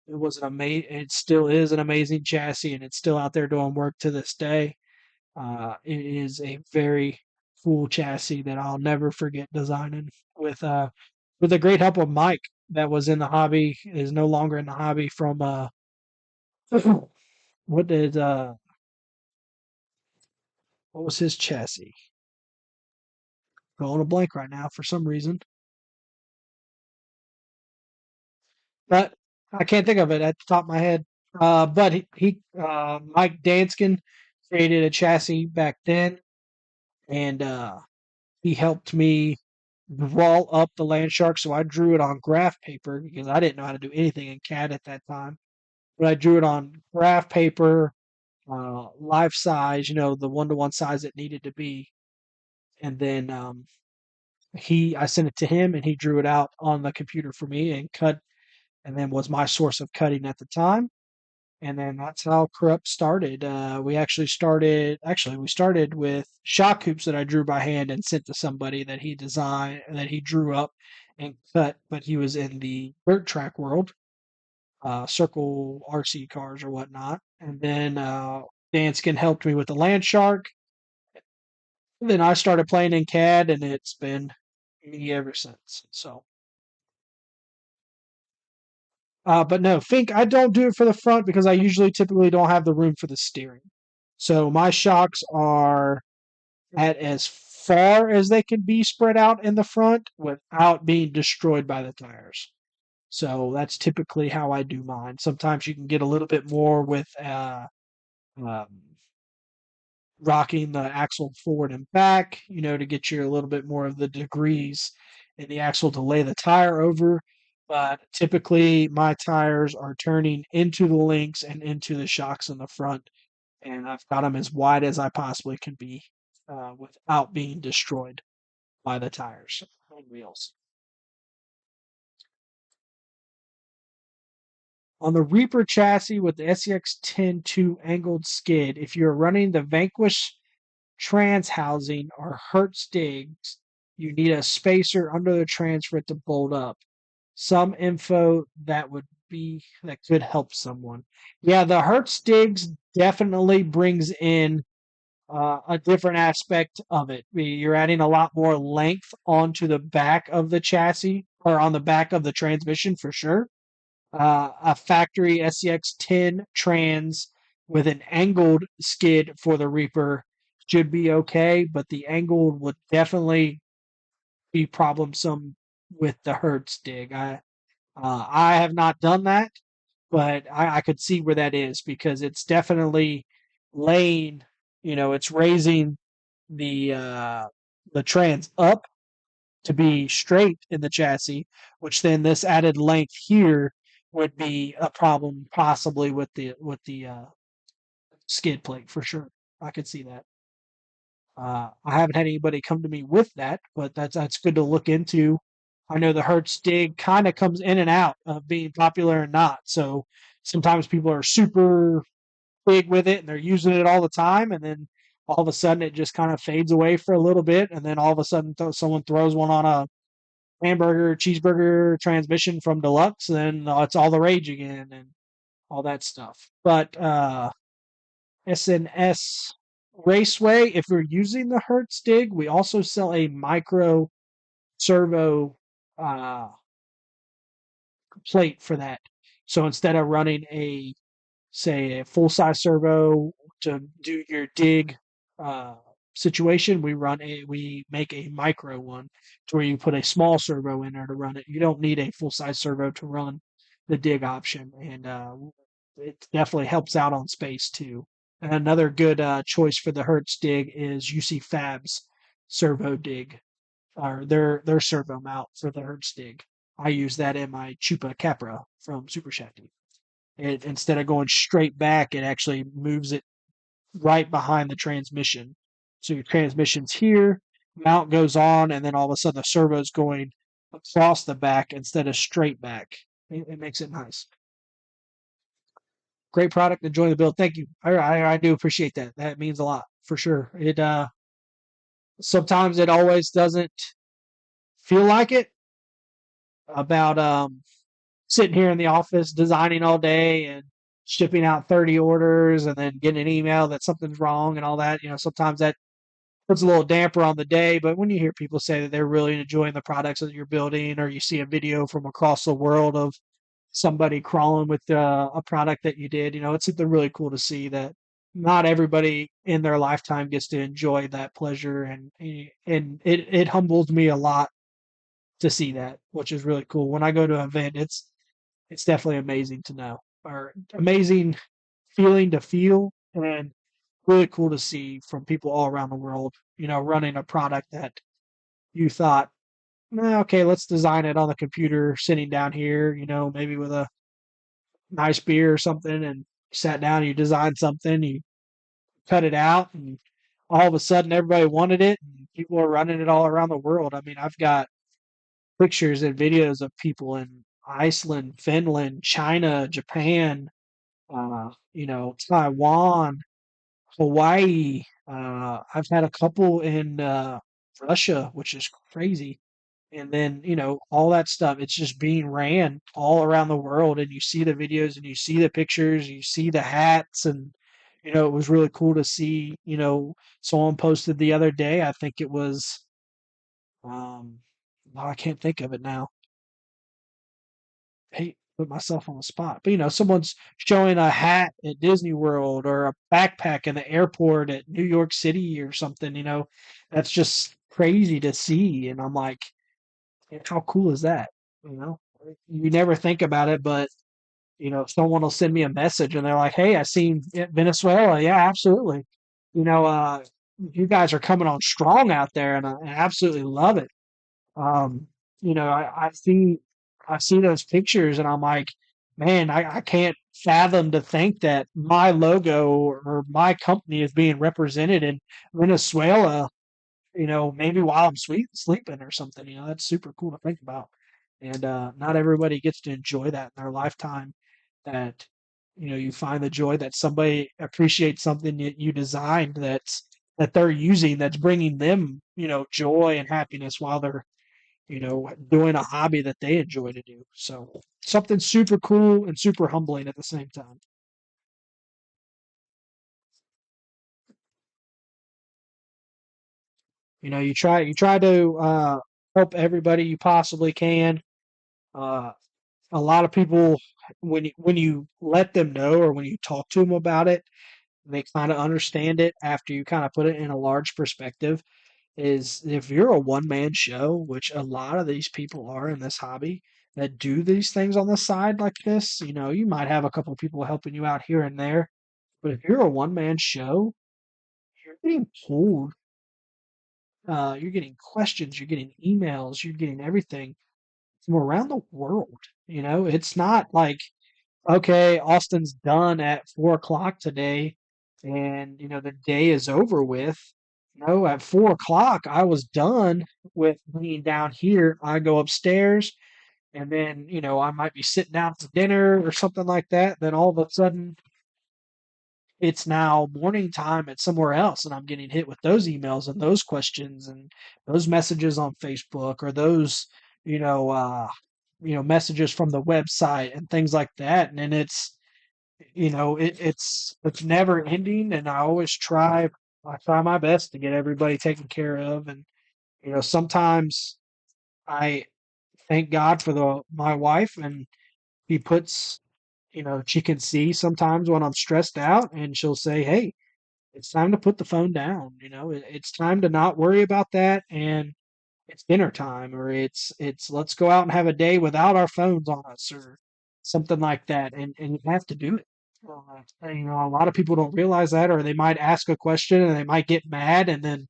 It was an amazing. It still is an amazing chassis, and it's still out there doing work to this day. It is a very cool chassis that I'll never forget designing with the great help of Mike that was in the hobby, is no longer in the hobby from what did what was his chassis? Going a blank right now for some reason. But I can't think of it at the top of my head. But Mike Danskin created a chassis back then, and He helped me draw up the land shark, so I drew it on graph paper because I didn't know how to do anything in CAD at that time. But I drew it on graph paper, life size, the 1-to-1 size it needed to be, and then I sent it to him, and he drew it out on the computer for me and cut, and then was my source of cutting at the time. And then that's how Corrupt started. We started with shock hoops that I drew by hand and sent to somebody that he designed, that he drew up and cut, but he was in the dirt track world, circle RC cars or whatnot. And then Danskin helped me with the Land Shark. Then I started playing in CAD, and it's been me ever since. So, but no, Fink, I don't do it for the front because I usually typically don't have the room for the steering. So my shocks are at as far as they can be spread out in the front without being destroyed by the tires. So that's typically how I do mine. Sometimes you can get a little bit more with um, rocking the axle forward and back, to get you a little bit more of the degrees in the axle to lay the tire over. But typically, my tires are turning into the links and into the shocks in the front, and I've got them as wide as I possibly can be without being destroyed by the tires and wheels. On the Reaper chassis with the SCX-10-2 angled skid, if you're running the Vanquish trans housing or Hertz digs, you need a spacer under the trans for it to bolt up. Some info that could help someone. Yeah, the Hertz digs definitely brings in a different aspect of it. You're adding a lot more length onto the back of the chassis or on the back of the transmission for sure. A factory SCX-10 trans with an angled skid for the Reaper should be okay, but the angled would definitely be problemsome with the Hertz dig. I have not done that, but I could see where that is because it's definitely laying, it's raising the trans up to be straight in the chassis, which then this added length here would be a problem possibly with the skid plate for sure. I could see that. I haven't had anybody come to me with that, but that's good to look into. I know the Hertz dig kind of comes in and out of being popular or not. So sometimes people are super big with it and they're using it all the time, and then all of a sudden it just kind of fades away for a little bit, and then all of a sudden someone throws one on a hamburger, cheeseburger transmission from Deluxe, and it's all the rage again and all that stuff. But SNS Raceway, if you're using the Hertz dig, we also sell a micro servo uh, plate for that. So instead of running say a full size servo to do your dig uh, situation, we make a micro one to where you put a small servo in there to run it. You don't need a full size servo to run the dig option, and it definitely helps out on space too. And another good choice for the Hertz dig is UC Fab's servo dig, or their servo mount for the Hertz dig. I use that in my Chupa Capra from Super Shafty. Instead of going straight back, it actually moves it right behind the transmission. So your transmission's here, mount goes on, and then all of a sudden the servo's going across the back instead of straight back. It makes it nice. Great product. Enjoy the build. Thank you. I do appreciate that. That means a lot for sure. It sometimes it always doesn't feel like it about sitting here in the office designing all day and shipping out 30 orders and then getting an email that something's wrong and all that. Sometimes that puts a little damper on the day. But when you hear people say that they're really enjoying the products that you're building, or you see a video from across the world of somebody crawling with a product that you did, it's something really cool to see that not everybody in their lifetime gets to enjoy that pleasure. And it humbles me a lot to see that, which is really cool. When I go to an event, it's definitely amazing to know, or amazing feeling to feel, and really cool to see from people all around the world, running a product that you thought, "Nah, okay, let's design it on the computer, sitting down here, maybe with a nice beer or something, and you sat down, you designed something, you cut it out, and all of a sudden everybody wanted it, and people are running it all around the world. I mean, I've got pictures and videos of people in Iceland, Finland, China, Japan, Taiwan, Hawaii. I've had a couple in Russia, which is crazy. And then, all that stuff, it's just being ran all around the world. And you see the videos and you see the pictures, you see the hats. And, it was really cool to see, someone posted the other day. I think it was, um, oh, I can't think of it now. Hey, put myself on the spot. But someone's showing a hat at Disney World or a backpack in the airport at New York City or something, that's just crazy to see. And I'm like, how cool is that? You know, you never think about it, but someone will send me a message and they're like, "Hey, I seen Venezuela. Yeah, absolutely. You know, uh, you guys are coming on strong out there, and I absolutely love it." Um, I see those pictures and I'm like, man, I can't fathom to think that my logo or my company is being represented in Venezuela, maybe while I'm sleeping or something. That's super cool to think about. And not everybody gets to enjoy that in their lifetime. That, you find the joy that somebody appreciates something that you designed that they're using that's bringing them, joy and happiness while they're, doing a hobby that they enjoy to do. So something super cool and super humbling at the same time. You try to help everybody you possibly can. Uh, a lot of people, when you let them know or when you talk to them about it, they kind of understand it after you kind of put it in a large perspective. Is if you're a one man show, which a lot of these people are in this hobby that do these things on the side like this, you might have a couple of people helping you out here and there. But if you're a one man show, you're getting pulled. You're getting questions, you're getting emails, you're getting everything from around the world. It's not like, okay, Austin's done at 4 o'clock today and, the day is over with. No, at 4 o'clock, I was done with being down here. I go upstairs and then, I might be sitting down to dinner or something like that. Then all of a sudden, it's now morning time at somewhere else and I'm getting hit with those emails and those questions and those messages on Facebook or those, you know, uh, messages from the website and things like that. And then it's never ending. And I try my best to get everybody taken care of. And, sometimes I thank God for my wife and he puts, she can see sometimes when I'm stressed out and she'll say, "Hey, it's time to put the phone down. It's time to not worry about that, and it's dinner time, or it's let's go out and have a day without our phones on us, or something like that." And you have to do it. A lot of people don't realize that, or they might ask a question and they might get mad, and then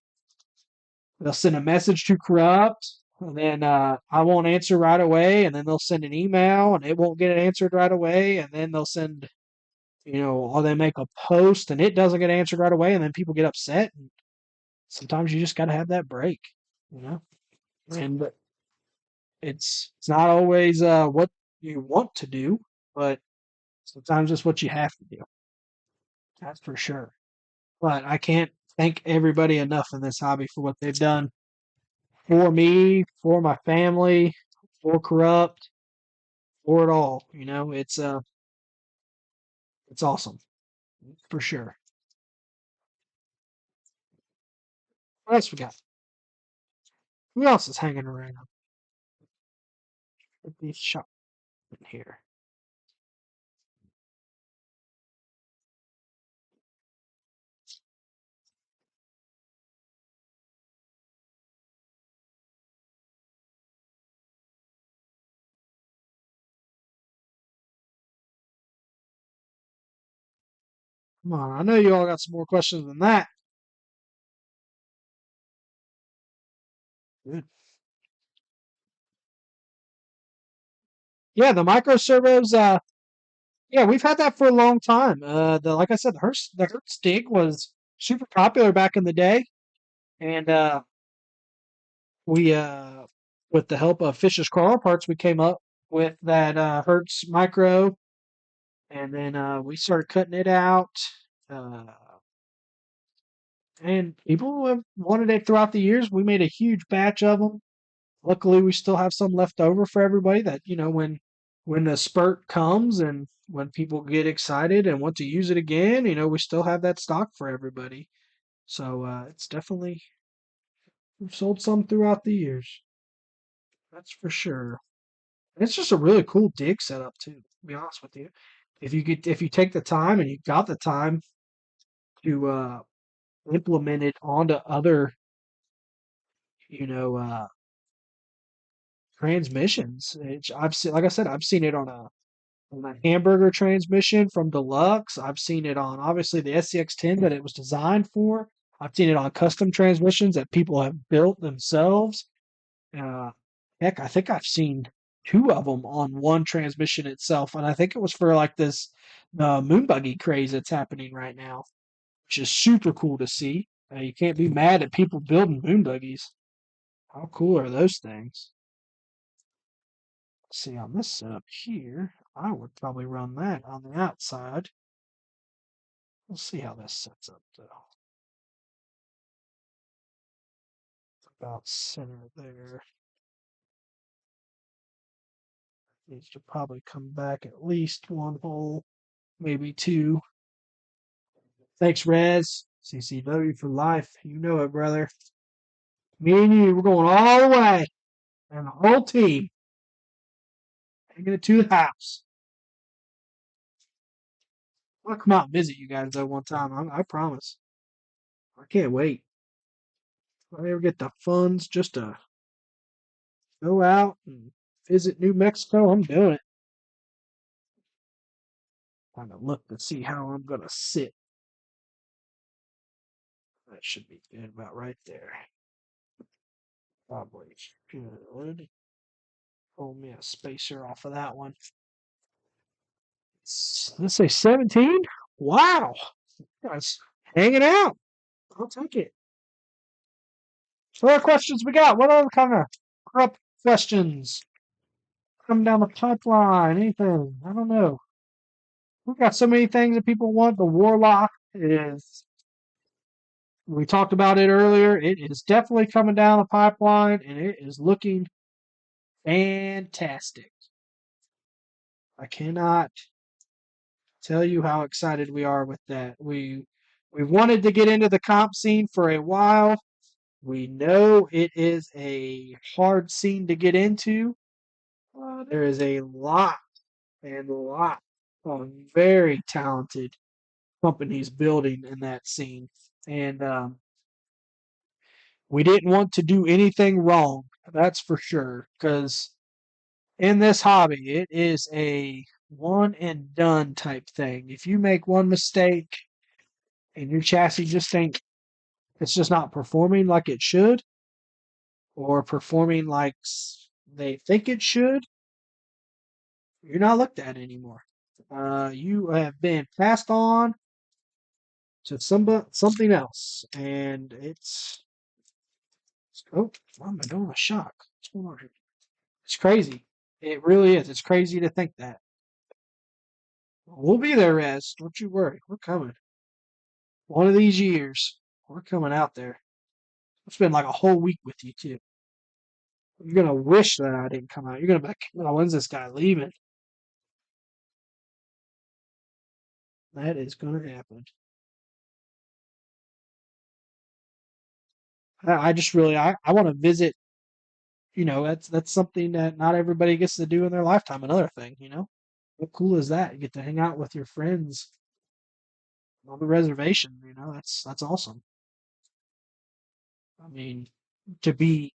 they'll send a message to corrupt, and then I won't answer right away, and then they'll send an email and it won't get answered right away, and then they'll send, or they make a post and it doesn't get answered right away, and then people get upset. And sometimes you just got to have that break, you know. And it's not always what you want to do, but sometimes it's what you have to do. That's for sure. But I can't thank everybody enough in this hobby for what they've done for me, for my family, for corrupt, for it all. It's awesome for sure. What else we got? Who else is hanging around? Get these shop in here. Come on, I know you all got some more questions than that. Good. Yeah, the micro servos. Yeah, we've had that for a long time. The like I said, the Hertz Dig was super popular back in the day, and we with the help of Fish's Crawl Parts, we came up with that Hertz Micro, and then we started cutting it out. Uh, and people have wanted it throughout the years. We made a huge batch of them. Luckily, we still have some left over for everybody. That when the spurt comes and when people get excited and want to use it again, we still have that stock for everybody. So it's definitely we've sold some throughout the years. That's for sure. And it's just a really cool dig setup too. To be honest with you, if you take the time and you got the time to implement it onto other you know transmissions, I've seen, like I said, I've seen it on a hamburger transmission from Deluxe. I've seen it on obviously the SCX10 that it was designed for. I've seen it on custom transmissions that people have built themselves. Uh, Heck, I think I've seen two of them on one transmission itself, and I think it was for like this moon buggy craze that's happening right now, which is super cool to see. You can't be mad at people building moon buggies. How cool are those things? See, on this setup here, I would probably run that on the outside. We'll see how this sets up though. About center there. Needs to probably come back at least one hole, maybe two. Thanks, Rez. CCW for life. You know it, brother. Me and you, we're going all the way. And the whole team. Taking it to the house. I'll come out and visit you guys though one time. I promise. I can't wait. If I ever get the funds just to go out and visit New Mexico, I'm doing it. Trying to look to see how I'm gonna sit. That should be good about right there. Probably good. Pull me a spacer off of that one. Let's say 17. Wow. Guys hanging out. I'll take it. So what other questions we got? What other kind of corrupt questions coming down the pipeline? Anything? I don't know. We've got so many things that people want. The Warlock is, we talked about it earlier. It is definitely coming down the pipeline and it is looking fantastic. I cannot tell you how excited we are with that. We wanted to get into the comp scene for a while. We know it is a hard scene to get into. There is a lot and lot of very talented companies building in that scene, and we didn't want to do anything wrong. That's for sure. Because in this hobby, it is a one and done type thing. If you make one mistake and your chassis just ain't, it's just not performing like it should, or performing like they think it should, you're not looked at anymore. You have been passed on to something else, and oh, why am I doing a shock? What's going on here? It's crazy. It really is. It's crazy to think that. We'll be there, Rez. Don't you worry. We're coming. One of these years, we're coming out there. I'll spend like a whole week with you too. You're gonna wish that I didn't come out. You're gonna be like, oh, when's this guy leaving? That is gonna happen. I just really I want to visit. That's something that not everybody gets to do in their lifetime. Another thing. How cool is that? You get to hang out with your friends on the reservation. That's awesome. I mean, to be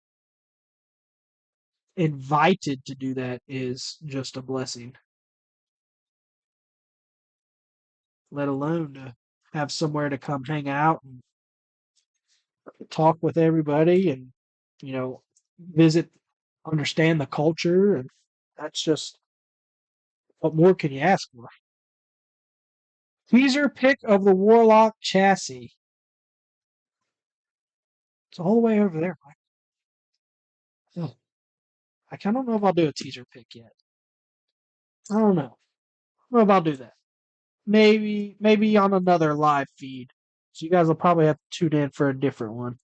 invited to do that is just a blessing, let alone to have somewhere to come hang out and talk with everybody and, you know, visit, understand the culture, and that's just what more can you ask for? Teaser pic of the Warlock chassis. It's all the way over there, Mike. Oh, I don't know if I'll do a teaser pic yet. I don't know. I don't know if I'll do that. Maybe on another live feed. So you guys will probably have to tune in for a different one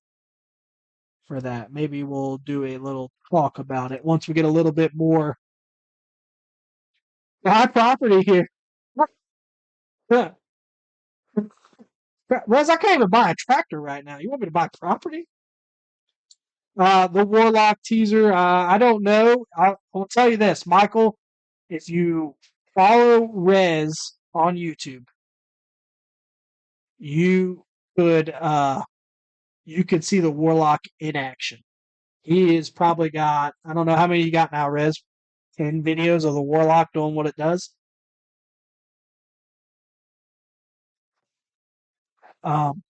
for that. Maybe we'll do a little talk about it once we get a little bit more high property here. Yeah. Rez, I can't even buy a tractor right now. You want me to buy property? The Warlock teaser, I don't know. I'll tell you this, Michael. If you follow Rez on YouTube, you could you could see the Warlock in action. He has probably got, I don't know how many you got now, Rez. 10 videos of the Warlock doing what it does. Um,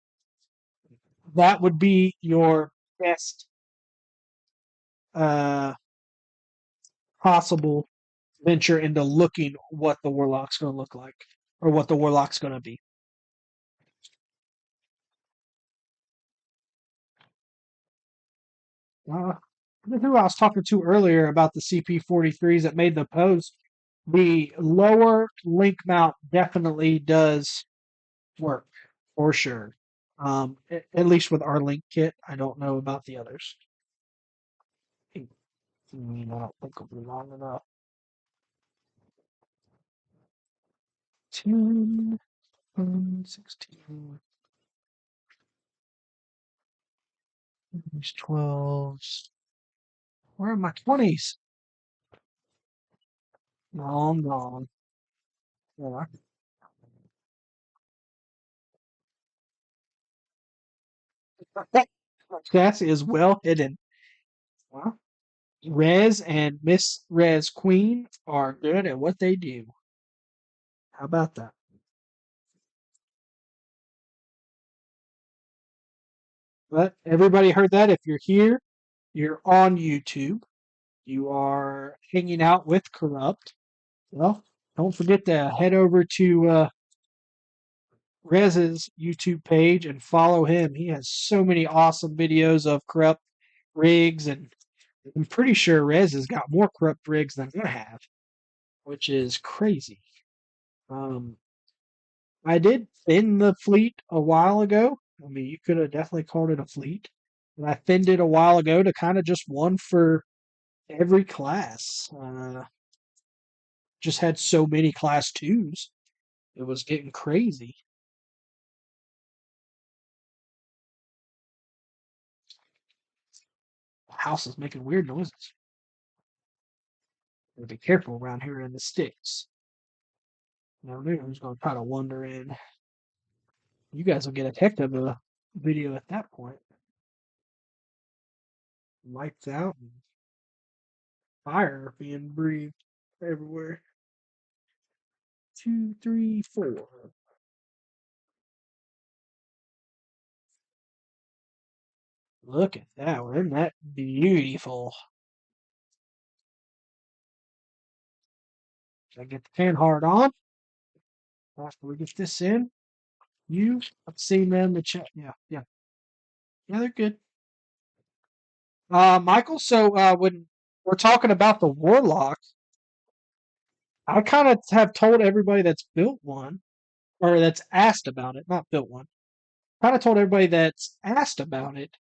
that would be your best uh, possible venture into looking what the Warlock's going to look like or what the Warlock's going to be. Uh, who I was talking to earlier about the CP43s that made the post, the lower link mount definitely does work for sure. At least with our link kit. I don't know about the others. I don't think it'll be long enough. 10, 16, 12s. Where are my 20s? Long gone. Yeah. Cassie is well hidden. Well, Rez and Miss Rez Queen are good at what they do. How about that? But everybody heard that. If you're here, you're on YouTube. You are hanging out with Corrupt. Well, don't forget to head over to Rez's YouTube page and follow him. He has so many awesome videos of Corrupt rigs, and I'm pretty sure Rez has got more Corrupt rigs than I have, which is crazy. Um, I did thin the fleet a while ago. I mean, you could have definitely called it a fleet. And I thinned it a while ago to kind of just one for every class. Just had so many class twos. It was getting crazy. The house is making weird noises. Gotta be careful around here in the sticks. Now, who's going to try to wander in. You guys will get a heck of a video at that point. Lights out and fire being breathed everywhere. 2, 3, 4. Look at that. Isn't that beautiful? Should I get the pan hard on? After we get this in, I've seen them in the chat. Yeah, yeah. Yeah, they're good. Michael, so when we're talking about the Warlock, I kind of have told everybody that's built one, or that's asked about it, not built one, kind of told everybody that's asked about it,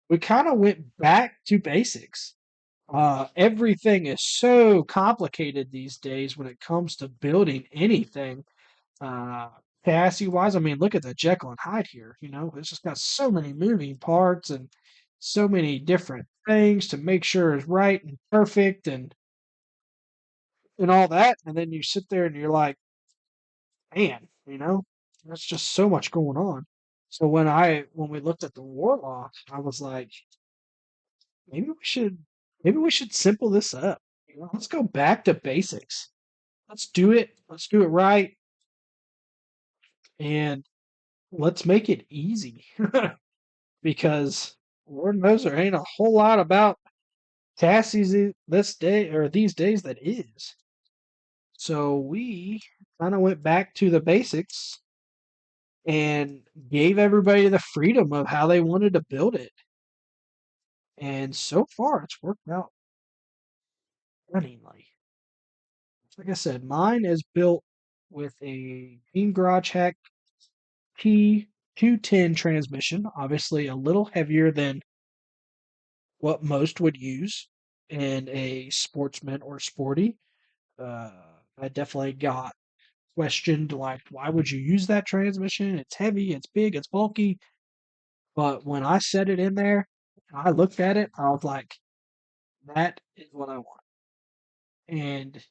we kind of went back to basics. Everything is so complicated these days when it comes to building anything. Uh, Chassis wise, I mean, look at the Jekyll and Hyde here. You know, it's just got so many moving parts and so many different things to make sure it's right and perfect and all that. And then you sit there and you're like, man, you know, there's just so much going on. So when we looked at the Warlock, I was like, maybe we should maybe we should simple this up. You know, let's go back to basics. Let's do it. Let's do it right, and let's make it easy. Because Lord knows there ain't a whole lot about chassis this day or these days that is. So we kind of went back to the basics and gave everybody the freedom of how they wanted to build it. And so far, it's worked out runningly. Like I said, mine is built with a Team Garage Hack T210 transmission, obviously a little heavier than what most would use in a sportsman or sporty. Uh, I definitely got questioned like, why would you use that transmission? It's heavy, it's big, it's bulky. But when I set it in there, I looked at it, I was like, that is what I want. And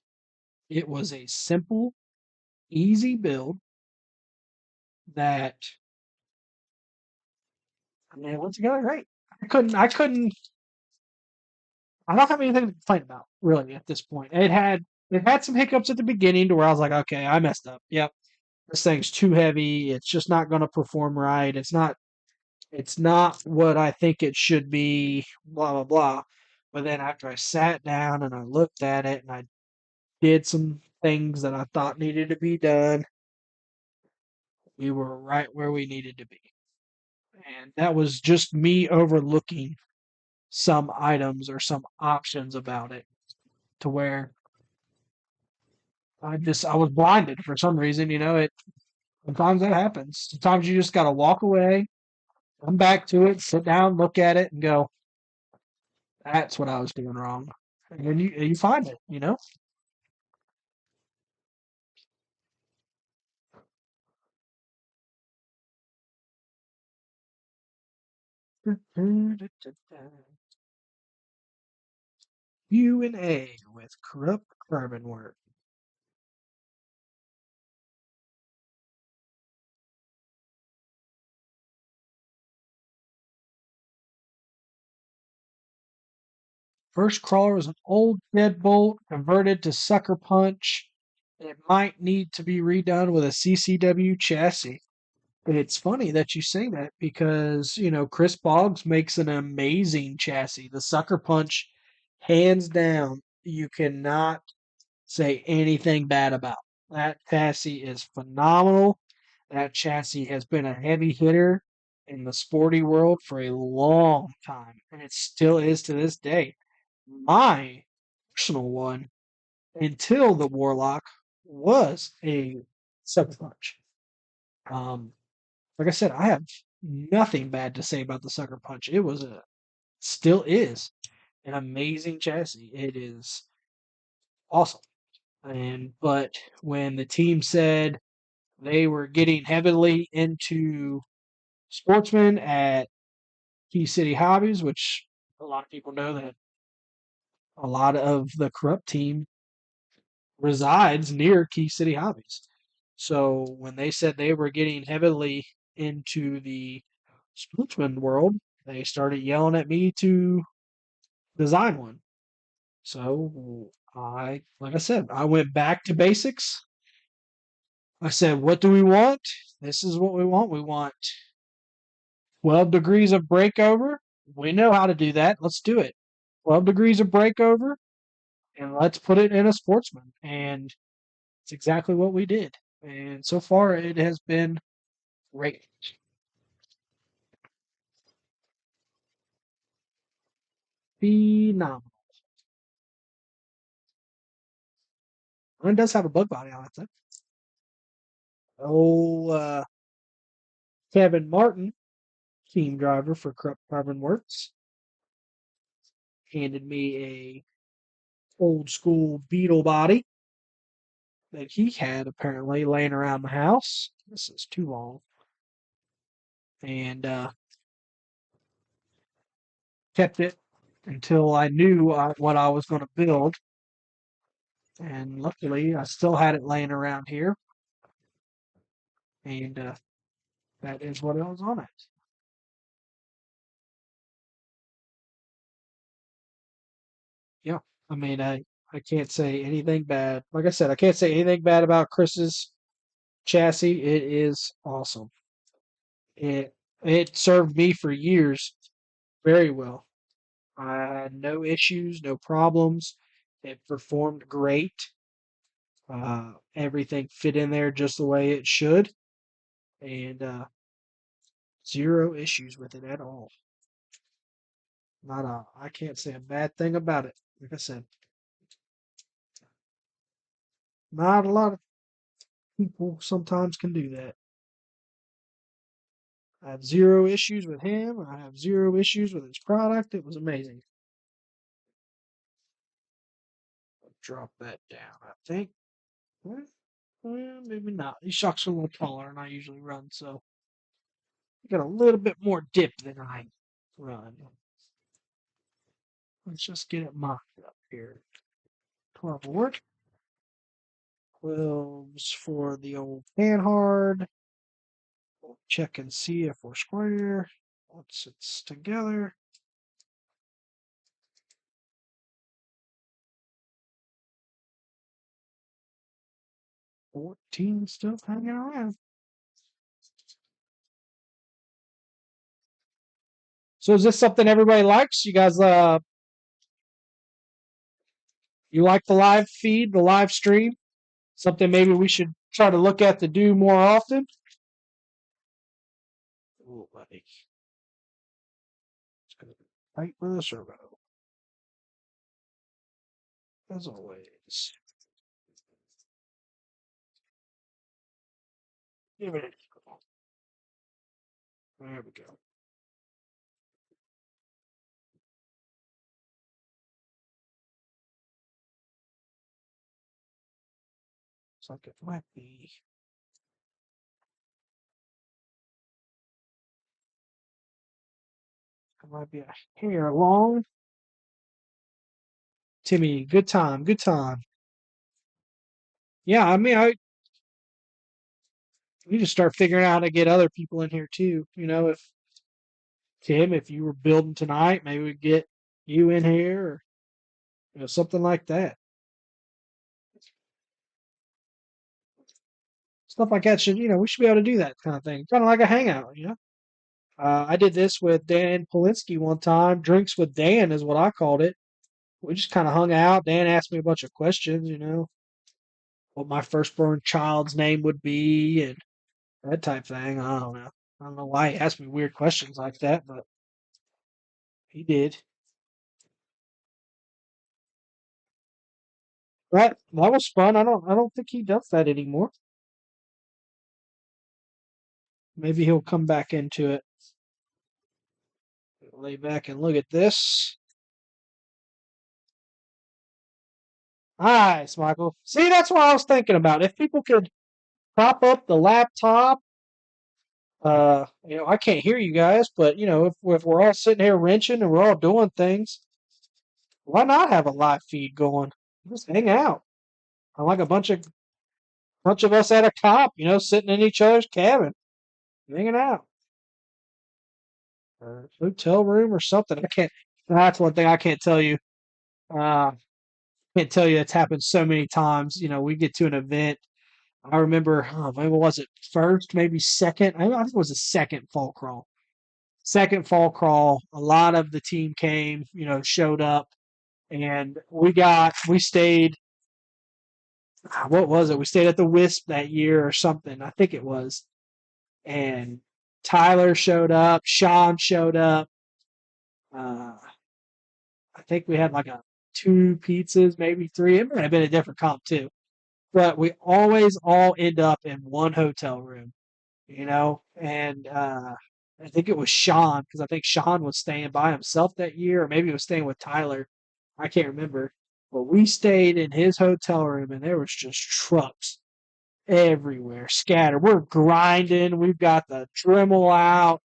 it was a simple, easy build that I mean, it went together great. I don't have anything to complain about really at this point. It had some hiccups at the beginning to where I was like, okay, I messed up. Yep, this thing's too heavy. It's just not going to perform right. It's not what I think it should be. Blah blah blah. But then after I sat down and I looked at it and I did some things that I thought needed to be done, we were right where we needed to be. And that was just me overlooking some items or some options about it to where I was blinded for some reason, it sometimes that happens. Sometimes you just gotta walk away, come back to it, sit down, look at it and go, that's what I was doing wrong. And then you find it. U&A with corrupt carbon work. First crawler was an old deadbolt converted to sucker punch. It might need to be redone with a CCW chassis. It's funny that you say that because, Chris Boggs makes an amazing chassis. The sucker punch, hands down, you cannot say anything bad about. That chassis is phenomenal. That chassis has been a heavy hitter in the sporty world for a long time, and it still is to this day. My personal one, until the Warlock, was a sucker punch. Um, like I said, I have nothing bad to say about the sucker punch. Still is an amazing chassis. It is awesome. But when the team said they were getting heavily into sportsmen at Key City Hobbies, which a lot of people know that a lot of the corrupt team resides near Key City Hobbies. So when they said they were getting heavily into the sportsman world, they started yelling at me to design one. So like I said, I went back to basics. I said, what do we want? This is what we want. We want 12 degrees of breakover. We know how to do that. Let's do it. 12 degrees of breakover, and let's put it in a sportsman. And it's exactly what we did. And so far, it has been great. Phenomenal. Mine does have a bug body on it, though. Oh, Kevin Martin, team driver for Corrupt Carbon Works, handed me a old school Beetle body that he had apparently laying around the house. This is too long. And kept it until I knew what I was going to build. And luckily, I still had it laying around here. And that is what was on it. Yeah. I mean, I can't say anything bad. Like I said, I can't say anything bad about Chris's chassis. It is awesome. It it served me for years very well. I had no issues, no problems. It performed great. Everything fit in there just the way it should, and zero issues with it at all. Not a, I can't say a bad thing about it. Like I said, not a lot of people sometimes can do that. I have zero issues with him. I have zero issues with his product. It was amazing. I'll drop that down, I think. Maybe not. These shocks are a little taller than I usually run, so I got a little bit more dip than I run. Let's just get it mocked up here. 12 work. 12s for the old panhard. We'll check and see if we're square. Once it's together. 14 still hanging around. So is this something everybody likes? You guys you like the live feed, the live stream? Something maybe we should try to look at to do more often? Oh, buddy. It's gonna be tight with a servo. As always. Give it a go. There we go. Looks like it might be. It might be a hair long. Timmy, good time, good time. Yeah, I mean, we just start figuring out how to get other people in here too. You know, if Tim, if you were building tonight, maybe we get you in here, or something like that. Stuff like that should, we should be able to do that kind of thing, kind of like a hangout. I did this with Dan Polinsky one time. Drinks with Dan is what I called it. We just kind of hung out. Dan asked me a bunch of questions, what my firstborn child's name would be and that type thing. I don't know. I don't know why he asked me weird questions like that, but he did. That was fun. I don't think he does that anymore. Maybe he'll come back into it. Lay back and look at this. Nice, Michael. See, that's what I was thinking about. If people could prop up the laptop, I can't hear you guys, but if we're all sitting here wrenching and we're all doing things, why not have a live feed going? Just hang out. I like a bunch of us at a cop, sitting in each other's cabin, hanging out. Hotel room or something. I can't. That's one thing I can't tell you. Can't tell you it's happened so many times. We get to an event. I remember, maybe was it first, maybe second? I think it was the second fall crawl. Second fall crawl. A lot of the team came, showed up, and we stayed. What was it? We stayed at the Wisp that year or something. I think it was. And Tyler showed up. Sean showed up. Uh, I think we had like two pizzas, maybe three. It might have been a different comp too. But we always all end up in one hotel room, and I think it was Sean, because I think Sean was staying by himself that year, or maybe he was staying with Tyler. I can't remember. But we stayed in his hotel room, and there was just trucks everywhere, scattered. We're grinding. We've got the Dremel out.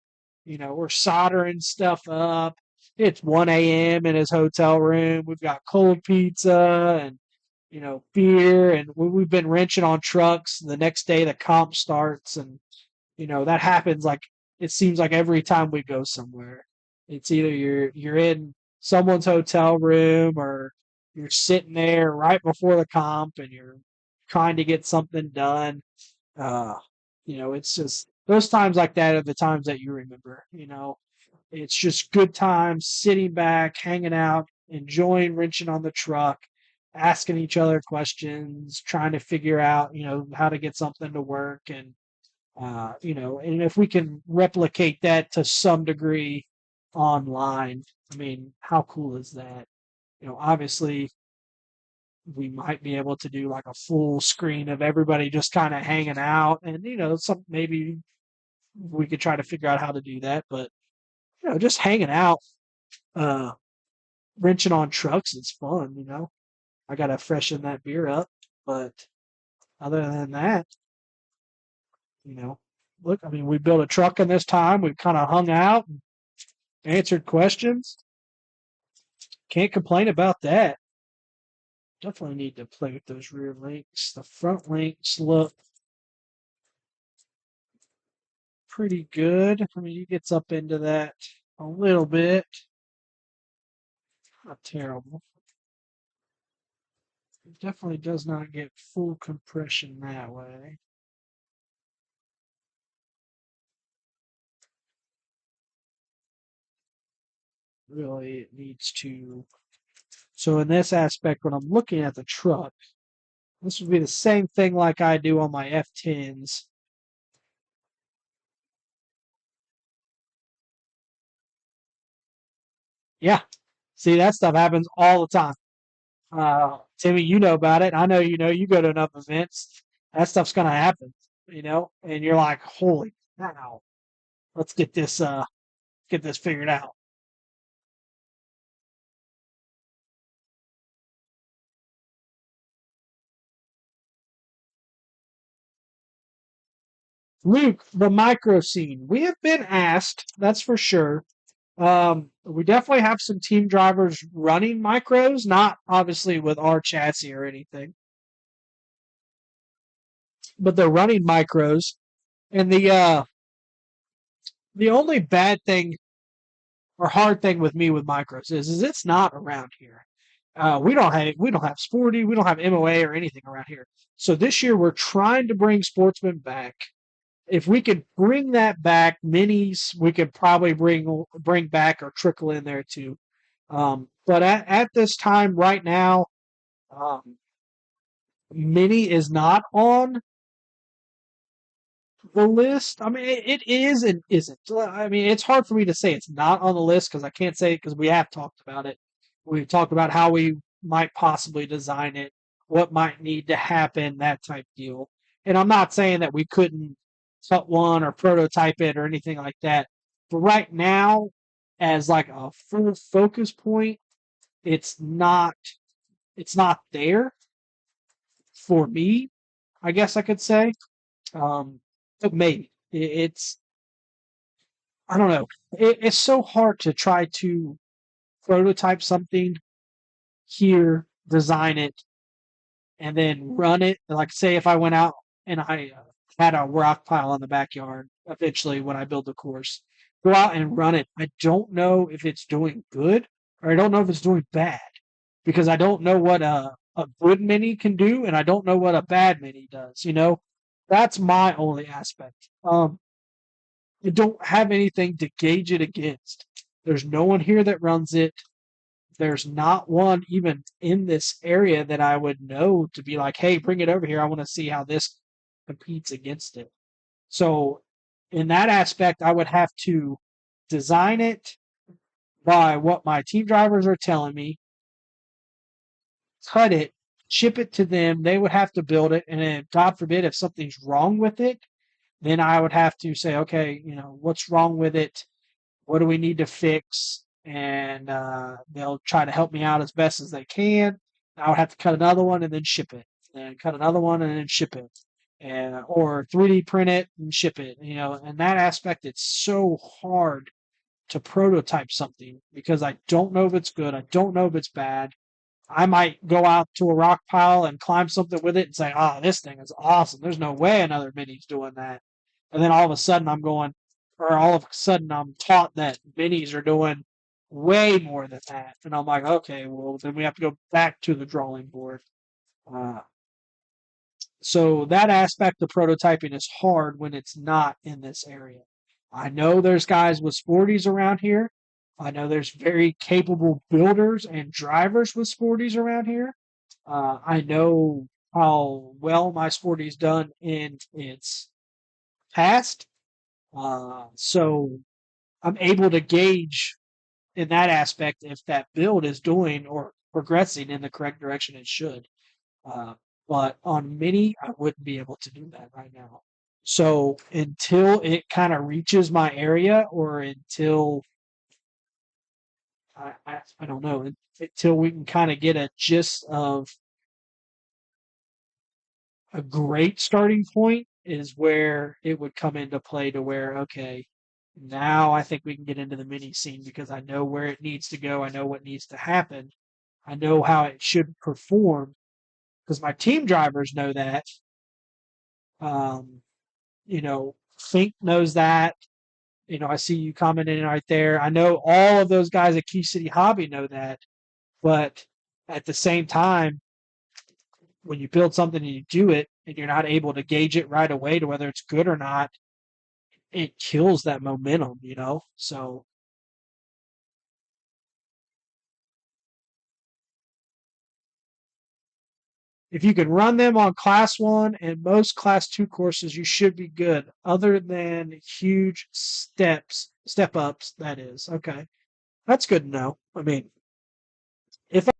We're soldering stuff up. It's 1 a.m. in his hotel room. We've got cold pizza and beer, and we've been wrenching on trucks. The next day, the comp starts, and that happens like it seems like every time we go somewhere. It's either you're in someone's hotel room, or you're sitting there right before the comp and you're trying to get something done. Uh, it's just those times like that are the times that you remember. It's just good times, sitting back, hanging out, enjoying wrenching on the truck, asking each other questions, trying to figure out, how to get something to work. And, and if we can replicate that to some degree online, I mean, how cool is that? Obviously, we might be able to do like a full screen of everybody just kind of hanging out, and some maybe we could try to figure out how to do that. But just hanging out, uh, wrenching on trucks is fun. I gotta freshen that beer up, but other than that, you know, look, I mean, we built a truck in this time. We kind of hung out, and answered questions. Can't complain about that. Definitely need to play with those rear links. The front links look pretty good. I mean, he gets up into that a little bit. Not terrible. It definitely does not get full compression that way. Really, it needs to. So in this aspect, when I'm looking at the truck, this would be the same thing like I do on my F10s. Yeah. See, that stuff happens all the time. Timmy, you know about it. I know you go to enough events. That stuff's gonna happen, and you're like, holy cow, let's get this figured out. Luke, the micro scene. We have been asked, that's for sure. We definitely have some team drivers running micros, not obviously with our chassis or anything, but they're running micros. And the only bad thing or hard thing with me with micros is it's not around here. We don't have Sporty, we don't have MOA or anything around here. So this year we're trying to bring Sportsman back. If we could bring that back, minis we could probably bring back or trickle in there too. But at this time right now, um, mini is not on the list. I mean, it is and isn't. I mean, it's hard for me to say it's not on the list because I can't say it because we have talked about it. We've talked about how we might possibly design it, what might need to happen, that type deal. And I'm not saying that we couldn't cut one or prototype it or anything like that. But right now, as like a full focus point, it's not it's not there for me. I guess I could say. Um, but maybe it's I don't know. It's so hard to try to prototype something here, design it, and then run it. Like, say, if I went out and I had a rock pile in the backyard, eventually when I build the course, go out and run it. I don't know if it's doing good or I don't know if it's doing bad because I don't know what a good mini can do and I don't know what a bad mini does. That's my only aspect. I don't have anything to gauge it against. There's no one here that runs it. There's not one even in this area that I would know to be like, hey, bring it over here. I want to see how this competes against it. So, in that aspect, I would have to design it by what my team drivers are telling me, cut it, ship it to them. They would have to build it. And then, God forbid, if something's wrong with it, then I would have to say, okay, what's wrong with it? What do we need to fix? And they'll try to help me out as best as they can. I would have to cut another one and then ship it, and cut another one and then ship it, and or 3D print it and ship it. In that aspect, it's so hard to prototype something because I don't know if it's good. I don't know if it's bad. I might go out to a rock pile and climb something with it and say, "Oh, this thing is awesome. There's no way another mini's doing that." And then all of a sudden I'm going, or all of a sudden I'm taught that minis are doing way more than that. And I'm like, okay, well, then we have to go back to the drawing board. Uh, so that aspect of prototyping is hard when it's not in this area. I know there's guys with sporties around here. I know there's very capable builders and drivers with sporties around here. I know how well my sporty's done in its past. So I'm able to gauge in that aspect if that build is doing or progressing in the correct direction it should. Uh, but on mini, I wouldn't be able to do that right now. So until it kind of reaches my area, or until I don't know, until we can kind of get a gist of a great starting point, is where it would come into play to where, okay, now I think we can get into the mini scene because I know where it needs to go. I know what needs to happen. I know how it should perform because my team drivers know that. Um, Fink knows that. I see you commenting right there. I know all of those guys at Key City Hobby know that, but at the same time, when you build something and you do it and you're not able to gauge it right away to whether it's good or not, it kills that momentum. So if you can run them on class one and most class two courses, you should be good, other than huge step ups, that is. Okay. That's good to know. I mean, if I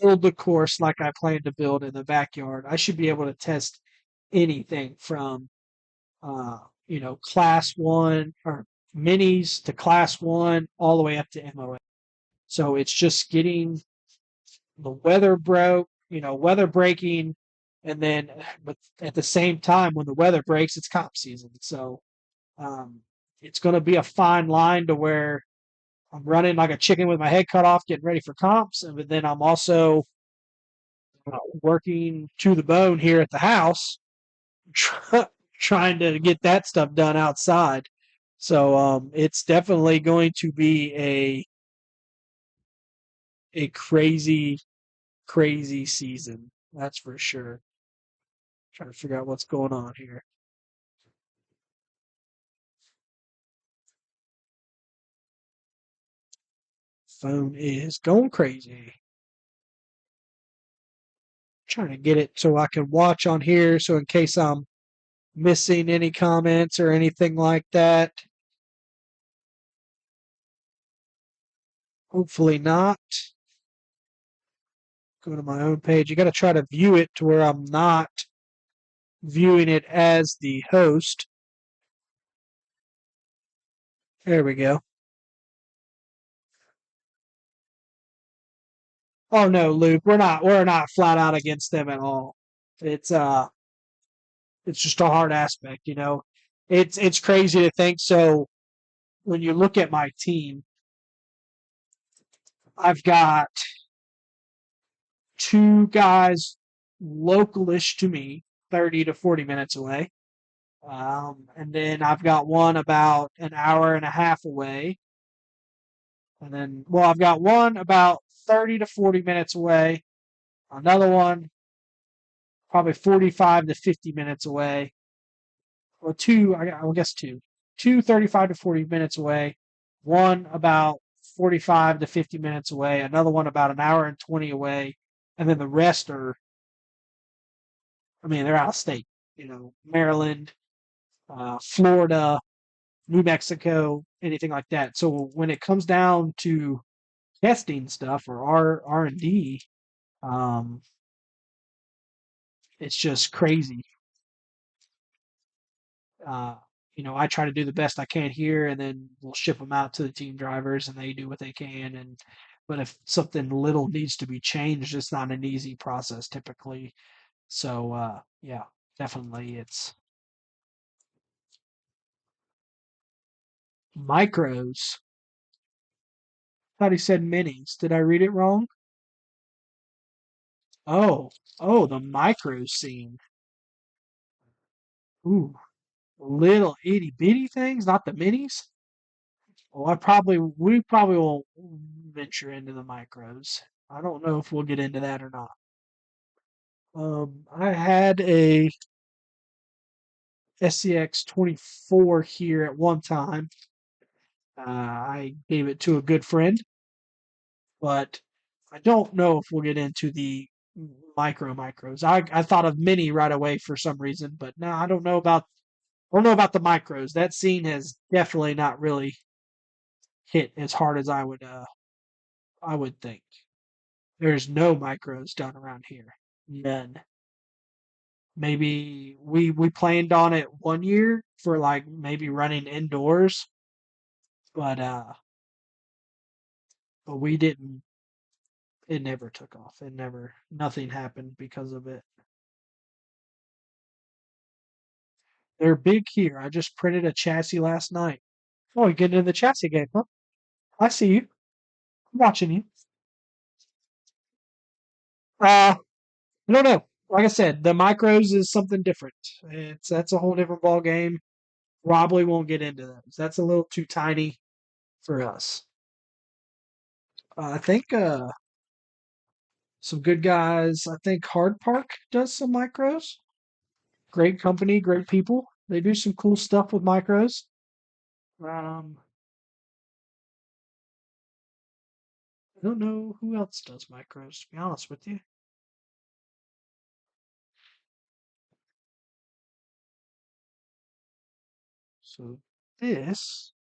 build the course like I plan to build in the backyard, I should be able to test anything from class one or minis to class one all the way up to MOA. So it's just getting the weather breaking, and then, but at the same time, when the weather breaks, it's comp season. So um, it's going to be a fine line to where I'm running like a chicken with my head cut off, getting ready for comps, and but then I'm also working to the bone here at the house, try, trying to get that stuff done outside. So it's definitely going to be a crazy, crazy season. That's for sure. Trying to figure out what's going on here. Phone is going crazy. Trying to get it so I can watch on here. So in case I'm missing any comments or anything like that, hopefully not. Go to my own page. You got to try to view it to where I'm not viewing it as the host. There we go. Oh no, Luke, we're not flat out against them at all. It's just a hard aspect. It's crazy to think. So when you look at my team, I've got two guys localish to me, 30 to 40 minutes away. And then I've got one about an hour and a half away. And then, well, I've got one about 30 to 40 minutes away, another one probably 45 to 50 minutes away, or two, I guess two 35 to 40 minutes away, one about 45 to 50 minutes away, another one about an hour and 20 away, and then the rest are, I mean, they're out of state, Maryland, Florida, New Mexico, anything like that. So when it comes down to testing stuff or R&D, um, it's just crazy. Uh, I try to do the best I can here, and then we'll ship them out to the team drivers, and they do what they can. But if something little needs to be changed, it's not an easy process typically. So yeah, definitely, it's micros. Thought he said minis. Did I read it wrong? Oh, oh, the micro scene. Ooh, little itty bitty things, not the minis. Well, we probably won't venture into the micros. I don't know if we'll get into that or not. I had SCX 24 here at one time. I gave it to a good friend, but I don't know if we'll get into the micros. I thought of mini right away for some reason, but no, I don't know about the micros. That scene has definitely not really hit as hard as I would think. There's no micros done around here. None. Maybe we planned on it one year for like maybe running indoors, but but we didn't. It never took off. It never. Nothing happened because of it. They're big here. I just printed a chassis last night. Oh, you getting into the chassis game, huh? I see you. I'm watching you. I don't know. Like I said, the micros is something different. That's a whole different ball game. Probably won't get into those. That's a little too tiny for us. I think some good guys. I think Hard Park does some micros. Great company, great people. They do some cool stuff with micros. Um, I don't know who else does micros, to be honest with you. So this,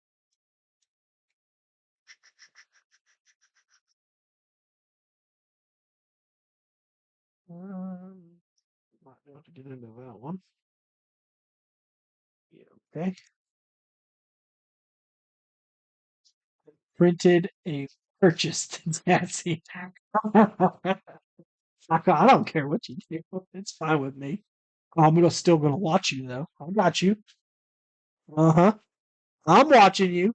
um, might be able to get into that one. Yeah, okay. Printed a purchased chassis. I don't care what you do. It's fine with me. Still gonna watch you though. I got you. Uh-huh. I'm watching you.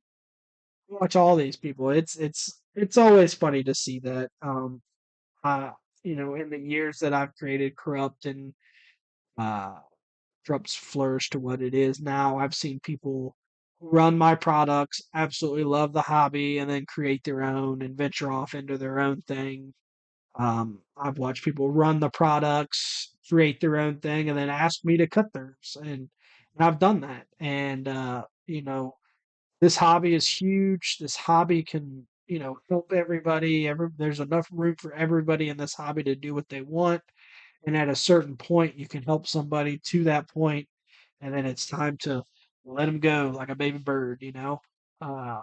Watch all these people. It's always funny to see that. Uh, in the years that I've created Corrupt and uh Corrupt's flourished to what it is now, I've seen people run my products, absolutely love the hobby, and then create their own and venture off into their own thing. I've watched people run the products, create their own thing, and then ask me to cut theirs, and I've done that. And this hobby is huge. This hobby can, help everybody. There's enough room for everybody in this hobby to do what they want. And at a certain point, you can help somebody to that point, and then it's time to let them go like a baby bird. Uh,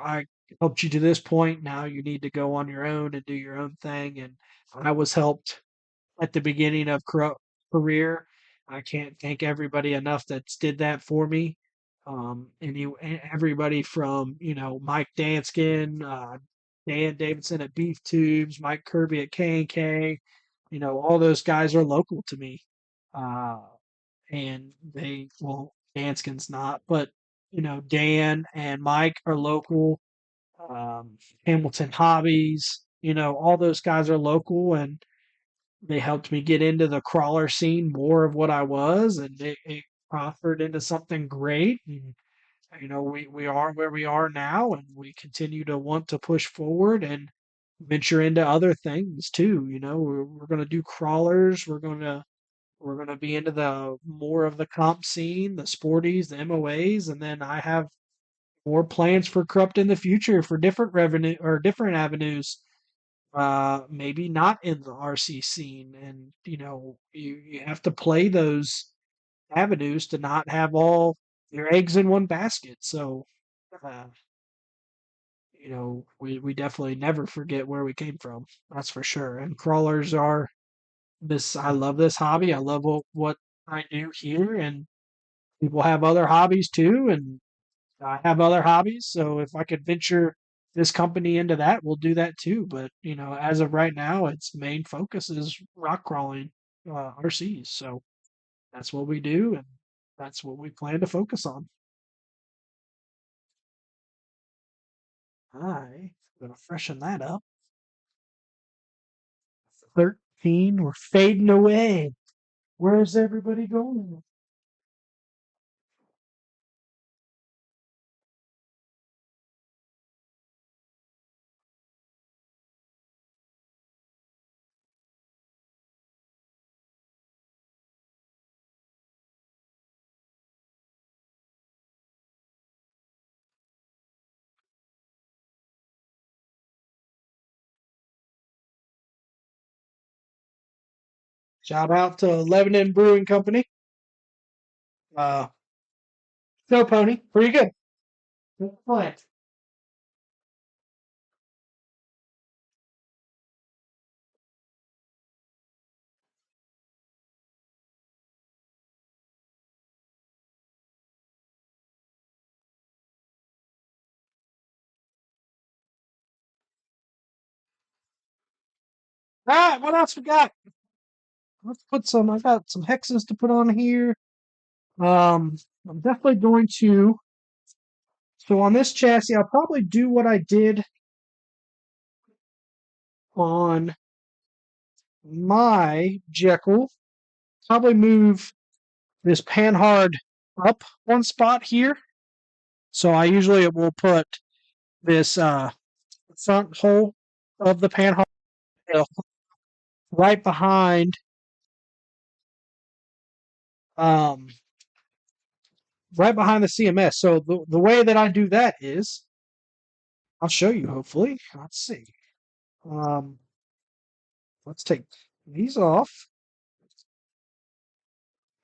I helped you to this point. Now you need to go on your own and do your own thing. And I was helped at the beginning of career. I can't thank everybody enough that's did that for me. Everybody from Mike Danskin, Dan Davidson at Beef Tubes, Mike Kirby at K&K, all those guys are local to me. Uh, and Danskin's not, but Dan and Mike are local. Hamilton Hobbies, all those guys are local, and they helped me get into the crawler scene more of what I was, and it prospered into something great. And we are where we are now, and we continue to want to push forward and venture into other things too. We're going to do crawlers. We're going to be into the more of the comp scene, the sporties, the MOAs, and then I have more plans for Corrupt in the future for different revenue or different avenues. Maybe not in the RC scene, and you have to play those avenues to not have all your eggs in one basket. So, uh, we definitely never forget where we came from. That's for sure. And crawlers are this. I love this hobby. I love what I do here, and people have other hobbies too, and I have other hobbies. So if I could venture this company into that, we'll do that too. But as of right now, its main focus is rock crawling RCs. So that's what we do, and that's what we plan to focus on. I'm gonna freshen that up. 13, we're fading away. Where's everybody going? Shout out to Lebanon Brewing Company. Snow Pony, pretty good. Good plant. All right, what else we got? Let's put some. I got some hexes to put on here. I'm definitely going to. So on this chassis, I'll probably do what I did on my Jekyll. Probably move this panhard up one spot here. So I usually will put this front hole of the panhard right behind um, right behind the CMS. So the way that I do that is, I'll show you hopefully. Let's see. Um, let's take these off.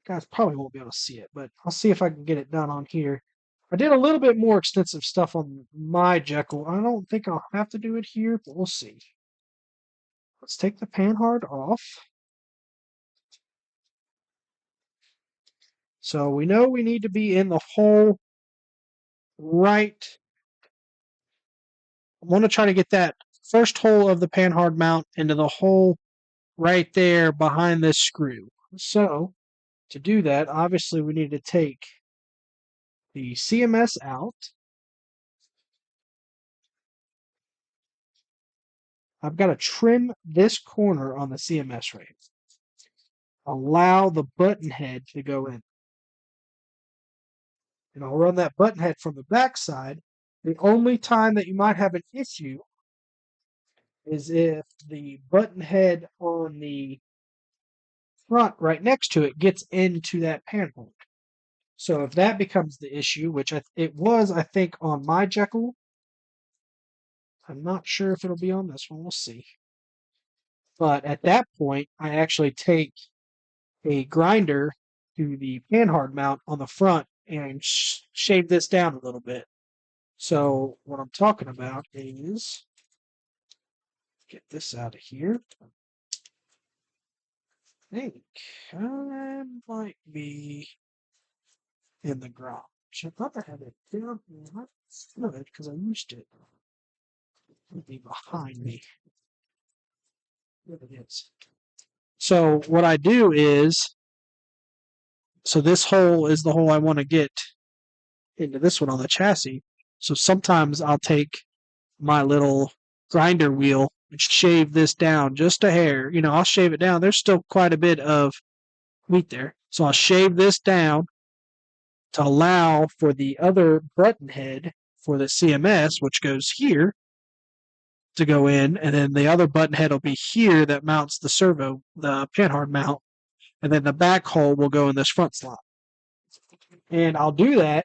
Guys probably won't be able to see it, but I'll see if I can get it done on here. I did a little bit more extensive stuff on my Jekyll. I don't think I'll have to do it here, but we'll see. Let's take the panhard off. So we know we need to be in the hole right. I want to try to get that first hole of the panhard mount into the hole right there behind this screw. So to do that, obviously we need to take the CMS out. I've got to trim this corner on the CMS right. Allow the button head to go in. And I'll run that button head from the back side. The only time that you might have an issue is if the button head on the front right next to it gets into that panhole. So if that becomes the issue, which it was, I think, on my Jekyll, I'm not sure if it'll be on this one. We'll see. But at that point, I actually take a grinder to the panhard mount on the front and shave this down a little bit. So what I'm talking about is, get this out of here. I think I might be in the garage. I thought I had it down here. That's good because I used it. It'll be behind me. There it is. So what I do is, so this hole is the hole I want to get into this one on the chassis. So sometimes I'll take my little grinder wheel and shave this down just a hair. You know, I'll shave it down. There's still quite a bit of meat there. So I'll shave this down to allow for the other button head for the CMS, which goes here, to go in, and then the other button head will be here that mounts the servo, the panhard mount, and then the back hole will go in this front slot. And I'll do that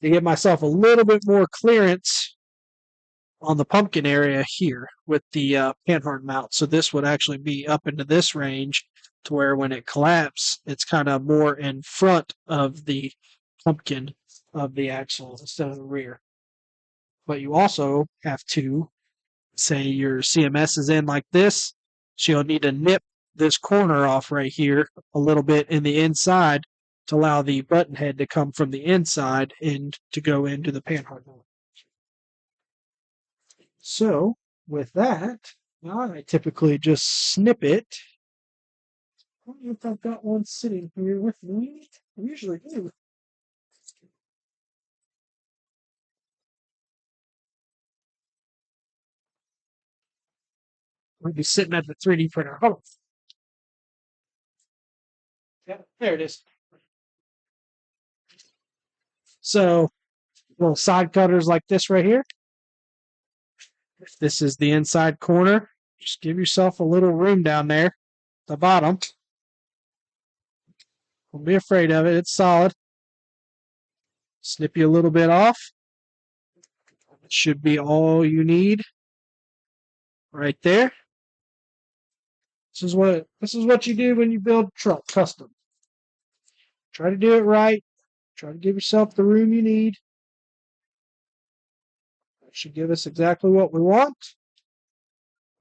to give myself a little bit more clearance on the pumpkin area here with the panhard mount. So this would actually be up into this range to where when it collapses, it's kind of more in front of the pumpkin of the axle instead of the rear. But you also have to, say your CMS is in like this, so you'll need to nip this corner off right here a little bit in the inside to allow the button head to come from the inside and to go into the panhard mount. So with that, I typically just snip it. I don't know if I've got one sitting here with me. I usually do. Might be sitting at the 3D printer. Oh, yeah, there it is. So little side cutters like this right here. If this is the inside corner, just give yourself a little room down there at the bottom. Don't be afraid of it. It's solid. Snip you a little bit off. It should be all you need right there. This is what you do when you build truck custom. Try to do it right. Try to give yourself the room you need. That should give us exactly what we want.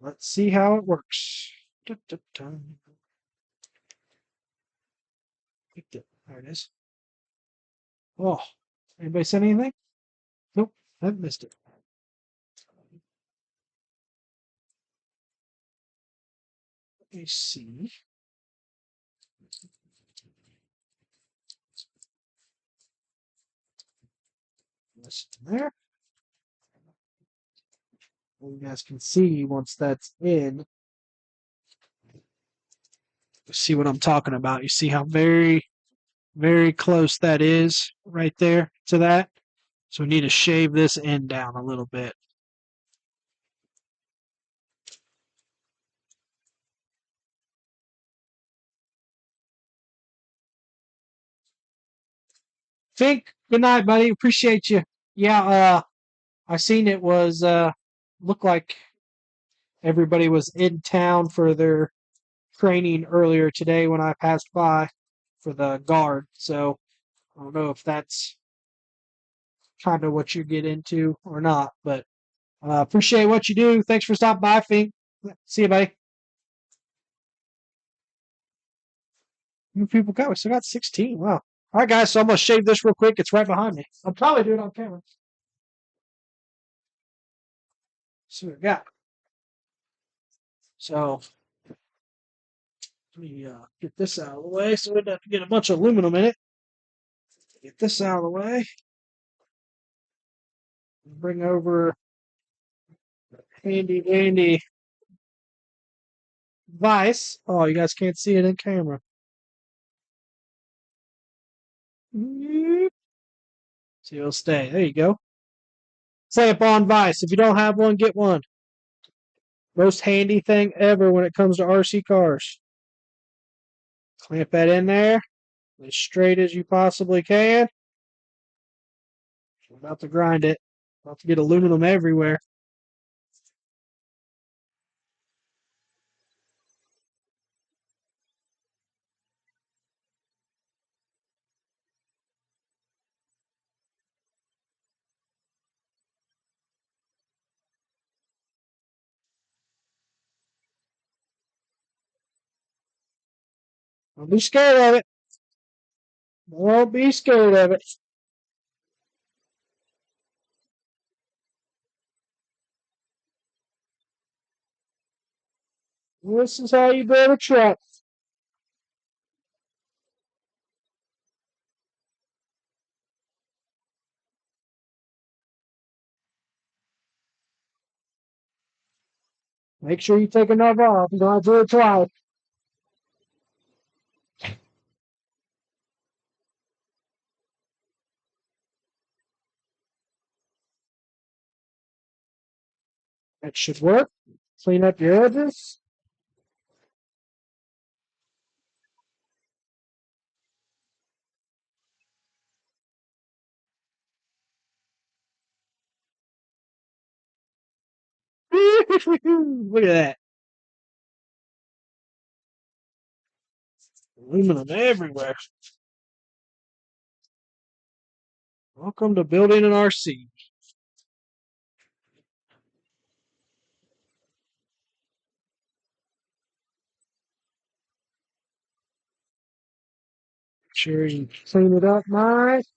Let's see how it works. There it is. Oh, anybody said anything? Nope, I've missed it. Let me see. This there. You guys can see once that's in. See what I'm talking about. You see how very, very close that is right there to that. So we need to shave this end down a little bit. Fink, good night, buddy. Appreciate you. Yeah, I seen it was looked like everybody was in town for their training earlier today when I passed by for the guard. So I don't know if that's kind of what you get into or not, but appreciate what you do. Thanks for stopping by, Fink. See you, buddy. New people got. We still got 16. Wow. All right, guys. So I'm gonna shave this real quick. It's right behind me. I'll probably do it on camera. See what we got. So let me get this out of the way so we don't have to get a bunch of aluminum in it. Get this out of the way. Bring over handy dandy vise. Oh, you guys can't see it in camera. So it'll stay. There you go. Clamp on vise. If you don't have one, get one. Most handy thing ever when it comes to RC cars. Clamp that in there as straight as you possibly can. I'm about to grind it. About to get aluminum everywhere. Don't be scared of it. Don't be scared of it. This is how you build a truck. Make sure you take enough off. You don't have to do it twice. That should work. Clean up your edges. Look at that. Aluminum everywhere. Welcome to building an RC. Make sure you clean it up nice.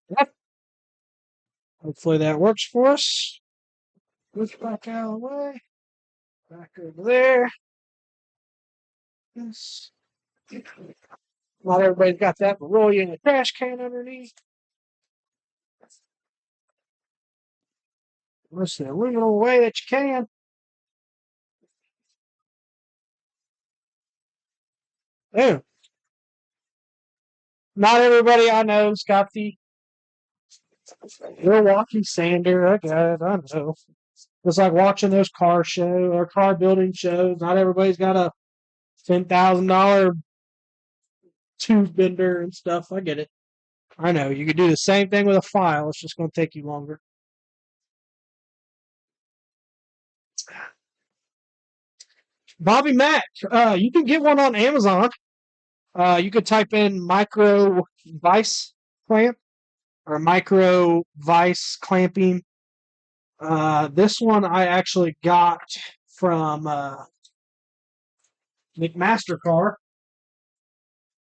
Yep. Hopefully that works for us. Push back out of the way. Back over there. Yes. Not everybody's got that, but roll you in the trash can underneath. Push the aluminum away that you can. Ew. Not everybody I know's got the Milwaukee sander. I got it. I know. It's like watching those car show or car building shows. Not everybody's got a $10,000 tube bender and stuff. I get it. I know you could do the same thing with a file. It's just going to take you longer. Bobby Mack, you can get one on Amazon. You could type in micro vice clamp or micro vice clamping. This one I actually got from McMaster-Carr.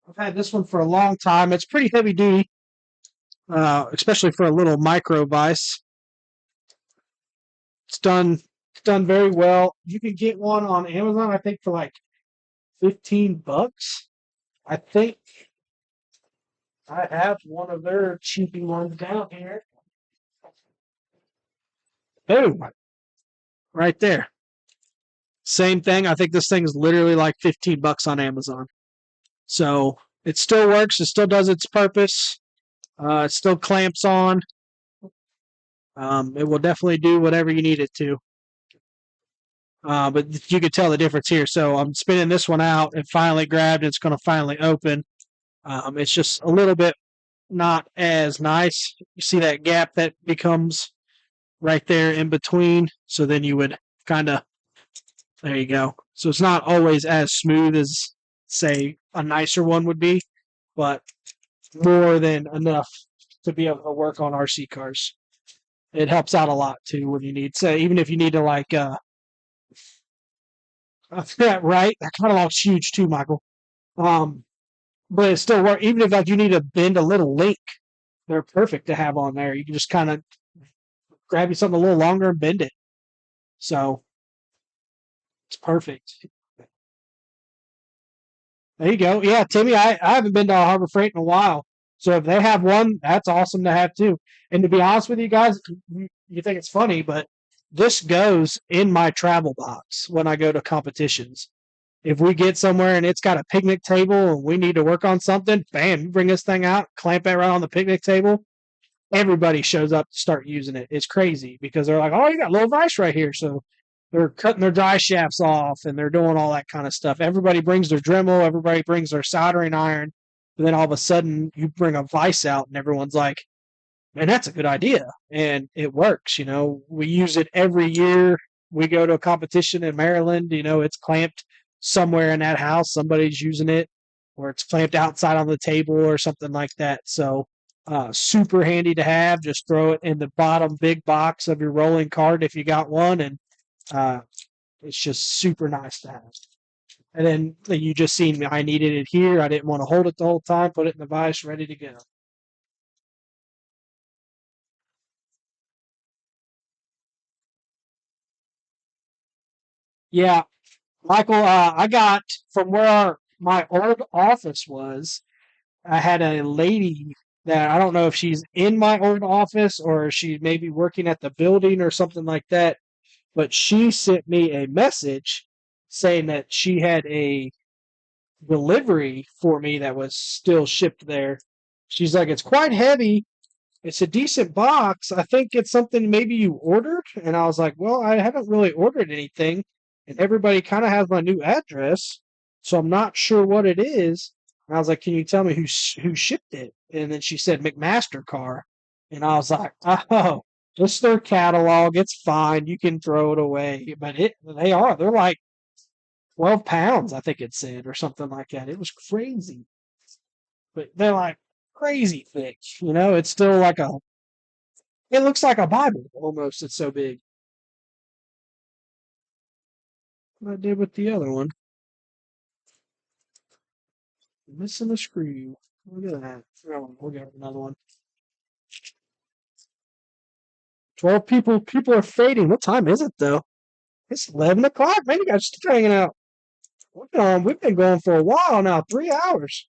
I've had this one for a long time. It's pretty heavy duty, especially for a little micro vice. It's done very well. You can get one on Amazon, I think, for like $15. I think I have one of their cheapy ones down here. Boom, right there. Same thing. I think this thing is literally like $15 on Amazon. So it still works. It still does its purpose. It still clamps on. It will definitely do whatever you need it to. But you could tell the difference here. So I'm spinning this one out. It finally grabbed. It's going to finally open. It's just a little bit not as nice. You see that gap that becomes right there in between. So then you would kind of, there you go. So it's not always as smooth as, say, a nicer one would be, but more than enough to be able to work on RC cars. It helps out a lot too when you need, say, even if you need to like, right? That kind of looks huge too, Michael. But it still works. Even if like you need to bend a little link, they're perfect to have on there. You can just kind of grab you something a little longer and bend it. So it's perfect. There you go. Yeah, Timmy, I haven't been to Harbor Freight in a while. So if they have one, that's awesome to have too. And to be honest with you guys, you think it's funny, but this goes in my travel box when I go to competitions. If we get somewhere and it's got a picnic table and we need to work on something, bam, you bring this thing out, clamp it right on the picnic table. Everybody shows up to start using it. It's crazy because they're like, oh, you got a little vice right here. So they're cutting their dry shafts off and they're doing all that kind of stuff. Everybody brings their Dremel, everybody brings their soldering iron. And then all of a sudden you bring a vice out and everyone's like, man, that's a good idea. And it works. We use it every year. We go to a competition in Maryland, it's clamped somewhere in that house. Somebody's using it, or it's clamped outside on the table or something like that. So super handy to have. Just throw it in the bottom big box of your rolling cart if you got one, and it's just super nice to have. And then you just seen me. I needed it here. I didn't want to hold it the whole time. Put it in the vise, ready to go. Yeah, Michael. I got from where my old office was. I had a lady that I don't know if she's in my old office or she may be working at the building or something like that, but she sent me a message saying that she had a delivery for me that was still shipped there. She's like, it's quite heavy. It's a decent box. I think it's something maybe you ordered. And I was like, well, I haven't really ordered anything. And everybody kind of has my new address. So I'm not sure what it is. And I was like, can you tell me who shipped it? And then she said McMaster-Carr. And I was like, oh, it's their catalog. It's fine. You can throw it away. But they're like 12 pounds, I think it said, or something like that. It was crazy. But they're like crazy thick. It's still like it looks like a Bible almost. It's so big. What I did with the other one. Missing a screw. Look at that. Oh, we'll get another one. 12 people. People are fading. What time is it though? It's 11 o'clock. Man, you guys still hanging out. We've been going for a while now. 3 hours.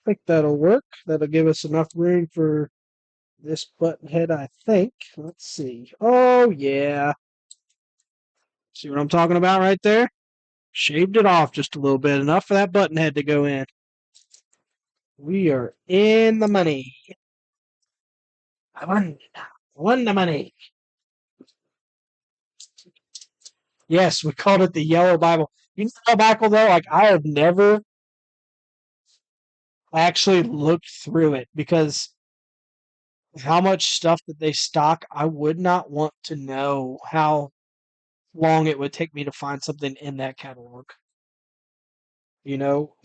I think that'll work. That'll give us enough room for this button head, I think. Let's see. Oh, yeah. See what I'm talking about right there? Shaved it off just a little bit, enough for that button head to go in. We are in the money. I won the money. Yes, we called it the Yellow Bible. You know, the Bible though, like I have never actually looked through it because how much stuff that they stock, I would not want to know how long it would take me to find something in that catalog. You know,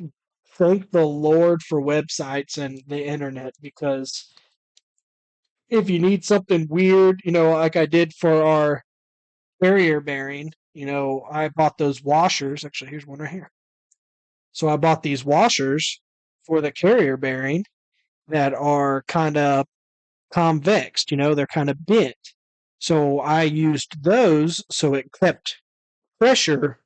thank the Lord for websites and the internet because if you need something weird, like I did for our carrier bearing, I bought those washers. Actually, here's one right here. So I bought these washers for the carrier bearing that are kind of convexed, they're kind of bent. So I used those so it kept pressure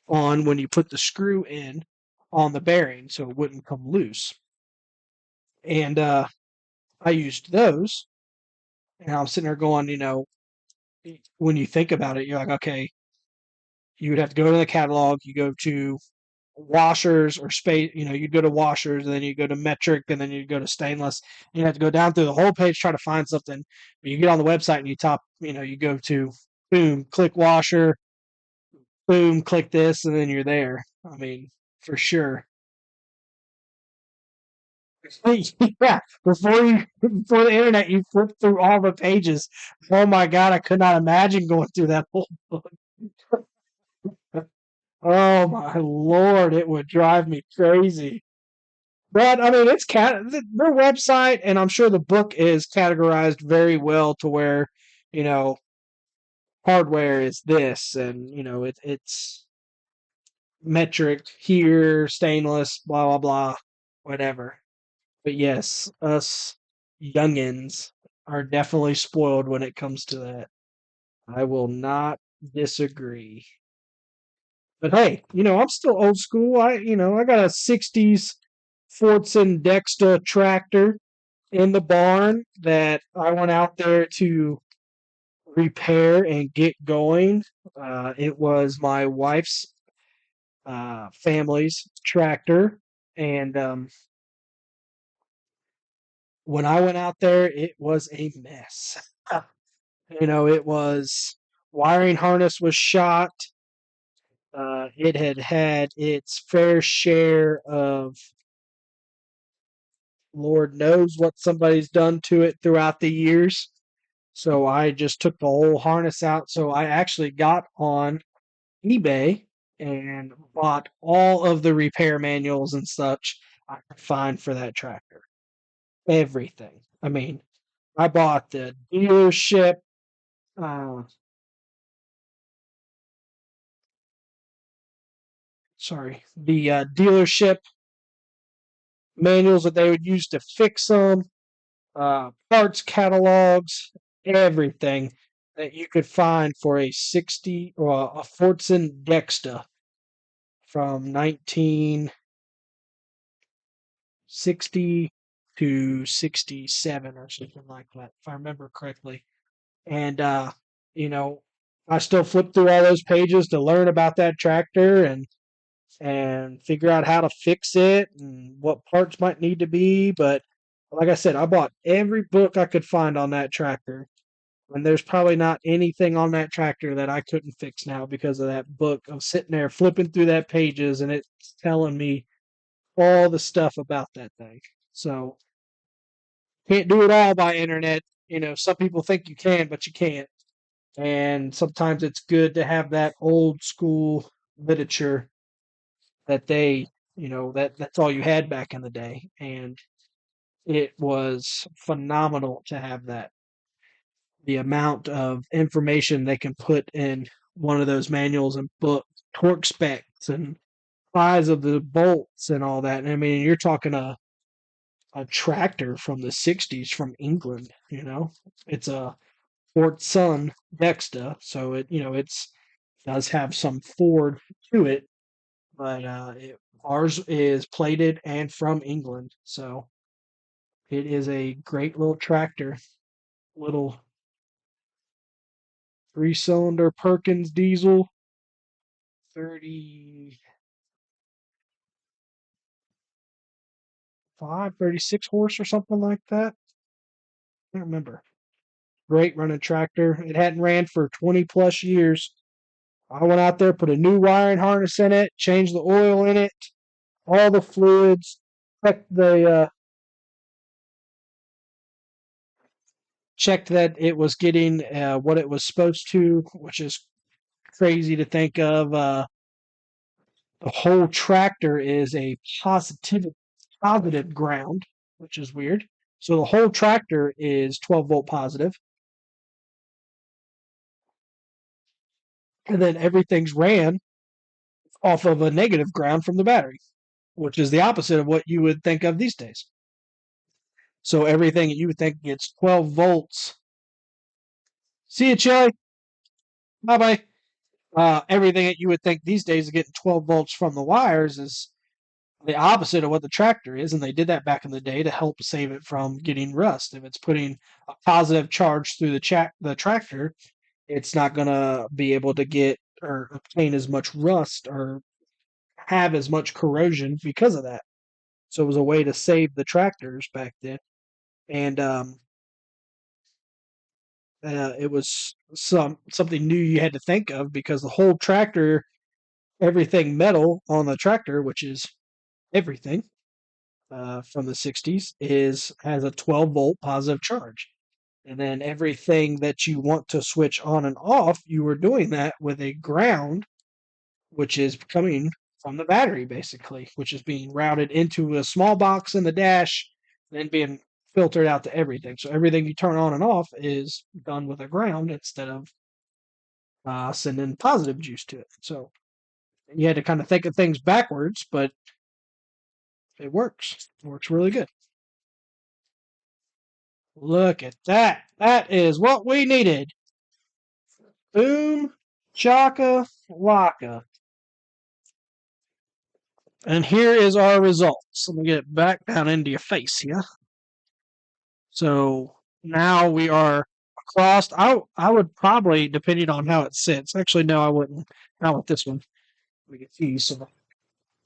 on when you put the screw in on the bearing so it wouldn't come loose. And I used those, and I'm sitting there going, when you think about it, you're like, okay, you would have to go to the catalog, you go to washers or space, you'd go to washers and then you go to metric and then you go to stainless. And you have to go down through the whole page, try to find something. But you get on the website and you go to boom, click washer, boom, click this, and then you're there. I mean, for sure. Yeah, before the internet, you flip through all the pages. Oh my God, I could not imagine going through that whole book. Oh my Lord, it would drive me crazy. But I mean, their website, and I'm sure the book is categorized very well to where, you know, hardware is this, and it's metric here, stainless, blah blah blah, whatever. But yes, us youngins are definitely spoiled when it comes to that. I will not disagree. But hey, I'm still old school. I got a '60s Fordson Dexta tractor in the barn that I went out there to repair and get going. It was my wife's family's tractor, and when I went out there, it was a mess. It was wiring harness was shot. It had had its fair share of Lord knows what somebody's done to it throughout the years. So I just took the whole harness out. So I actually got on eBay and bought all of the repair manuals and such I could find for that tractor. Everything. I mean, I bought the dealership, uh, the dealership manuals that they would use to fix them, parts catalogs, everything that you could find for a 60 or a Fordson Dexta from 1960 to 67 or something like that, if I remember correctly. And you know, I still flip through all those pages to learn about that tractor and figure out how to fix it and what parts might need to be. But like I said, I bought every book I could find on that tractor. And there's probably not anything on that tractor that I couldn't fix now because of that book. I'm sitting there flipping through that pages and it's telling me all the stuff about that thing. So can't do it all by internet. Some people think you can, but you can't. And sometimes it's good to have that old school literature that that's all you had back in the day. And it was phenomenal to have that. The amount of information they can put in one of those manuals and books, torque specs and size of the bolts and all that. And I mean, you're talking a tractor from the '60s from England. It's a Fort Sun Dexta, so it's does have some Ford to it, but ours is plated and from England, so it is a great little tractor, little three-cylinder Perkins diesel. 35, 36 horse or something like that. I don't remember. Great running tractor. It hadn't ran for 20 plus years. I went out there, put a new wiring harness in it, changed the oil in it, all the fluids, checked that it was getting what it was supposed to, which is crazy to think of. The whole tractor is a positive ground, which is weird. So the whole tractor is 12-volt positive, and then everything's ran off of a negative ground from the battery, which is the opposite of what you would think of these days. So everything you would think gets 12 volts. See you, Chili. Bye bye. Everything that you would think these days is getting 12 volts from the wires is the opposite of what the tractor is, and they did that back in the day to help save it from getting rust. If it's putting a positive charge through the tractor, it's not going to be able to get or obtain as much rust or have as much corrosion because of that. So it was a way to save the tractors back then, and it was something new you had to think of because the whole tractor, everything metal on the tractor, which is everything from the 60s, has a 12-volt positive charge. And then everything that you want to switch on and off, you were doing that with a ground, which is coming from the battery, basically, which is being routed into a small box in the dash, then being filtered out to everything. So everything you turn on and off is done with a ground instead of sending positive juice to it. So you had to kind of think of things backwards, but it works. It works really good. Look at that. That is what we needed. Boom, chaka, laka. And here is our results. Let me get it back down into your face here. So now we are across. I would probably, depending on how it sits. Actually, no, I wouldn't. Not with this one. We get these, so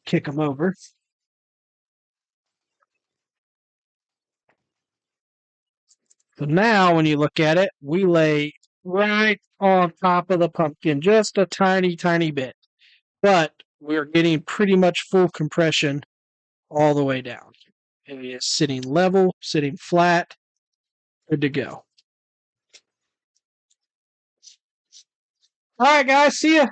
kick them over. So now when you look at it, we lay right on top of the pumpkin, just a tiny, tiny bit. But we're getting pretty much full compression all the way down. It is sitting level, sitting flat, good to go. All right, guys, see ya.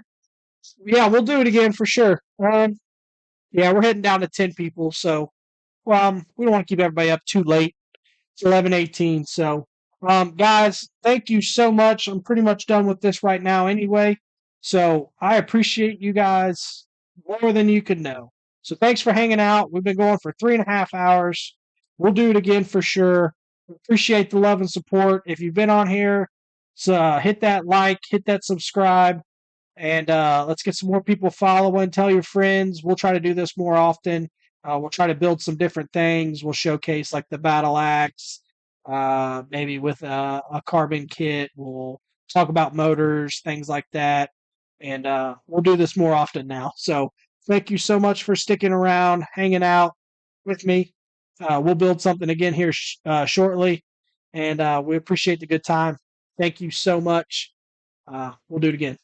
Yeah, we'll do it again for sure. Yeah, we're heading down to 10 people, so we don't want to keep everybody up too late. It's 11:18, so guys, thank you so much. I'm pretty much done with this right now anyway. So I appreciate you guys more than you could know. So thanks for hanging out. We've been going for 3.5 hours. We'll do it again for sure. Appreciate the love and support. If you've been on here, so hit that like, hit that subscribe, and let's get some more people following. Tell your friends. We'll try to do this more often. We'll try to build some different things. We'll showcase like the battle axe, maybe with a carbon kit. We'll talk about motors, things like that, and we'll do this more often now. So thank you so much for sticking around, hanging out with me. We'll build something again here shortly, and we appreciate the good time. Thank you so much. We'll do it again.